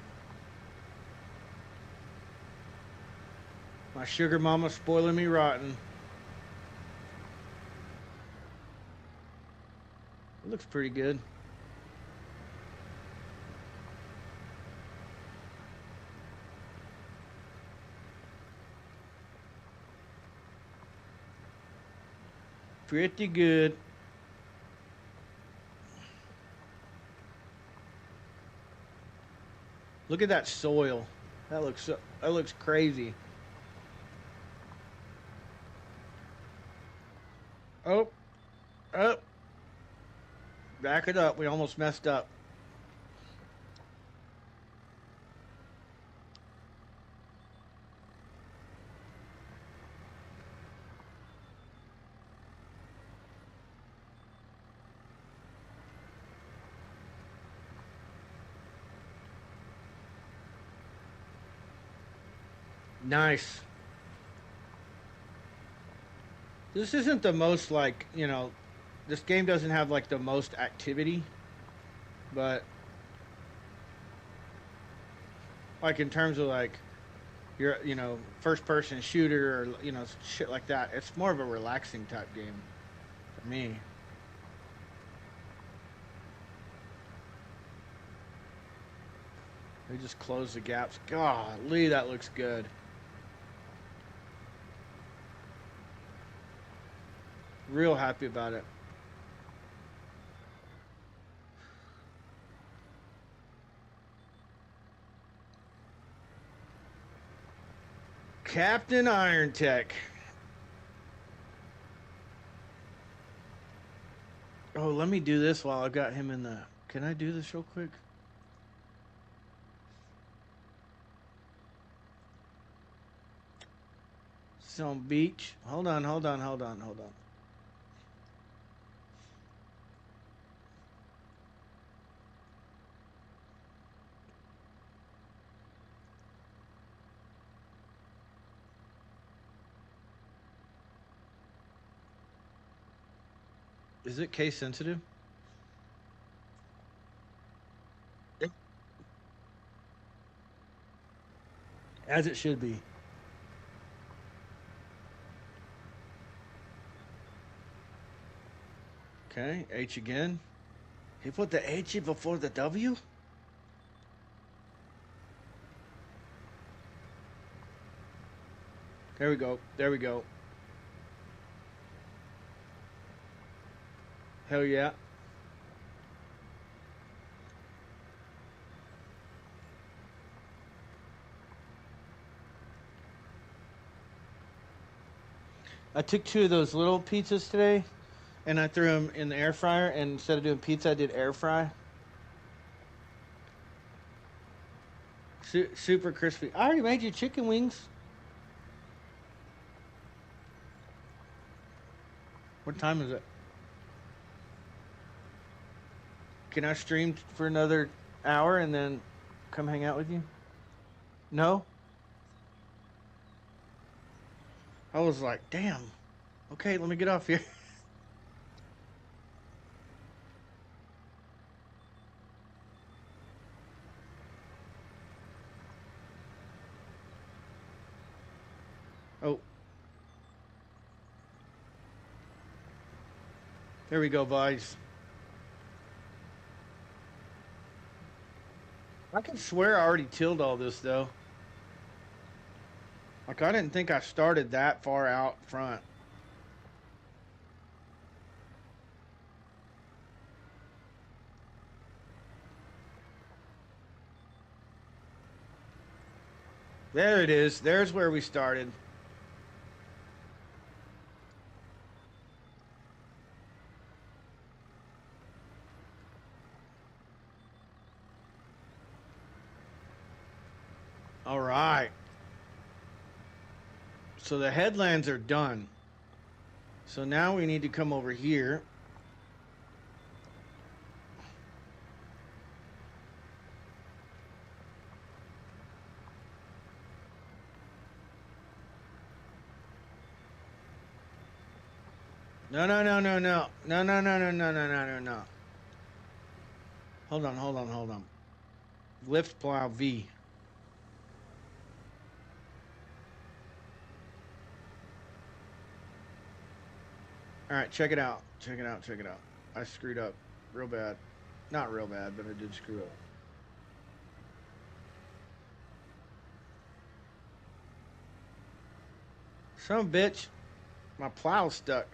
My sugar mama spoiling me rotten. It looks pretty good. Pretty good. Look at that soil. That looks crazy. Oh, oh, back it up. We almost messed up. Nice. This isn't the most like, this game doesn't have like the most activity, but like in terms of like your, first person shooter or, shit like that, it's more of a relaxing type game for me. They just close the gaps. Golly, that looks good. Real happy about it. Captain Iron Tech. Oh, let me do this while I got him in the... Can I do this real quick? It's on beach. Hold on. Is it case sensitive? As it should be. Okay, H again. He put the H before the W? There we go. Hell yeah. I took 2 of those little pizzas today, and I threw them in the air fryer, and instead of doing pizza, I did air fry. Super crispy. I already made you chicken wings. What time is it? Can I stream for another hour and then come hang out with you? No? I was like, damn. Okay, let me get off here. Oh. There we go, boys. I can swear I already tilled all this, though. Like, I didn't think I started that far out front. There it is. There's where we started. All right. So the headlands are done. So now we need to come over here. No. Hold on. Lift plow V. All right, check it out. I screwed up real bad. Not real bad, but I did screw up. Son of a bitch. My plow's stuck.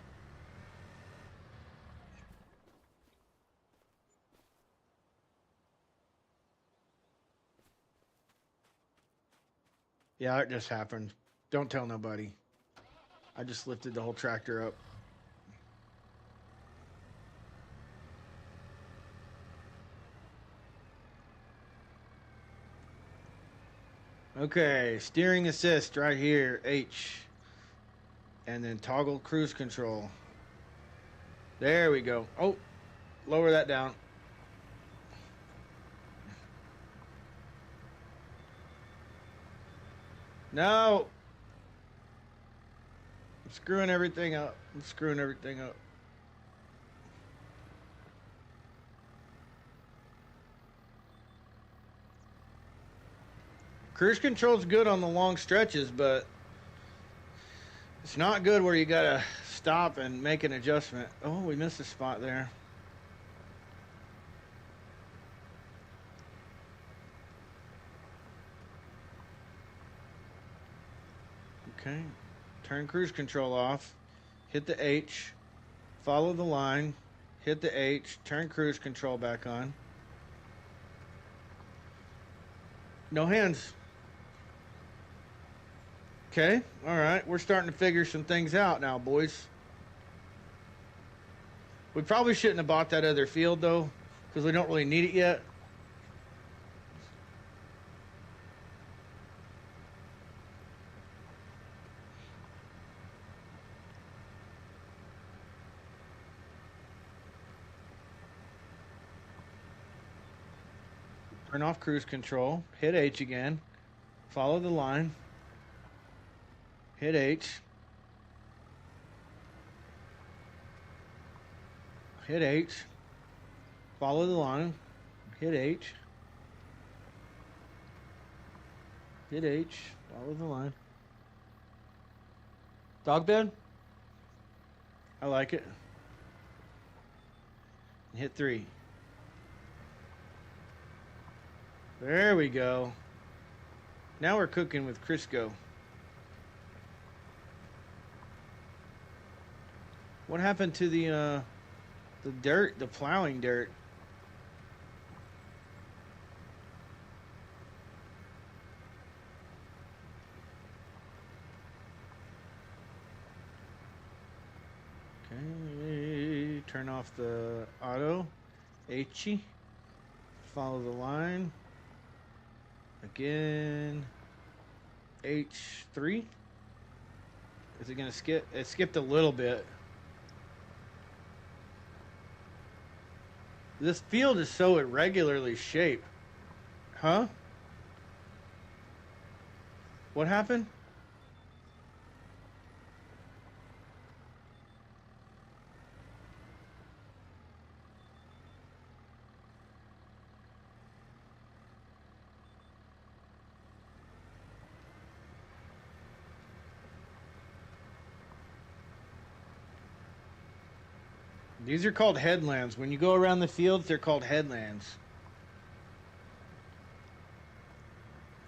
Yeah, it just happened. Don't tell nobody. I just lifted the whole tractor up. Okay, steering assist right here, H. And then toggle cruise control. There we go. Oh, lower that down. No. I'm screwing everything up. I'm screwing everything up. Cruise control's good on the long stretches, but it's not good where you gotta stop and make an adjustment. Oh, we missed a spot there. Okay. Turn cruise control off. Hit the H. Follow the line. Hit the H. Turn cruise control back on. No hands. Okay. All right. We're starting to figure some things out now, boys. We probably shouldn't have bought that other field, though, because we don't really need it yet. Turn off cruise control. Hit H again. Follow the line. Hit H. Hit H. Follow the line. Hit H. Hit H. Follow the line. Dog bed? I like it. Hit 3. There we go. Now we're cooking with Crisco. What happened to the dirt, the plowing dirt? Okay, turn off the auto. H. Follow the line. Again. H3. Is it gonna skip? It skipped a little bit. This field is so irregularly shaped. Huh? What happened? These are called headlands. When you go around the fields, they're called headlands.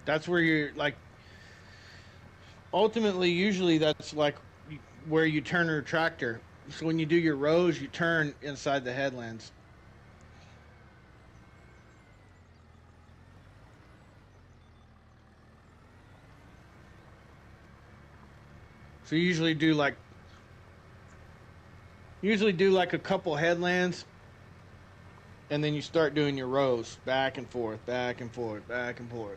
That's where you're like, ultimately, usually that's like where you turn your tractor. So when you do your rows, you turn inside the headlands. So you usually do like a couple headlands, and then you start doing your rows back and forth, back and forth, back and forth.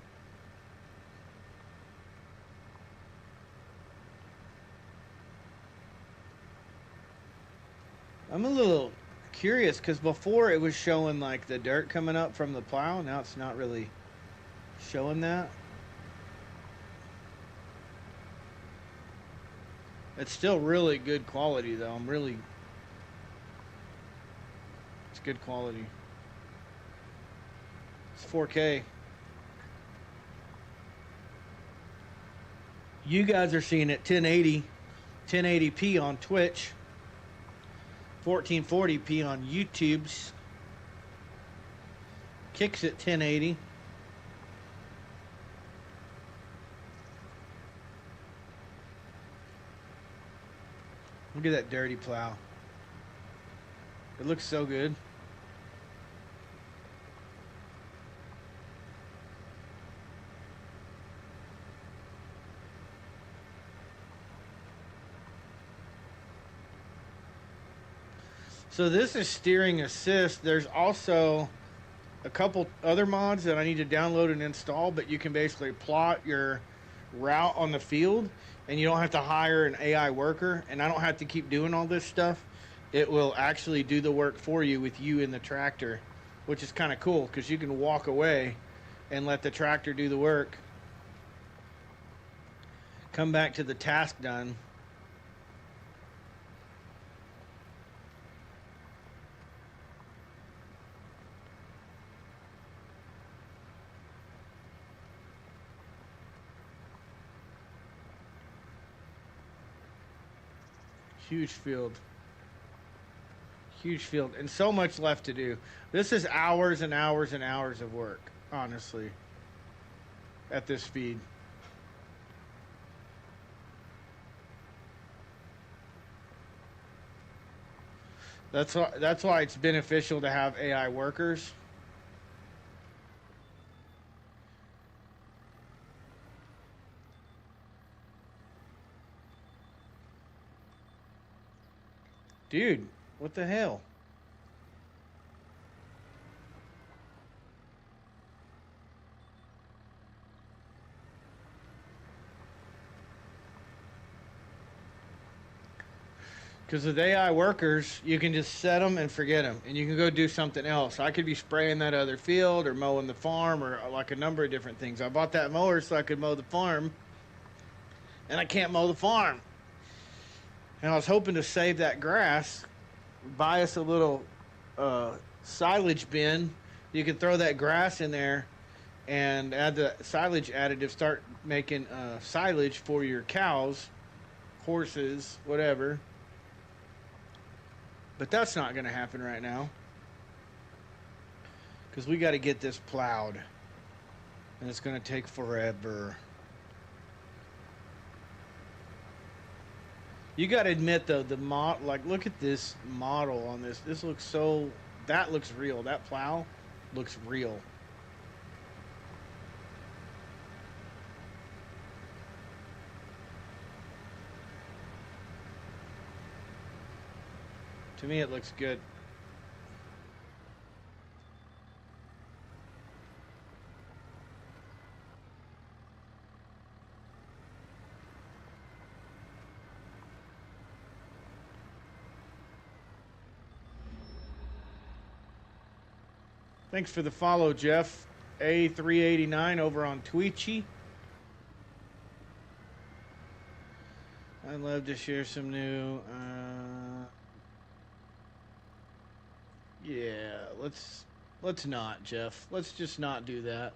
I'm a little curious because before it was showing like the dirt coming up from the plow. Now it's not really showing that. It's still really good quality though. It's good quality. It's 4K. You guys are seeing it 1080p on Twitch, 1440p on YouTube's. Kicks at 1080. Look at that dirty plow. It looks so good. So this is steering assist. There's also a couple other mods that I need to download and install, but you can basically plot your route on the field and you don't have to hire an AI worker, and I don't have to keep doing all this stuff. It will actually do the work for you with you in the tractor, which is kind of cool because you can walk away and let the tractor do the work. come back to the task done. Huge field. Huge field. And so much left to do. This is hours and hours and hours of work, honestly, at this speed. That's why it's beneficial to have AI workers. Dude, what the hell? Because with AI workers, you can just set them and forget them, and you can go do something else. I could be spraying that other field or mowing the farm or like a number of different things. I bought that mower so I could mow the farm, and I can't mow the farm. And I was hoping to save that grass, buy us a little silage bin. You can throw that grass in there and add the silage additive, start making silage for your cows, horses, whatever. But that's not going to happen right now. Because we got to get this plowed. And it's going to take forever. You got to admit, though, like, look at this model on this. This looks so... That looks real. That plow looks real. To me, it looks good. Thanks for the follow, Jeff. A389 over on Twitchy. I'd love to share some new... Yeah, let's not, Jeff. Let's just not do that.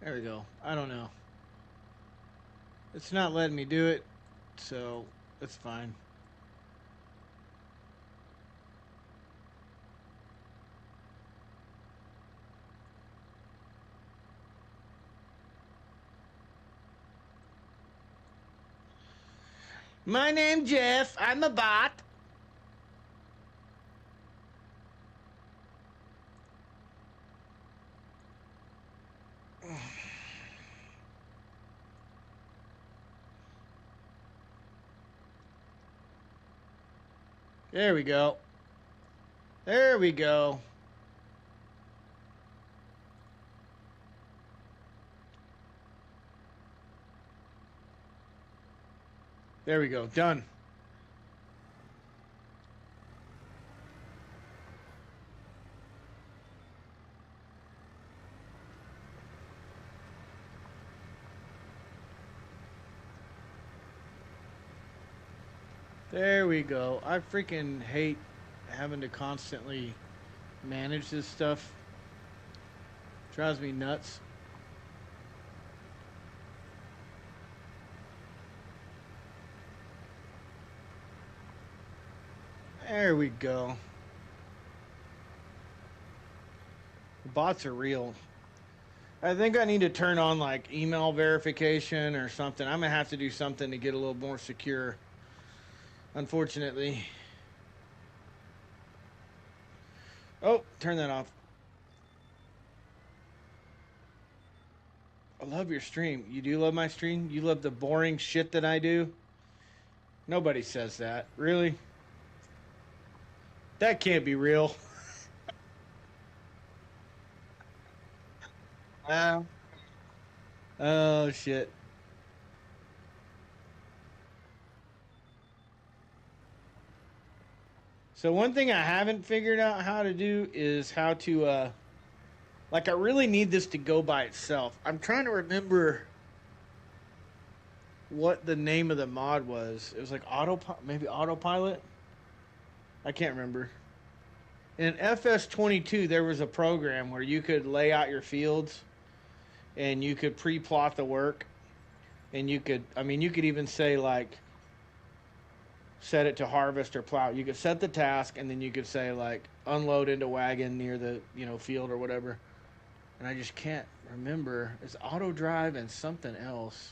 There we go. I don't know. It's not letting me do it, so it's fine. My name Jeff. I'm a bot. There we go. There we go. There we go. Done. There we go. I freaking hate having to constantly manage this stuff. Drives me nuts. There we go. The bots are real. I think I need to turn on like email verification or something. I'm gonna have to do something to get a little more secure. Unfortunately. Oh, turn that off. I love your stream. You do love my stream? You love the boring shit that I do? Nobody says that. Really? That can't be real. Wow. Oh, shit. So one thing I haven't figured out how to do is how to like I really need this to go by itself. I'm trying to remember what the name of the mod was. It was like maybe autopilot. I can't remember. In FS22 there was a program where you could lay out your fields and you could pre-plot the work and you could you could even say like set it to harvest or plow. You could set the task and then you could say like unload into wagon near the field or whatever. And I just can't remember. It's auto drive and something else.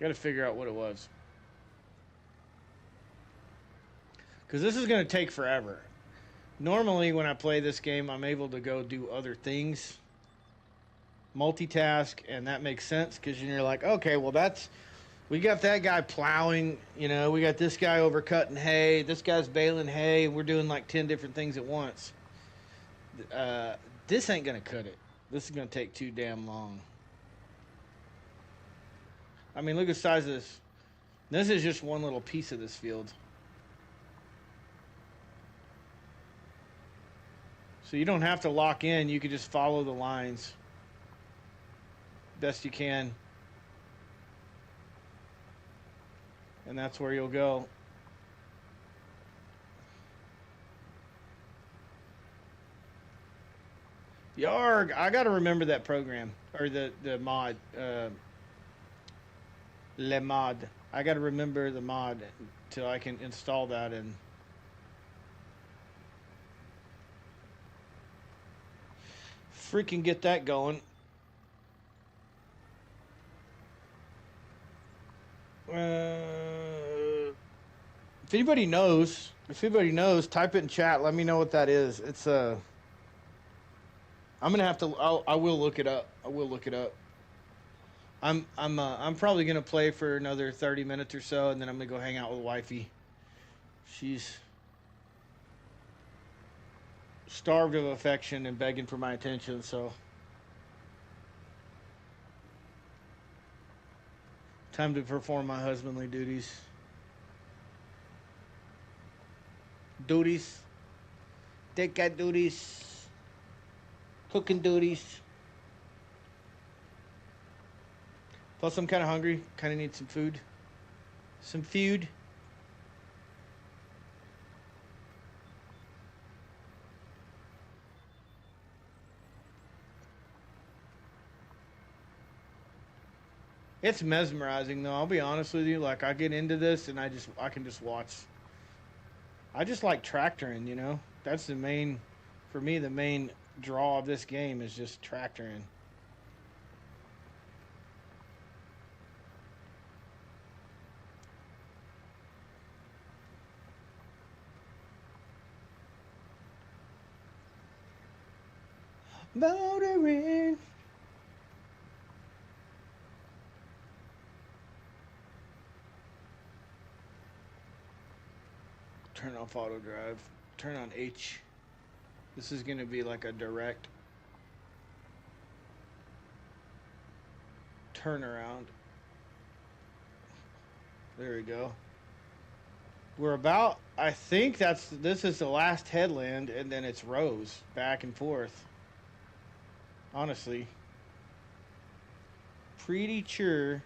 Got to figure out what it was. Because this is going to take forever. Normally, when I play this game, I'm able to go do other things, multitask, and that makes sense because you're like, okay, well, we got that guy plowing, we got this guy over cutting hay, this guy's baling hay, and we're doing like 10 different things at once. This ain't going to cut it. This is going to take too damn long. I mean, look at the size of this. This is just one little piece of this field. So you don't have to lock in. You can just follow the lines best you can. And that's where you'll go. Yarg! I got to remember that program. Or the mod. Le mod. I got to remember the mod till I can install that and freaking get that going. If anybody knows, type it in chat. Let me know what that is. It's I'm gonna have to. I will look it up. I'm probably gonna play for another 30 minutes or so, and then I'm gonna go hang out with wifey. She's starved of affection and begging for my attention, so time to perform my husbandly duties. Take out duties. Cooking duties. Plus, I'm kind of hungry. Kind of need some food. Some food. It's mesmerizing, though. I'll be honest with you. Like, I get into this, and I can just watch. I just like tractoring, That's the main draw of this game is just tractoring. Motoring. Turn off auto drive. Turn on H. This is going to be like a direct turnaround. There we go. We're about, I think this is the last headland, and then it's rows back and forth. Honestly. Pretty sure.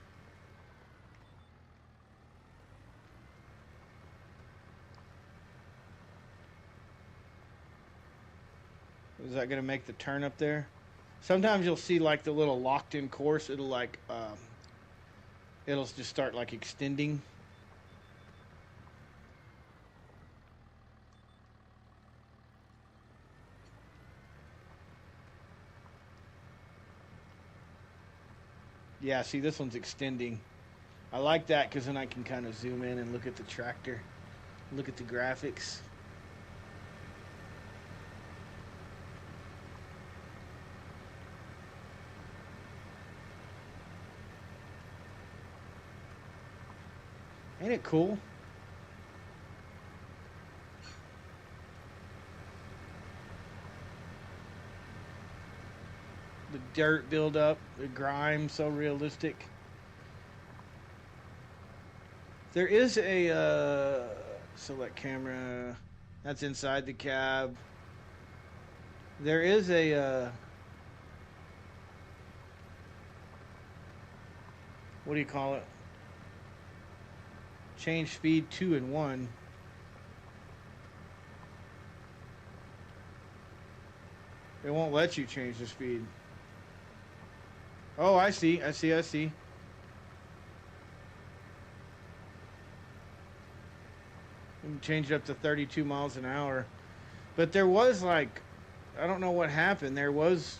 Is that going to make the turn up there? Sometimes you'll see like the little locked in course. It'll like it'll just start like extending. Yeah, see, this one's extending. I like that because then I can kind of zoom in and look at the tractor, look at the graphics. Ain't it cool? The dirt buildup, the grime, so realistic. There is a select camera that's inside the cab. There is a what do you call it? Change speed 2 and 1. It won't let you change the speed. Oh, I see. I see. I see. You can change it up to 32 miles an hour. But there was like, I don't know what happened. There was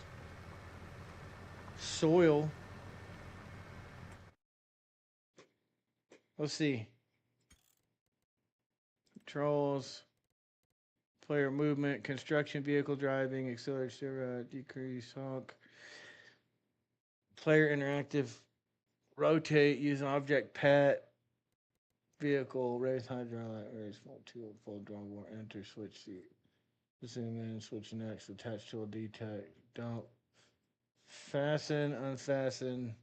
soil. Let's see. Controls, player movement, construction vehicle driving, accelerator, decrease, honk. Player interactive, rotate, use object pet, vehicle, raise hydraulic, raise full tool, full drawbar, enter, switch seat. Zoom in, switch next, attach tool, detect, don't. Fasten, unfasten.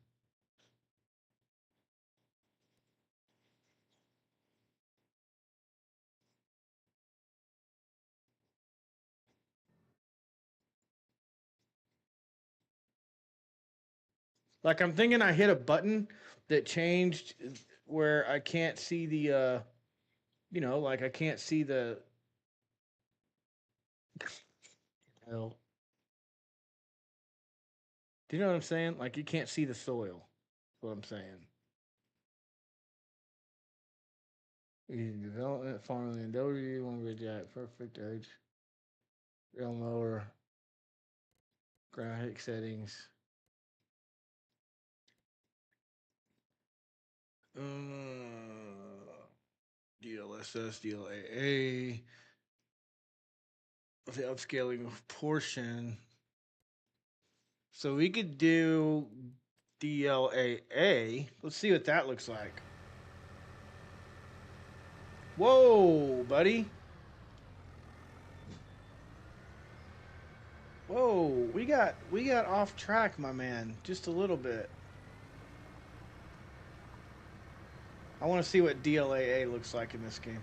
Like I'm thinking I hit a button that changed where I can't see the like I can't see the hell. Do you know what I'm saying? Like you can't see the soil. That's what I'm saying. Easy development, farmland W, one ridge jack, perfect edge, rail mower, graphic settings. DLSS, DLAA, the upscaling portion. So we could do DLAA. Let's see what that looks like. Whoa, buddy. Whoa, we got off track, my man, just a little bit. I want to see what DLAA looks like in this game.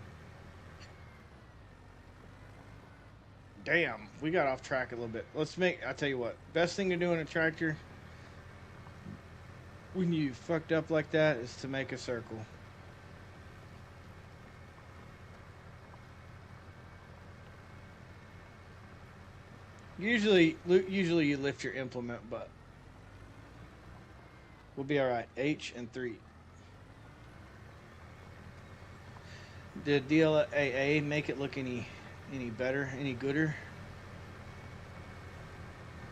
Damn, we got off track a little bit. I'll tell you what, best thing to do in a tractor when you fucked up like that is to make a circle. Usually you lift your implement, but we'll be all right. H and 3. Did DLAA make it look any better, any gooder?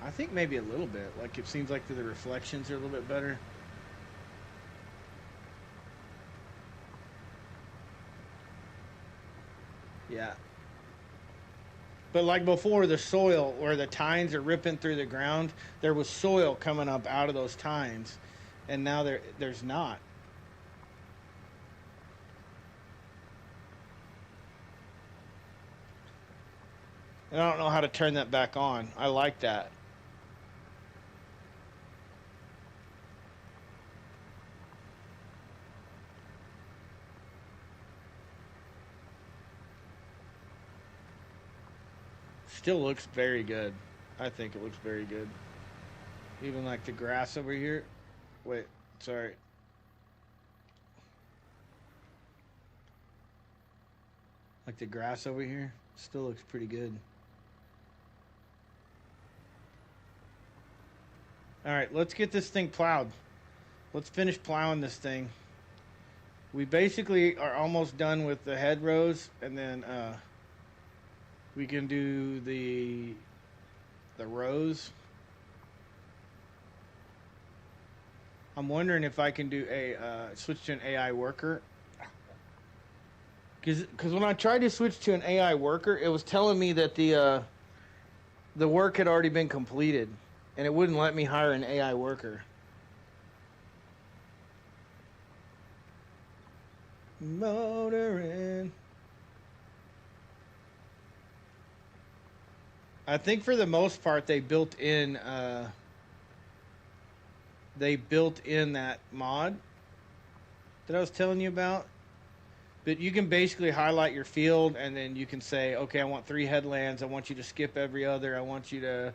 I think maybe a little bit. Like it seems like the reflections are a little bit better. Yeah. But like before, the soil where the tines are ripping through the ground, there was soil coming up out of those tines, and now there's not. And I don't know how to turn that back on. I like that. Still looks very good. I think it looks very good. Even like the grass over here. Wait, sorry. Like the grass over here still looks pretty good. All right, let's get this thing plowed. Let's finish plowing this thing. We basically are almost done with the head rows, and then we can do the rows. I'm wondering if I can do a switch to an AI worker. Because when I tried to switch to an AI worker, it was telling me that the work had already been completed, and it wouldn't let me hire an AI worker. Motoring. I think for the most part they built in that mod that I was telling you about. But you can basically highlight your field, and then you can say, okay, I want 3 headlands. I want you to skip every other. I want you to,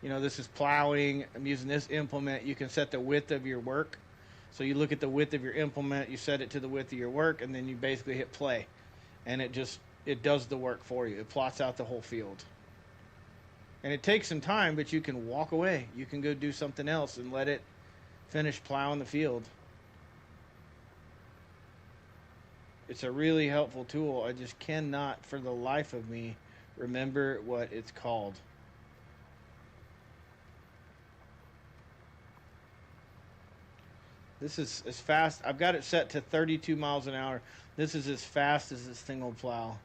this is plowing. I'm using this implement. You can set the width of your work. So you look at the width of your implement, you set it to the width of your work, and then you basically hit play. And it does the work for you. It plots out the whole field. And it takes some time, but you can walk away. You can go do something else and let it finish plowing the field. It's a really helpful tool. I just cannot, for the life of me, remember what it's called. This is as fast. I've got it set to 32 miles an hour. This is as fast as this thing will plow.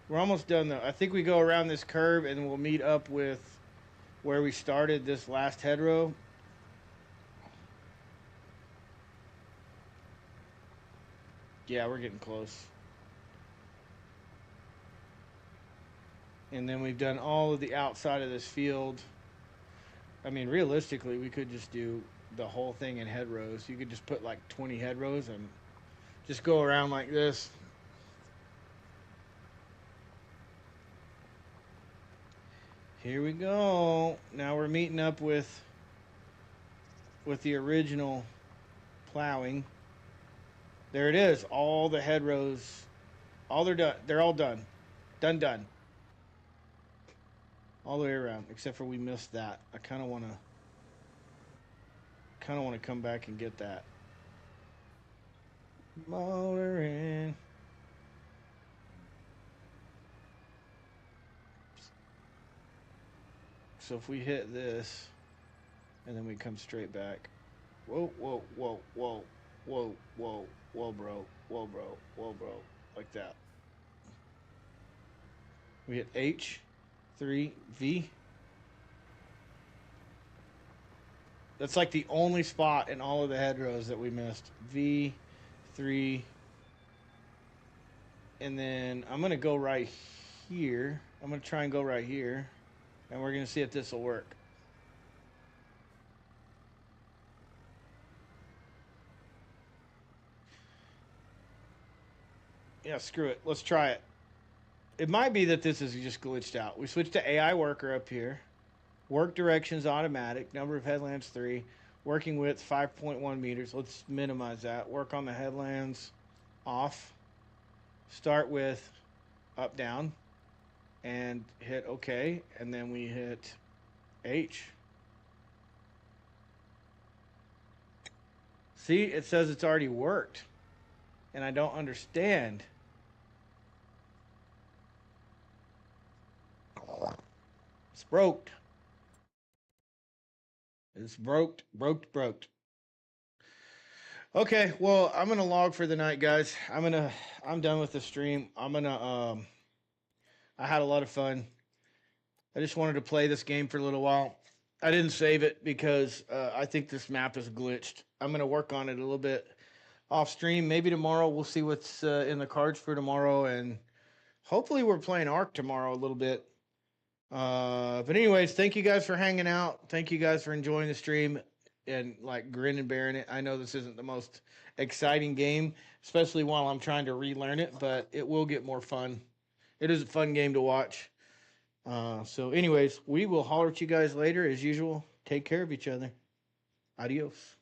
We're almost done though. I think we go around this curve and we'll meet up with where we started this last hedgerow. Yeah, we're getting close. And then we've done all of the outside of this field. I mean, realistically, we could just do the whole thing in hedgerows. You could just put like 20 hedgerows and just go around like this. Here we go. Now we're meeting up with the original plowing. There it is. All the hedgerows, all they're done. They're all done. Done. All the way around, except for we missed that. I kind of want to come back and get that. Motor in. So if we hit this, and then we come straight back. Whoa, bro. Like that. We hit H, 3, V. That's like the only spot in all of the hedgerows that we missed. V, 3. And then I'm going to go right here. I'm going to try and go right here. And we're going to see if this will work. Yeah, screw it. Let's try it. It might be that this is just glitched out. We switched to AI worker up here. Work directions automatic. Number of headlands 3. Working width 5.1 meters. Let's minimize that. Work on the headlands off. Start with up down. And hit OK. And then we hit H. See, it says it's already worked. And I don't understand. It's broke. It's broke. Okay, well, I'm gonna log for the night, guys. I'm done with the stream. I had a lot of fun. I just wanted to play this game for a little while. I didn't save it because I think this map is glitched. I'm gonna work on it a little bit off stream. Maybe tomorrow we'll see what's in the cards for tomorrow, and hopefully we're playing Ark tomorrow a little bit. But anyways, thank you guys for hanging out. Thank you guys for enjoying the stream. and like grin and bearing it. I know this isn't the most exciting game, especially while I'm trying to relearn it, but it will get more fun. It is a fun game to watch. So, anyways, we will holler at you guys later as usual. Take care of each other. Adios.